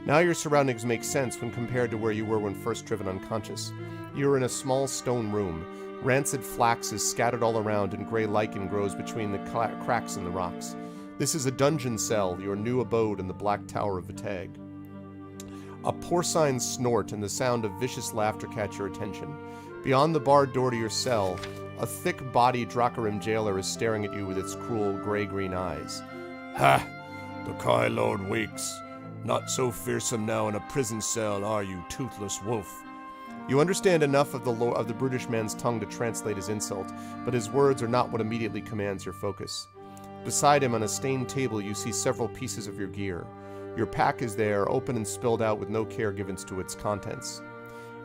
Now your surroundings make sense when compared to where you were when first driven unconscious. You are in a small stone room. Rancid flax is scattered all around, and gray lichen grows between the cracks in the rocks. This is a dungeon cell, your new abode in the Black Tower of Vitag. A porcine snort and the sound of vicious laughter catch your attention. Beyond the barred door to your cell, a thick-bodied Drakarim jailer is staring at you with its cruel gray-green eyes. Ha! The Kai Lord wakes. Not so fearsome now in a prison cell, are you, toothless wolf? You understand enough of the brutish man's tongue to translate his insult, but his words are not what immediately commands your focus. Beside him on a stained table you see several pieces of your gear. Your pack is there, open and spilled out with no care given to its contents.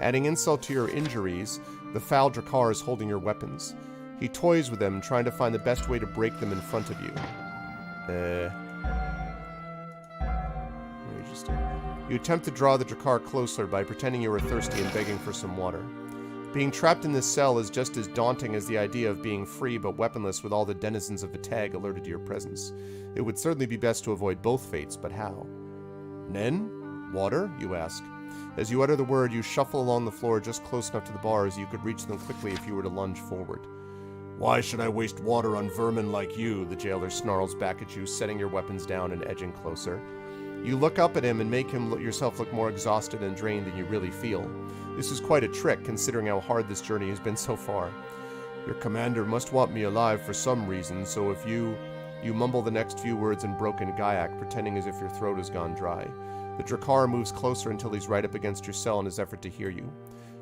Adding insult to your injuries, the foul Drakkar is holding your weapons. He toys with them, trying to find the best way to break them in front of you. You attempt to draw the Drakkar closer by pretending you are thirsty and begging for some water. Being trapped in this cell is just as daunting as the idea of being free but weaponless with all the denizens of Vitag alerted to your presence. It would certainly be best to avoid both fates, but how? Nen? Water? You ask. As you utter the word, you shuffle along the floor just close enough to the bars you could reach them quickly if you were to lunge forward. Why should I waste water on vermin like you? The jailer snarls back at you, setting your weapons down and edging closer. You look up at him and make yourself look more exhausted and drained than you really feel. This is quite a trick, considering how hard this journey has been so far. Your commander must want me alive for some reason, so if you mumble the next few words in broken Gaiac, pretending as if your throat has gone dry. The Drakkar moves closer until he's right up against your cell in his effort to hear you.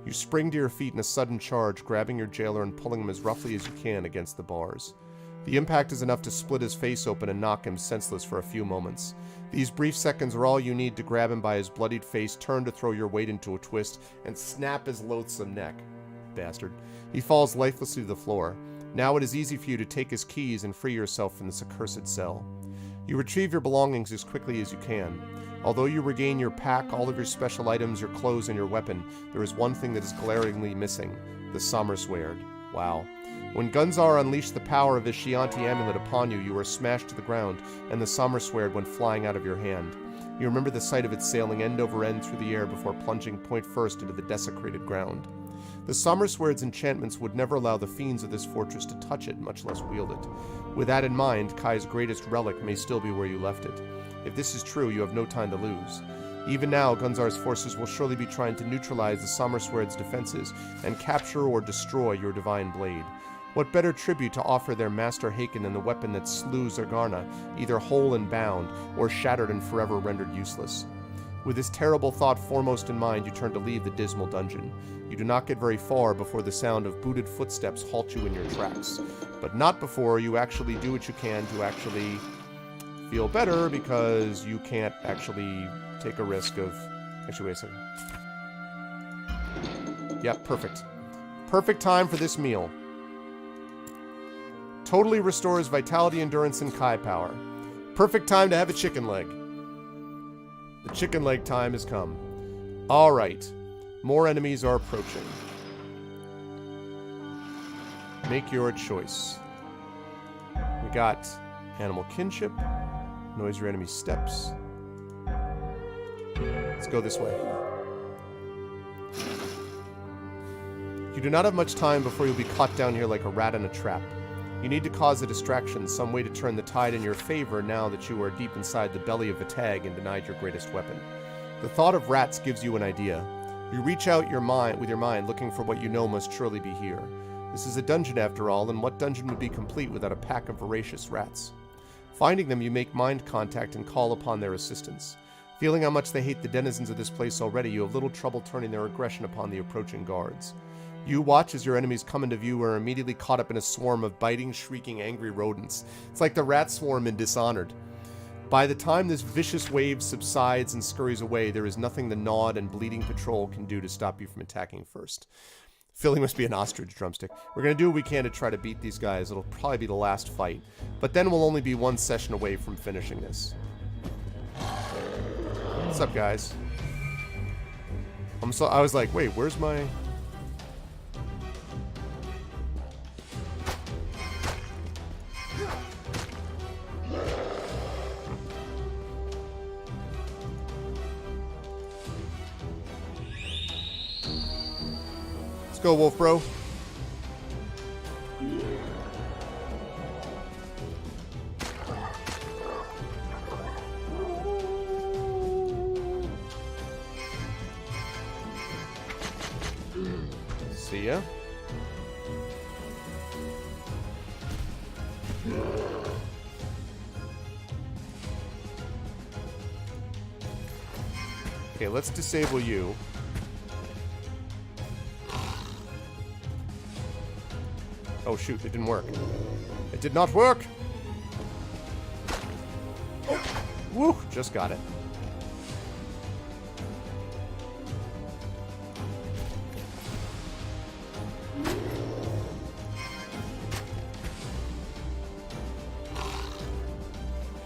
You spring to your feet in a sudden charge, grabbing your jailer and pulling him as roughly as you can against the bars. The impact is enough to split his face open and knock him senseless for a few moments. These brief seconds are all you need to grab him by his bloodied face, turn to throw your weight into a twist, and snap his loathsome neck. Bastard. He falls lifelessly to the floor. Now it is easy for you to take his keys and free yourself from this accursed cell. You retrieve your belongings as quickly as you can. Although you regain your pack, all of your special items, your clothes, and your weapon, there is one thing that is glaringly missing: the Sommerswerd. Wow. When Gunzar unleashed the power of his Shianti amulet upon you, you were smashed to the ground, and the Sommerswerd went flying out of your hand. You remember the sight of it sailing end over end through the air before plunging point first into the desecrated ground. The Sommerswerd's enchantments would never allow the fiends of this fortress to touch it, much less wield it. With that in mind, Kai's greatest relic may still be where you left it. If this is true, you have no time to lose. Even now, Gunzar's forces will surely be trying to neutralize the Sommerswerd's defenses and capture or destroy your divine blade. What better tribute to offer their master Haken than the weapon that slew Zergarna, either whole and bound, or shattered and forever rendered useless? With this terrible thought foremost in mind, you turn to leave the dismal dungeon. You do not get very far before the sound of booted footsteps halt you in your tracks. But not before you actually do what you can to actually feel better, because you can't actually take a risk of... Actually, wait a second. Yep, perfect. Perfect time for this meal. Totally restores vitality, endurance, and Kai power. Perfect time to have a chicken leg. The chicken leg time has come. Alright. More enemies are approaching. Make your choice. We got animal kinship. Noise your enemy's steps. Let's go this way. You do not have much time before you'll be caught down here like a rat in a trap. You need to cause a distraction, some way to turn the tide in your favor now that you are deep inside the belly of Vitag and denied your greatest weapon. The thought of rats gives you an idea. You reach out with your mind, looking for what you know must surely be here. This is a dungeon after all, and what dungeon would be complete without a pack of voracious rats? Finding them, you make mind contact and call upon their assistance. Feeling how much they hate the denizens of this place already, you have little trouble turning their aggression upon the approaching guards. You watch as your enemies come into view and are immediately caught up in a swarm of biting, shrieking, angry rodents. It's like the rat swarm in Dishonored. By the time this vicious wave subsides and scurries away, there is nothing the gnawed and bleeding patrol can do to stop you from attacking first. Feeling must be an ostrich drumstick. We're going to do what we can to try to beat these guys. It'll probably be the last fight. But then we'll only be one session away from finishing this. What's up, guys? I was like, wait, where's my... Let's go, Wolf Bro. See ya. Okay, let's disable you. Oh shoot, it didn't work. It did not work! Oh, woo, just got it.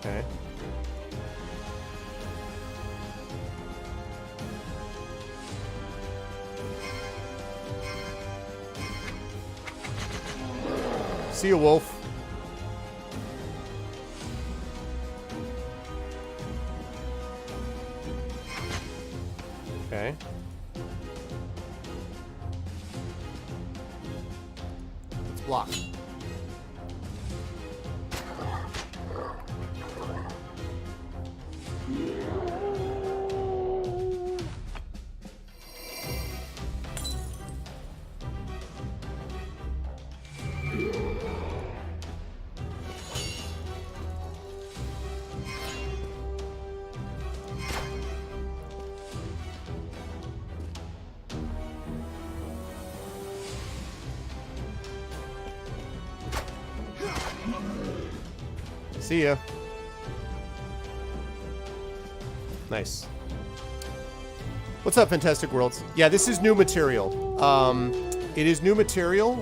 Okay. See you, Wolf. Okay. Let's block. See ya. Nice. What's up, Fantastic Worlds? Yeah, this is new material. It is new material,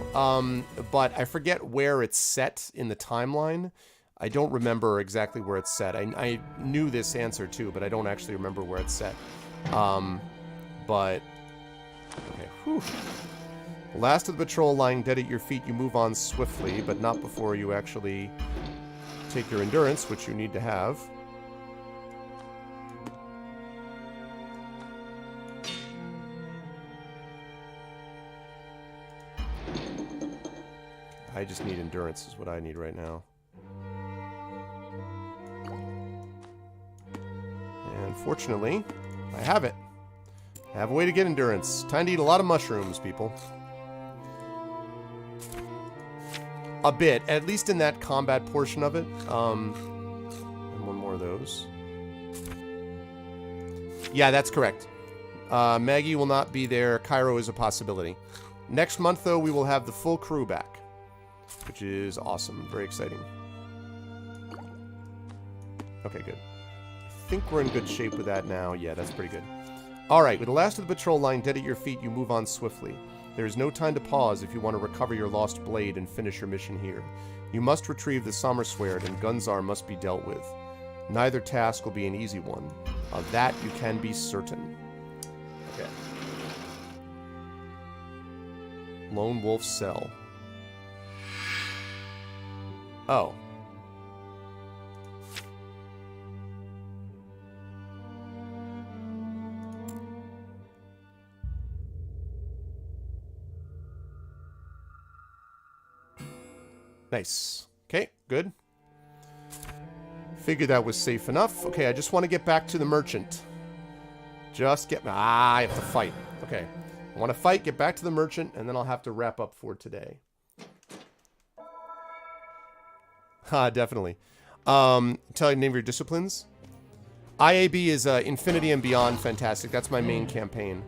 but I forget where it's set in the timeline. I don't remember exactly where it's set. I knew this answer too, but I don't actually remember where it's set. But... Okay, whew. Last of the patrol lying dead at your feet, you move on swiftly, but not before you actually take your endurance, which you need to have. I just need endurance is what I need right now. And fortunately, I have it. I have a way to get endurance. Time to eat a lot of mushrooms, people. A bit, at least in that combat portion of it. And one more of those. Yeah, that's correct. Maggie will not be there. Cairo is a possibility. Next month, though, we will have the full crew back, which is awesome. Very exciting. Okay, good. I think we're in good shape with that now. Yeah, that's pretty good. All right, with the last of the patrol lying dead at your feet, you move on swiftly. There is no time to pause if you want to recover your lost blade and finish your mission here. You must retrieve the Sommersword, and Gunzar must be dealt with. Neither task will be an easy one. Of that you can be certain. Okay. Lone Wolf's Cell. Oh. Nice. Okay, good. Figured that was safe enough. Okay, I just want to get back to the merchant. Just get... I have to fight. Okay. I want to fight, get back to the merchant, and then I'll have to wrap up for today. Definitely. Tell you the name of your disciplines. IAB is Infinity and Beyond Fantastic. That's my main campaign.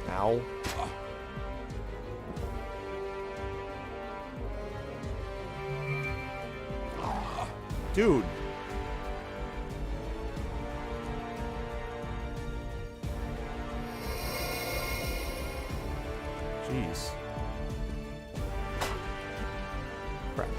Ow. Dude. Jeez. Crap.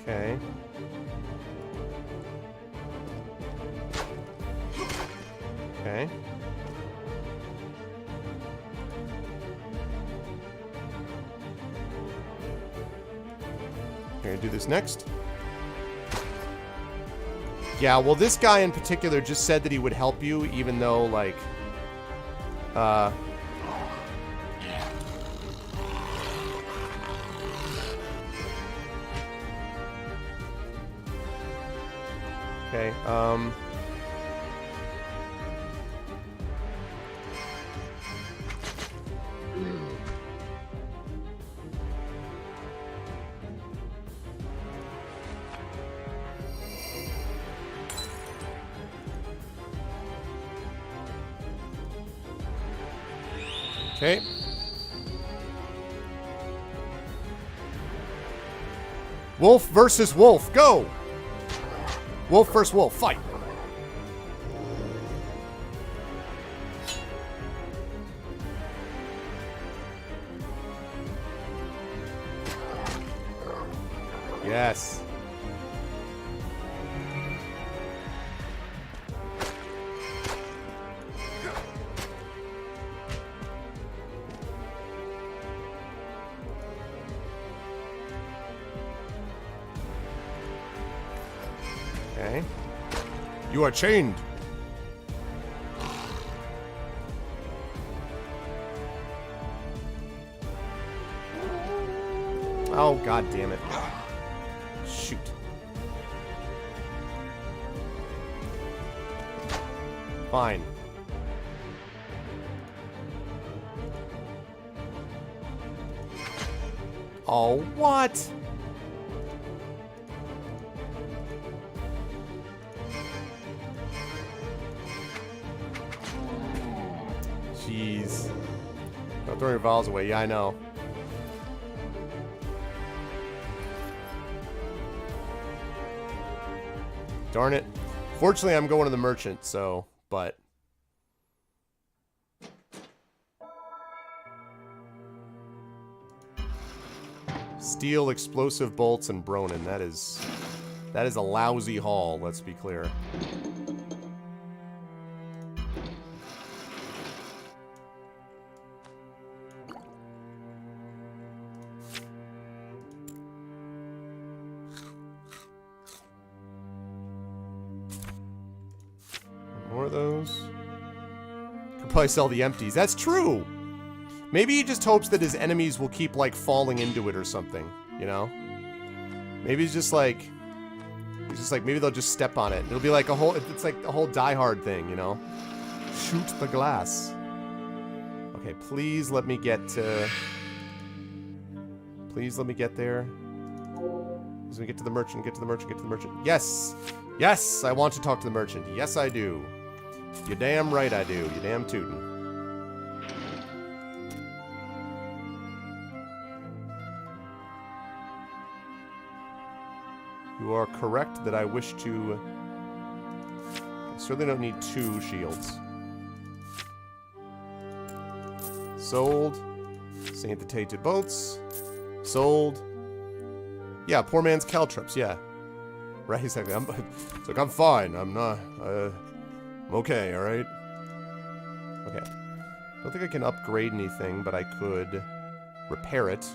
Okay. Okay. Here, do this next. Yeah, well, this guy in particular just said that he would help you, even though, like, okay, okay. Wolf versus wolf, go! Wolf versus wolf, fight! Yes. Okay. You are chained. Oh, god damn it. Shoot. Fine. Oh, what? Jeez. Don't throw your vials away. Yeah, I know. Darn it. Fortunately, I'm going to the merchant, so, but... Steel, explosive bolts, and Bronin. That is a lousy haul, let's be clear. More of those. Could probably sell the empties. That's true! Maybe he just hopes that his enemies will keep, like, falling into it or something, you know? Maybe he's just like, maybe they'll just step on it. It'll be like a whole, it's like a whole Die Hard thing, you know? Shoot the glass. Okay, please let me get to... Please let me get there. Please let me get to the merchant, get to the merchant, get to the merchant. Yes! Yes! I want to talk to the merchant. Yes, I do. You damn right I do. You damn tootin'. You are correct that I wish to... I certainly don't need 2 shields. Sold. Saint the Tainted Bolts. Sold. Yeah, poor man's caltrops, yeah. Right, exactly. It's like, I'm fine. I'm not... I'm okay, alright? Okay. I don't think I can upgrade anything, but I could repair it.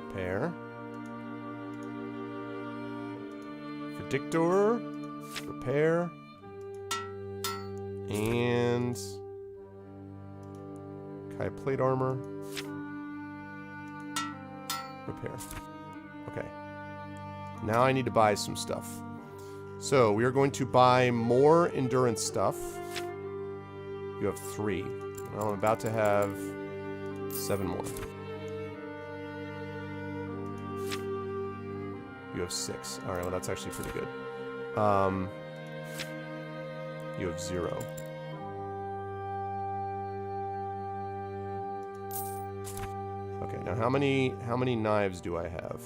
Repair. Predictor. Repair. And... Kai plate armor. Repair. Okay. Now I need to buy some stuff. So, we are going to buy more endurance stuff. You have 3. Well, I'm about to have 7 more. You have 6. Alright, well that's actually pretty good. You have 0. Okay, now how many knives do I have?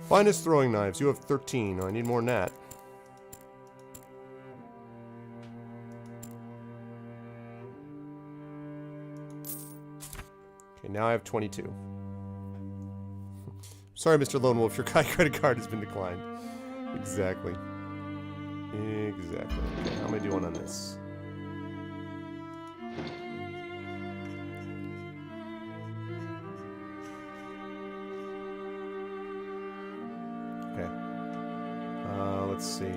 Finest throwing knives. You have 13. Oh, I need more than that. Okay, now I have 22. Sorry, Mr. Lone Wolf, your credit card has been declined. Exactly. Exactly. Okay, how am I doing on this? Okay. Let's see. Okay,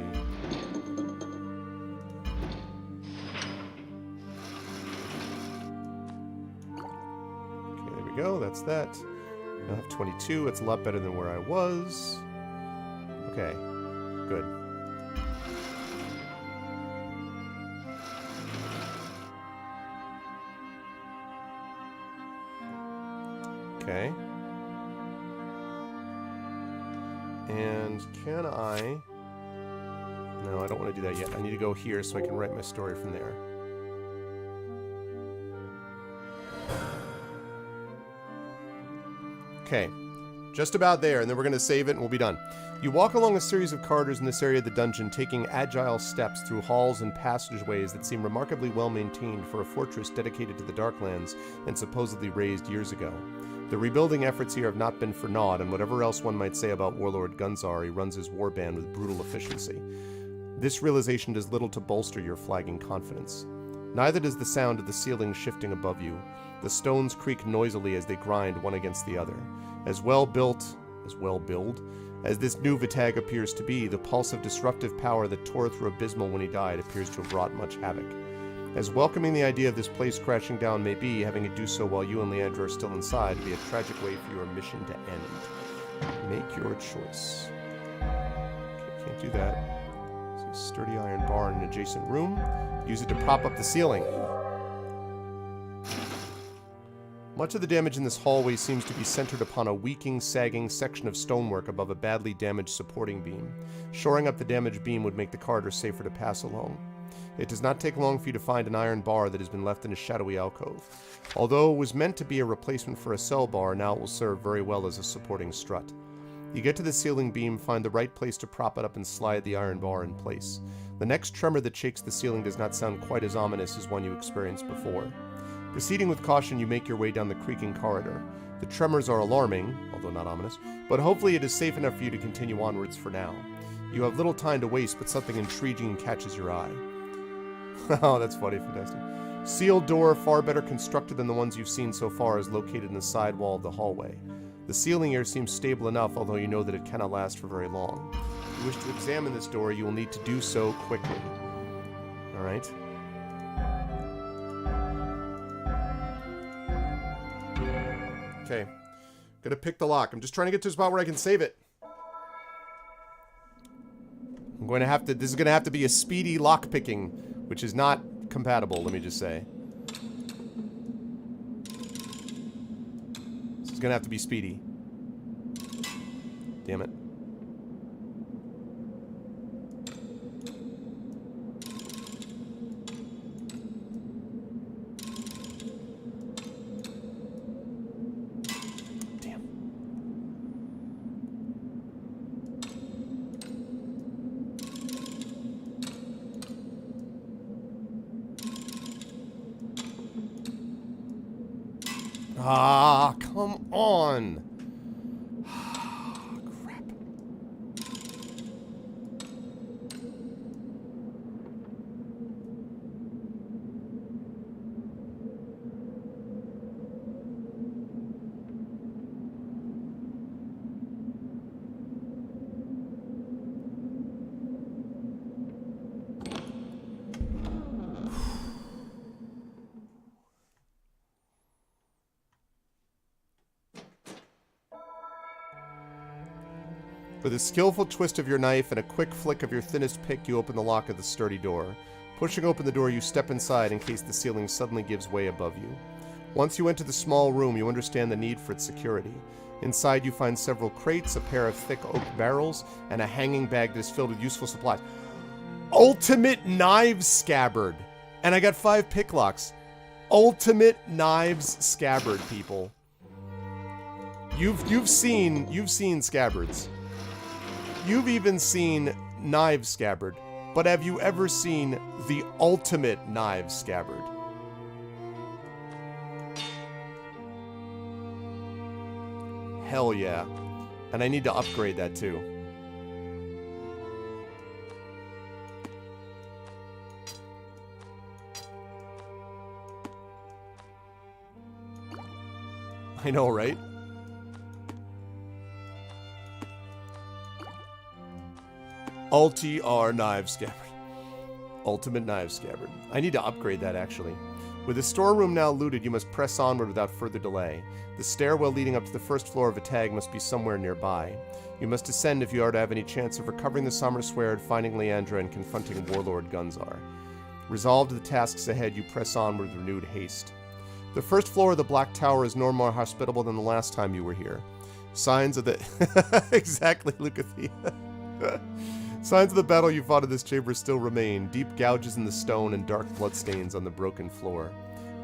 there we go. That's that. I have 22. It's a lot better than where I was. Okay. Good. Okay. And can I... No, I don't want to do that yet. I need to go here so I can write my story from there. Okay. Just about there, and then we're going to save it and we'll be done. You walk along a series of corridors in this area of the dungeon, taking agile steps through halls and passageways that seem remarkably well maintained for a fortress dedicated to the Darklands and supposedly raised years ago. The rebuilding efforts here have not been for naught, and whatever else one might say about Warlord Gunzar, he runs his warband with brutal efficiency. This realization does little to bolster your flagging confidence. Neither does the sound of the ceiling shifting above you. The stones creak noisily as they grind one against the other. As well-built as this new Vitag appears to be, the pulse of disruptive power that tore through Abysmal when he died appears to have wrought much havoc. As welcoming the idea of this place crashing down may be, having it do so while you and Leandra are still inside would be a tragic way for your mission to end. Make your choice. Okay, can't do that. See a sturdy iron bar in an adjacent room. Use it to prop up the ceiling. Much of the damage in this hallway seems to be centered upon a weaking, sagging section of stonework above a badly damaged supporting beam. Shoring up the damaged beam would make the corridor safer to pass along. It does not take long for you to find an iron bar that has been left in a shadowy alcove. Although it was meant to be a replacement for a cell bar, now it will serve very well as a supporting strut. You get to the ceiling beam, find the right place to prop it up and slide the iron bar in place. The next tremor that shakes the ceiling does not sound quite as ominous as one you experienced before. Proceeding with caution, you make your way down the creaking corridor. The tremors are alarming, although not ominous, but hopefully it is safe enough for you to continue onwards for now. You have little time to waste, but something intriguing catches your eye. Oh, that's funny, fantastic. Sealed door, far better constructed than the ones you've seen so far, is located in the side wall of the hallway. The ceiling here seems stable enough, although you know that it cannot last for very long. If you wish to examine this door, you will need to do so quickly. Alright. Okay. Gonna pick the lock. I'm just trying to get to a spot where I can save it. I'm going to have to... This is going to have to be a speedy lock picking, which is not compatible, let me just say. This is going to have to be speedy. Damn it. Ah, come on. Crap. With a skillful twist of your knife and a quick flick of your thinnest pick, you open the lock of the sturdy door. Pushing open the door, you step inside in case the ceiling suddenly gives way above you. Once you enter the small room, you understand the need for its security. Inside, you find several crates, a pair of thick oak barrels, and a hanging bag that is filled with useful supplies. Ultimate Knives Scabbard! And I got 5 pick locks. Ultimate Knives Scabbard, people. You've seen scabbards. You've even seen Knives Scabbard. But have you ever seen the ultimate Knives Scabbard? Hell yeah. And I need to upgrade that too. I know, right? Ulti-R Knives Scabbard. Ultimate Knives Scabbard. I need to upgrade that, actually. With the storeroom now looted, you must press onward without further delay. The stairwell leading up to the first floor of a tag must be somewhere nearby. You must ascend if you are to have any chance of recovering the Summer Sword, finding Leandra, and confronting Warlord Gunzar. Resolved to the tasks ahead, you press on with renewed haste. The first floor of the Black Tower is no more hospitable than the last time you were here. Signs of the... exactly, Lucathea. Signs of the battle you fought in this chamber still remain, deep gouges in the stone and dark bloodstains on the broken floor.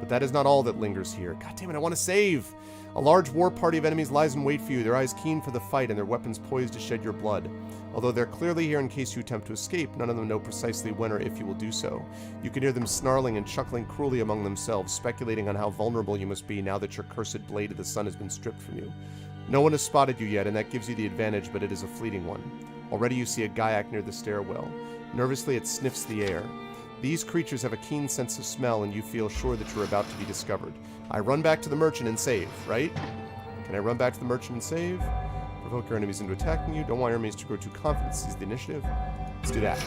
But that is not all that lingers here. God damn it, I want to save! A large war party of enemies lies in wait for you, their eyes keen for the fight and their weapons poised to shed your blood. Although they're clearly here in case you attempt to escape, none of them know precisely when or if you will do so. You can hear them snarling and chuckling cruelly among themselves, speculating on how vulnerable you must be now that your cursed blade of the sun has been stripped from you. No one has spotted you yet, and that gives you the advantage, but it is a fleeting one. Already you see a Gaiac near the stairwell. Nervously it sniffs the air. These creatures have a keen sense of smell, and you feel sure that you're about to be discovered. I run back to the merchant and save, right? Can I run back to the merchant and save? Provoke your enemies into attacking you. Don't want your enemies to grow too confident. Seize the initiative. Let's do that.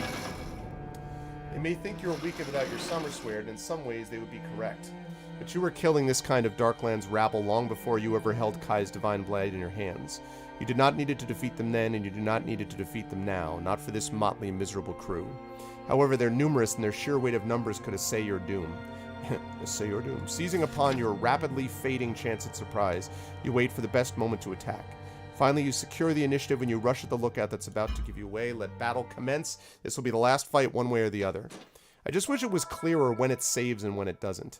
They may think you're weakened without your Summer Sword, and in some ways they would be correct. But you were killing this kind of Darklands rabble long before you ever held Kai's divine blade in your hands. You did not need it to defeat them then, and you do not need it to defeat them now, not for this motley, miserable crew. However, they're numerous, and their sheer weight of numbers could assay your doom. Assay your doom. Seizing upon your rapidly fading chance at surprise, you wait for the best moment to attack. Finally, you secure the initiative when you rush at the lookout that's about to give you away. Let battle commence. This will be the last fight one way or the other. I just wish it was clearer when it saves and when it doesn't.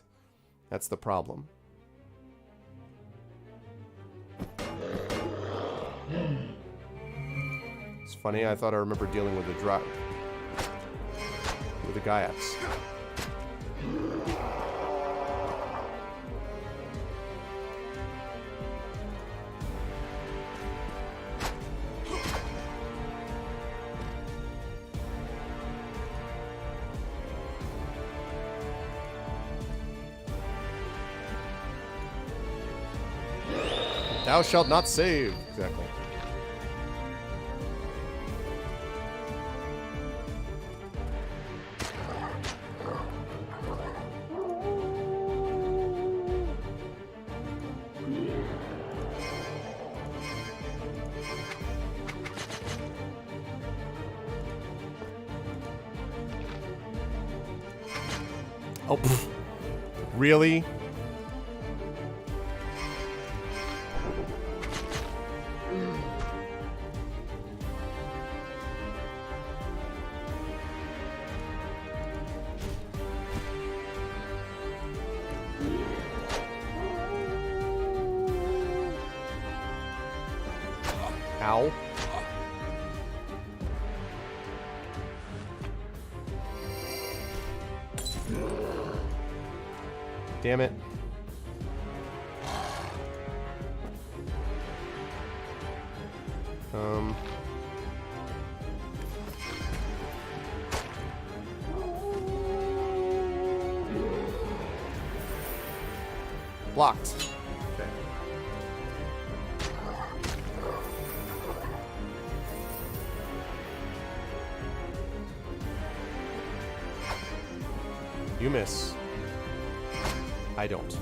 That's the problem. It's funny, I thought I remember dealing with the Gaiacs. Thou shalt not save. Exactly. Oh, pfft. Really? Ow. Damn it. Blocked. Okay. You miss. I don't.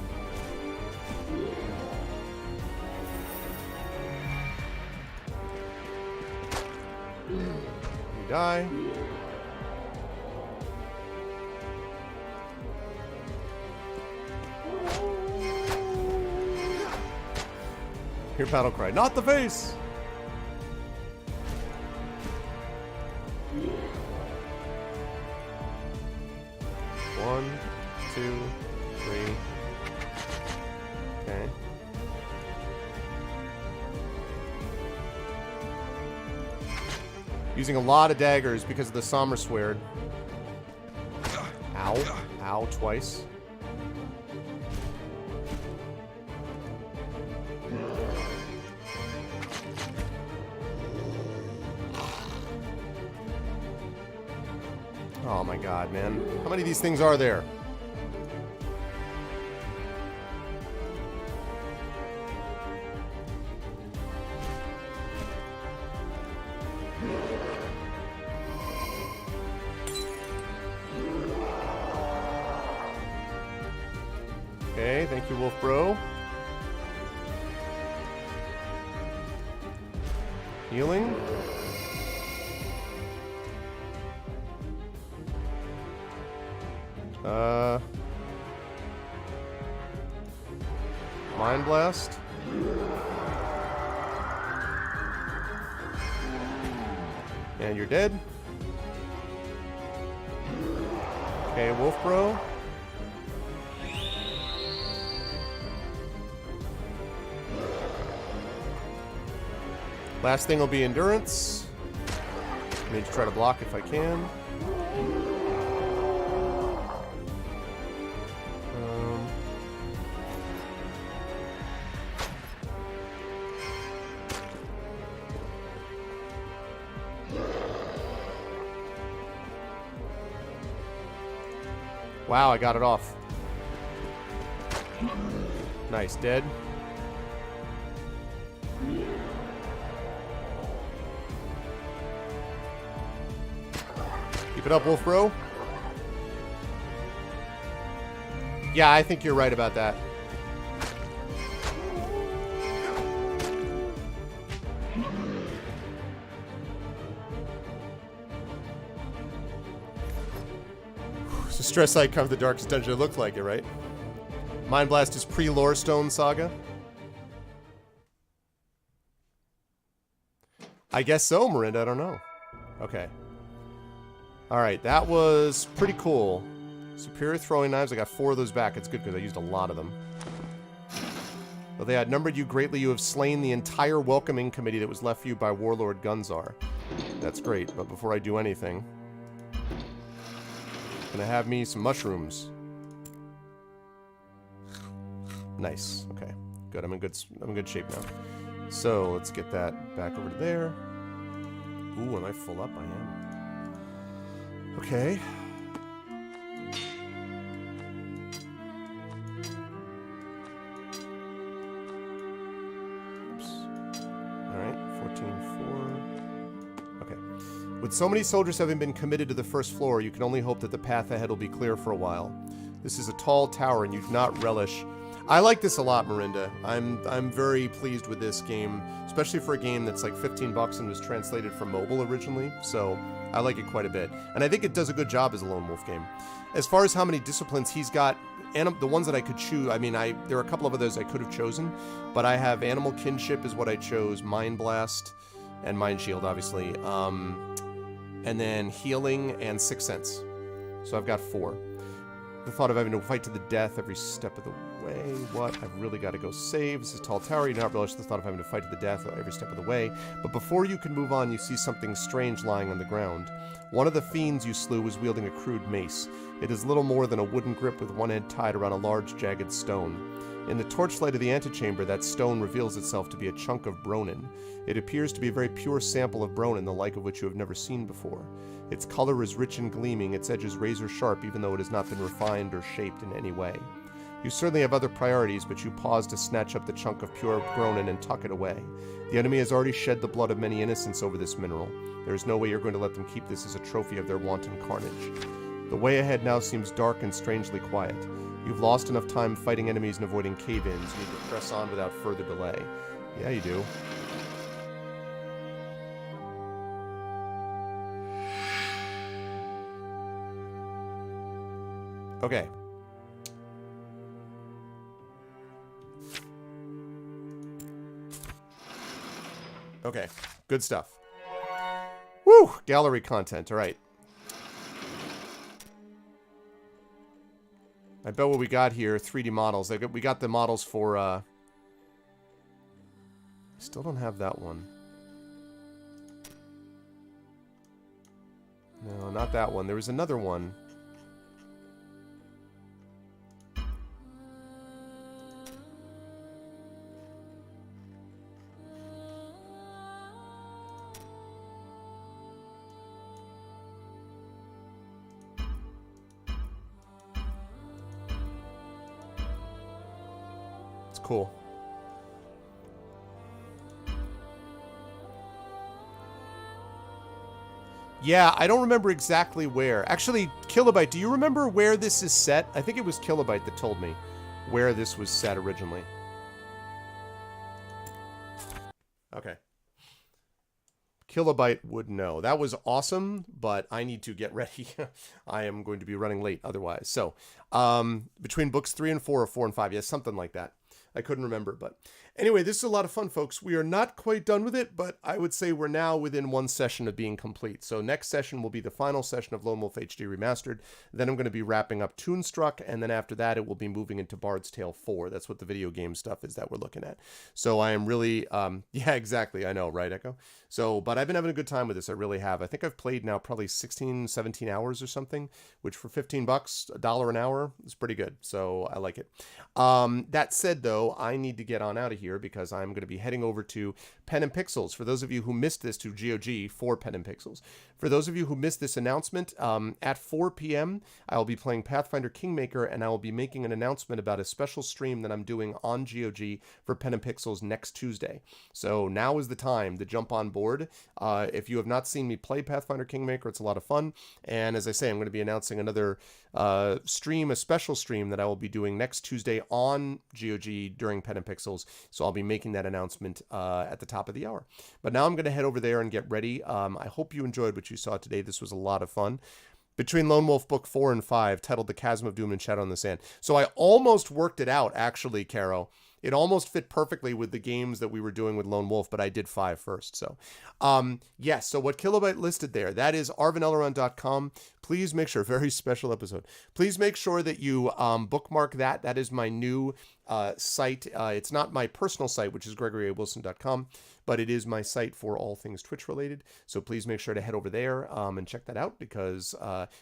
You die. Hear battle cry. Not the face! One, two, three. Okay. Using a lot of daggers because of the Sommer Sword. Ow. Ow, twice. Oh my god, man. How many of these things are there? Okay, thank you, Wolf Bro. Healing. Mind Blast. And you're dead. Okay, Wolf Bro. Last thing will be Endurance. I need to try to block if I can. Wow, I got it off. Nice, dead. Keep it up, Wolf Bro. Yeah, I think you're right about that. So Stress Icon of the Darkest Dungeon, it looked like it, right? Mind Blast is pre-Lorestone Saga? I guess so, Miranda, I don't know. Okay. Alright, that was pretty cool. Superior throwing knives, I got 4 of those back. It's good because I used a lot of them. Though they outnumbered you greatly, you have slain the entire welcoming committee that was left for you by Warlord Gunzar. That's great, but before I do anything... gonna have me some mushrooms. Nice. Okay. Good. I'm in good shape now. So let's get that back over to there. Ooh, am I full up? I am. Okay. Oops. Alright, 14-4. Okay. With so many soldiers having been committed to the first floor, you can only hope that the path ahead will be clear for a while. This is a tall tower, and you do not relish... I like this a lot, Miranda. I'm very pleased with this game, especially for a game that's like $15 and was translated from mobile originally, so I like it quite a bit. And I think it does a good job as a Lone Wolf game. As far as how many disciplines he's got, the ones that I could choose, I mean, there are a couple of others I could have chosen, but I have Animal Kinship is what I chose, Mind Blast, and Mind Shield, obviously, and then Healing and Sixth Sense. So I've got 4. The thought of having to fight to the death every step of the way. What? I've really got to go save. This is a tall tower. You do not relish the thought of having to fight to the death every step of the way. But before you can move on, you see something strange lying on the ground. One of the fiends you slew was wielding a crude mace. It is little more than a wooden grip with one end tied around a large, jagged stone. In the torchlight of the antechamber, that stone reveals itself to be a chunk of Bronin. It appears to be a very pure sample of Bronin, the like of which you have never seen before. Its color is rich and gleaming, its edges razor sharp, even though it has not been refined or shaped in any way. You certainly have other priorities, but you pause to snatch up the chunk of pure Bronin and tuck it away. The enemy has already shed the blood of many innocents over this mineral. There is no way you're going to let them keep this as a trophy of their wanton carnage. The way ahead now seems dark and strangely quiet. You've lost enough time fighting enemies and avoiding cave-ins. You need to press on without further delay. Yeah, you do. Okay. Okay, good stuff. Woo! Gallery content, all right. I bet what we got here, 3D models. We got the models for, I still don't have that one. No, not that one. There was another one. It's cool. Yeah, I don't remember exactly where. Actually, Kilobyte, do you remember where this is set? I think it was Kilobyte that told me where this was set originally. Okay. Kilobyte would know. That was awesome, but I need to get ready. I am going to be running late otherwise. So, between books 3 and 4 or 4 and 5, yes, something like that. I couldn't remember, but anyway, this is a lot of fun, folks. We are not quite done with it, but I would say we're now within one session of being complete. So next session will be the final session of Lone Wolf HD Remastered. Then I'm going to be wrapping up Toonstruck, and then after that, it will be moving into Bard's Tale 4. That's what the video game stuff is that we're looking at. So I am really, yeah, exactly. I know, right, Echo? So, but I've been having a good time with this. I really have. I think I've played now probably 16, 17 hours or something, which for $15, $1 an hour is pretty good. So I like it. That said, though, I need to get on out of here because I'm going to be heading over to Pen and Pixels. For those of you who missed this, to GOG for Pen and Pixels. For those of you who missed this announcement, at 4 p.m., I will be playing Pathfinder Kingmaker, and I will be making an announcement about a special stream that I'm doing on GOG for Pen and Pixels next Tuesday. So now is the time to jump on board. If you have not seen me play Pathfinder Kingmaker, it's a lot of fun. And as I say, I'm going to be announcing another stream, a special stream that I will be doing next Tuesday on GOG during Pen and Pixels. So I'll be making that announcement at the top of the hour. But now I'm going to head over there and get ready. I hope you enjoyed what you saw today. This was a lot of fun. Between Lone Wolf Book 4 and 5, titled The Chasm of Doom and Shadow in the Sand. So I almost worked it out, actually, Caro. It almost fit perfectly with the games that we were doing with Lone Wolf, but I did 5 first. So, yes, so what Kilobyte listed there, that is arvineleron.com. Please make sure, very special episode. Please make sure that you bookmark that. That is my new site. It's not my personal site, which is gregorywilson.com, but it is my site for all things Twitch related. So please make sure to head over there and check that out, because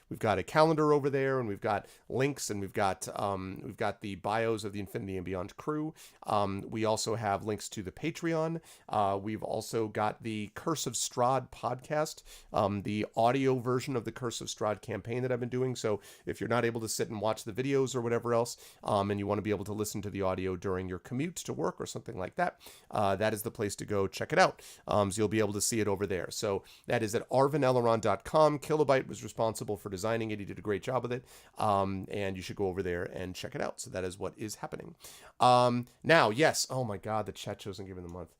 we've got a calendar over there, and we've got links, and we've got the bios of the Infinity and Beyond crew. We also have links to the Patreon. We've also got the Curse of Strahd podcast, the audio version of the Curse of Strahd campaign that I've been doing. So if you're not able to sit and watch the videos or whatever else, and you want to be able to listen to the audio during your commute to work or something like that, that is the place to go check it out. So you'll be able to see it over there. So that is at arvineleron.com. Kilobyte was responsible for designing it. He did a great job with it. And you should go over there and check it out. So that is what is happening. Now, yes. Oh my God, the chat chosen game of the month.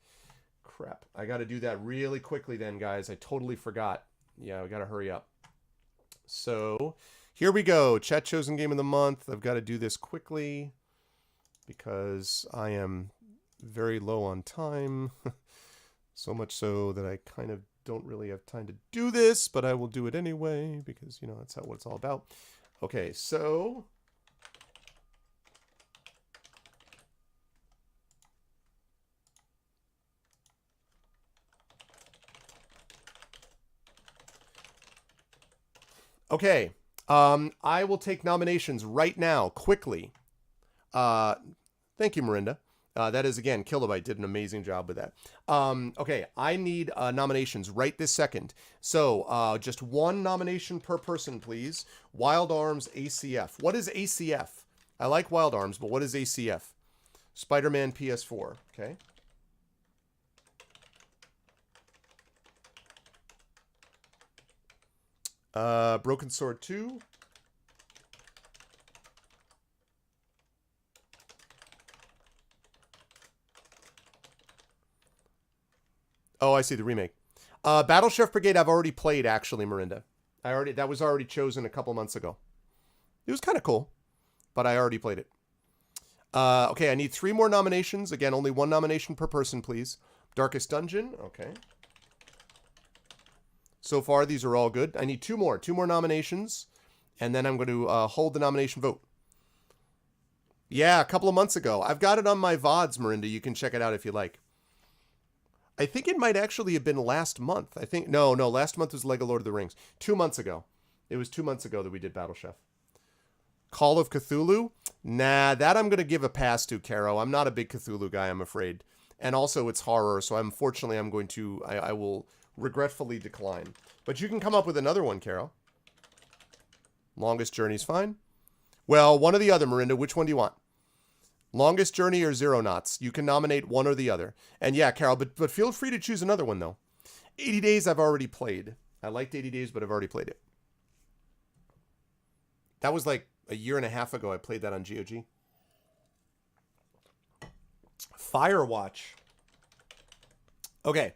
Crap. I got to do that really quickly then, guys. I totally forgot. Yeah, we got to hurry up. So here we go. Chat chosen game of the month. I've got to do this quickly because I am very low on time. So much so that I kind of don't really have time to do this, but I will do it anyway because, you know, that's what it's all about. Okay, so okay, I will take nominations right now, quickly. Thank you, Miranda. That is, again, Kilobyte did an amazing job with that. Okay, I need nominations right this second. So, just one nomination per person, please. Wild Arms ACF. What is ACF? I like Wild Arms, but what is ACF? Spider-Man PS4. Okay. Broken Sword 2. Oh, I see, the remake. Battle Chef Brigade I've already played, actually, Miranda. That was already chosen a couple months ago. It was kind of cool. but I already played it. Okay, I need 3 more nominations. Again, only 1 nomination per person, please. Darkest Dungeon. Okay. So far, these are all good. I need 2 more. 2 more nominations. And then I'm going to hold the nomination vote. Yeah, a couple of months ago. I've got it on my VODs, Marinda. You can check it out if you like. I think it might actually have been last month. I think, no, last month was LEGO Lord of the Rings. 2 months ago. It was 2 months ago that we did Battle Chef. Call of Cthulhu? Nah, that I'm going to give a pass to, Caro. I'm not a big Cthulhu guy, I'm afraid. And also, it's horror, so unfortunately I'm going to, I will regretfully decline. But you can come up with another one, Caro. Longest Journey's fine. Well, one or the other, Marinda. Which one do you want? Longest Journey or Zero Knots? You can nominate one or the other. And yeah, Carol, but feel free to choose another one, though. 80 Days I've already played. I liked 80 Days, but I've already played it. That was like a year and a half ago I played that on GOG. Firewatch. Okay.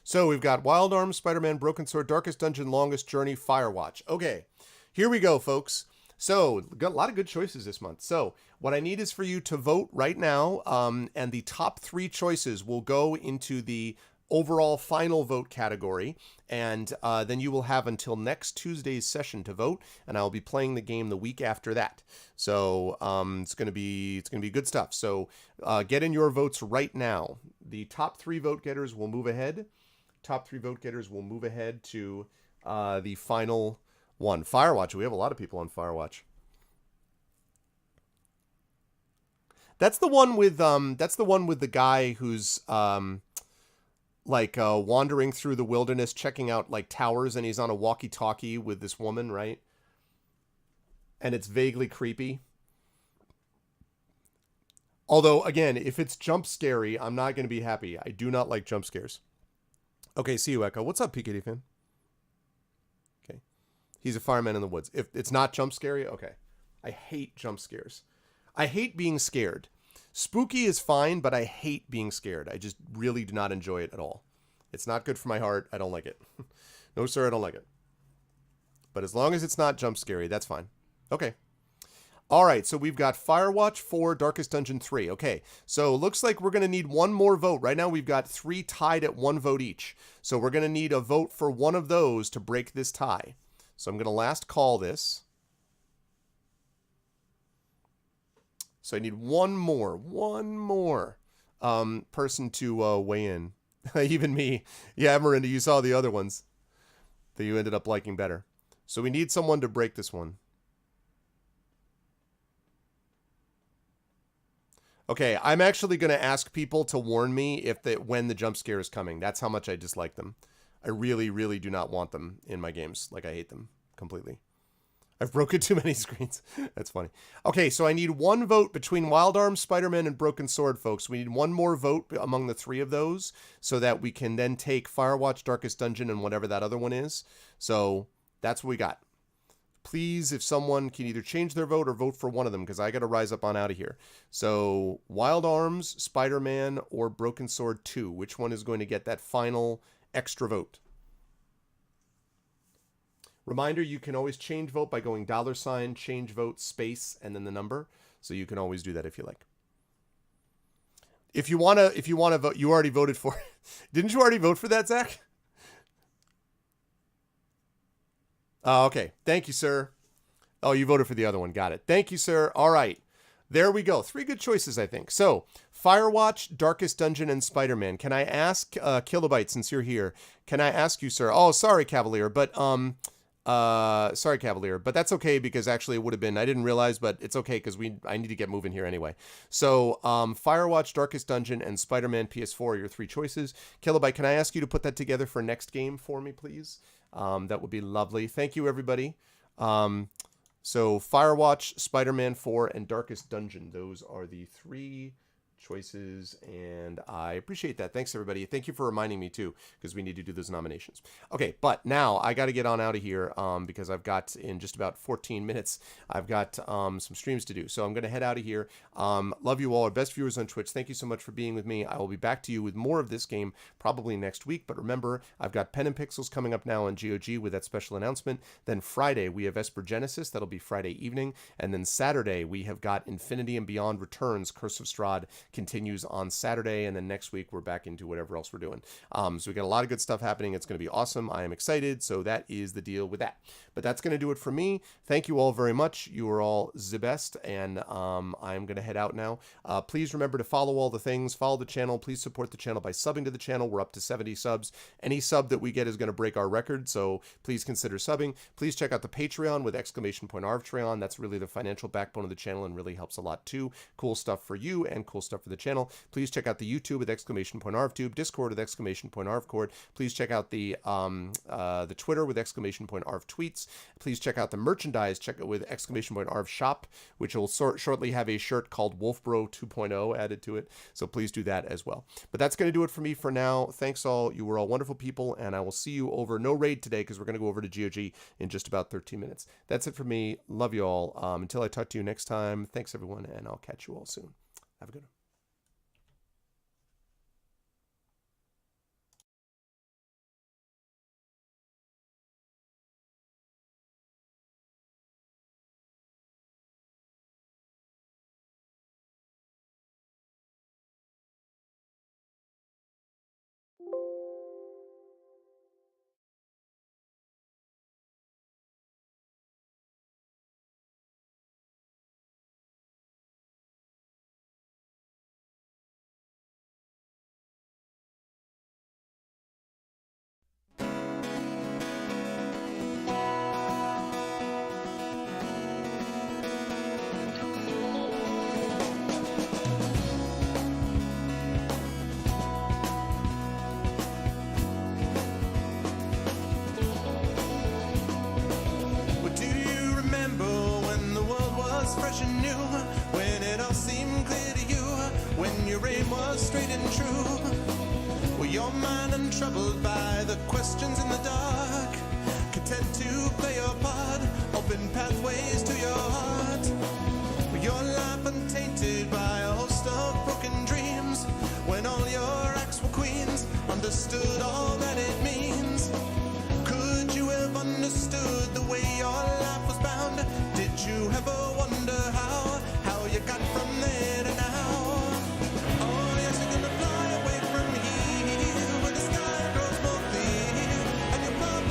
So we've got Wild Arms, Spider-Man, Broken Sword, Darkest Dungeon, Longest Journey, Firewatch. Okay. Here we go, folks. So, got a lot of good choices this month. So, what I need is for you to vote right now, and the top 3 choices will go into the overall final vote category, and then you will have until next Tuesday's session to vote, and I'll be playing the game the week after that. So, it's gonna be good stuff. So, get in your votes right now. The top 3 vote getters will move ahead. Top 3 vote getters will move ahead to the final one. Firewatch. We have a lot of people on Firewatch. That's the one with the guy who's wandering through the wilderness, checking out like towers, and he's on a walkie-talkie with this woman, right? And it's vaguely creepy. Although, again, if it's jump scary, I'm not going to be happy. I do not like jump scares. Okay, see you, Echo. What's up, PKD fan? Okay. He's a fireman in the woods. If it's not jump scary, okay. I hate jump scares. I hate being scared. Spooky is fine, but I hate being scared. I just really do not enjoy it at all. It's not good for my heart. I don't like it. No, sir, I don't like it. But as long as it's not jump scary, that's fine. Okay. All right, so we've got Firewatch 4, Darkest Dungeon 3. Okay, so looks like we're going to need one more vote. Right now we've got 3 tied at 1 vote each. So we're going to need a vote for one of those to break this tie. So I'm going to last call this. So I need one more person to weigh in. Even me. Yeah, Marinda, you saw the other ones that you ended up liking better. So we need someone to break this one. Okay, I'm actually going to ask people to warn me when the jump scare is coming. That's how much I dislike them. I really, really do not want them in my games. Like, I hate them completely. I've broken too many screens. That's funny. Okay, so I need one vote between Wild Arms, Spider-Man, and Broken Sword, folks. We need one more vote among the 3 of those so that we can then take Firewatch, Darkest Dungeon, and whatever that other one is. So that's what we got. Please, if someone can either change their vote or vote for one of them, because I got to rise up on out of here. So, Wild Arms, Spider-Man, or Broken Sword 2. Which one is going to get that final extra vote? Reminder, you can always change vote by going $, change vote, space, and then the number. So you can always do that if you like. If you wanna vote, you already voted for it. Didn't you already vote for that, Zach? Oh, okay. Thank you, sir. Oh, you voted for the other one. Got it. Thank you, sir. All right. There we go. 3 good choices, I think. So, Firewatch, Darkest Dungeon, and Spider-Man. Can I ask, Kilobyte, since you're here, can I ask you, sir? Oh, sorry, Cavalier, but, sorry, Cavalier, but that's okay because actually it would have been, I didn't realize, but it's okay because I need to get moving here anyway. So, Firewatch, Darkest Dungeon, and Spider-Man PS4 are your 3 choices. Kilobyte, can I ask you to put that together for next game for me, please? That would be lovely. Thank you, everybody. So, Firewatch, Spider-Man 4, and Darkest Dungeon. Those are the 3 choices, and I appreciate that. Thanks, everybody. Thank you for reminding me, too, because we need to do those nominations. Okay, but now I got to get on out of here because I've got, in just about 14 minutes, I've got some streams to do. So I'm going to head out of here. Love you all. Our best viewers on Twitch, thank you so much for being with me. I will be back to you with more of this game probably next week, but remember, I've got Pen and Pixels coming up now on GOG with that special announcement. Then Friday, we have Esper Genesis. That'll be Friday evening. And then Saturday, we have got Infinity and Beyond Returns. Curse of Strahd continues on Saturday. And then next week, we're back into whatever else we're doing. So we got a lot of good stuff happening. It's going to be awesome. I am excited. So that is the deal with that. But that's going to do it for me. Thank you all very much. You are all the best. And I'm going to head out now. Please remember to follow all the things. Follow the channel. Please support the channel by subbing to the channel. We're up to 70 subs. Any sub that we get is going to break our record. So please consider subbing. Please check out the Patreon with !Arvtreon. That's really the financial backbone of the channel and really helps a lot too. Cool stuff for you and cool stuff for the channel. Please check out the YouTube with !Arvtube, Discord with !Arvcord. Please check out the Twitter with !Arvtweets. Please check out the merchandise. Check it with !Arvshop, which will shortly have a shirt called Wolfbro 2.0 added to it. So please do that as well. But that's going to do it for me for now. Thanks all. You were all wonderful people, and I will see you over. No raid today because we're going to go over to GOG in just about 13 minutes. That's it for me. Love you all. Until I talk to you next time, thanks everyone, and I'll catch you all soon. Have a good one. Well, do you remember when the world was fresh and new? When it all seemed clear to you? When your aim was straight and true? Well, your mind untroubled by the questions in the dark, content to play your part, open pathways to your heart. Well, your life untainted by a host of broken dreams. When all your acts were queens, understood all that it means. Could you have understood the way your life was bound? Did you ever wonder how you got from there to now? Oh yes, you're gonna fly away from here, where the sky grows more clear, and you'll probably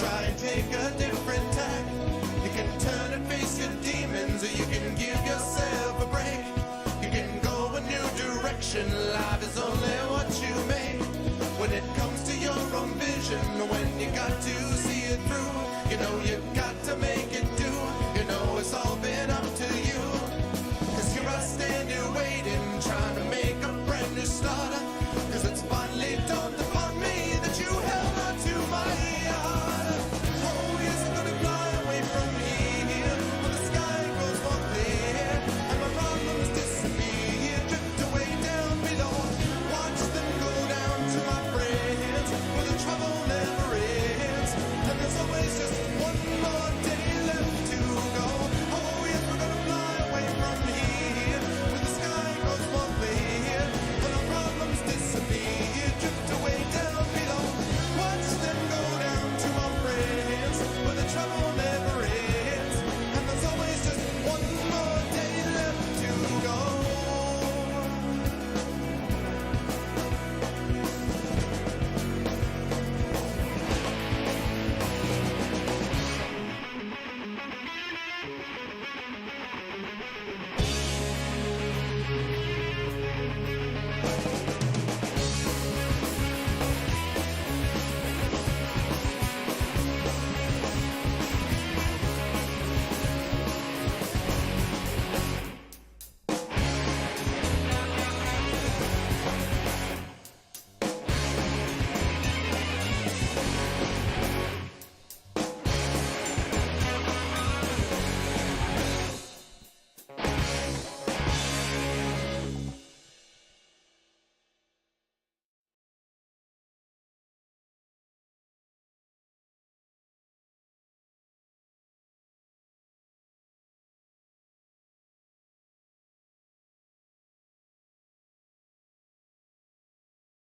try and take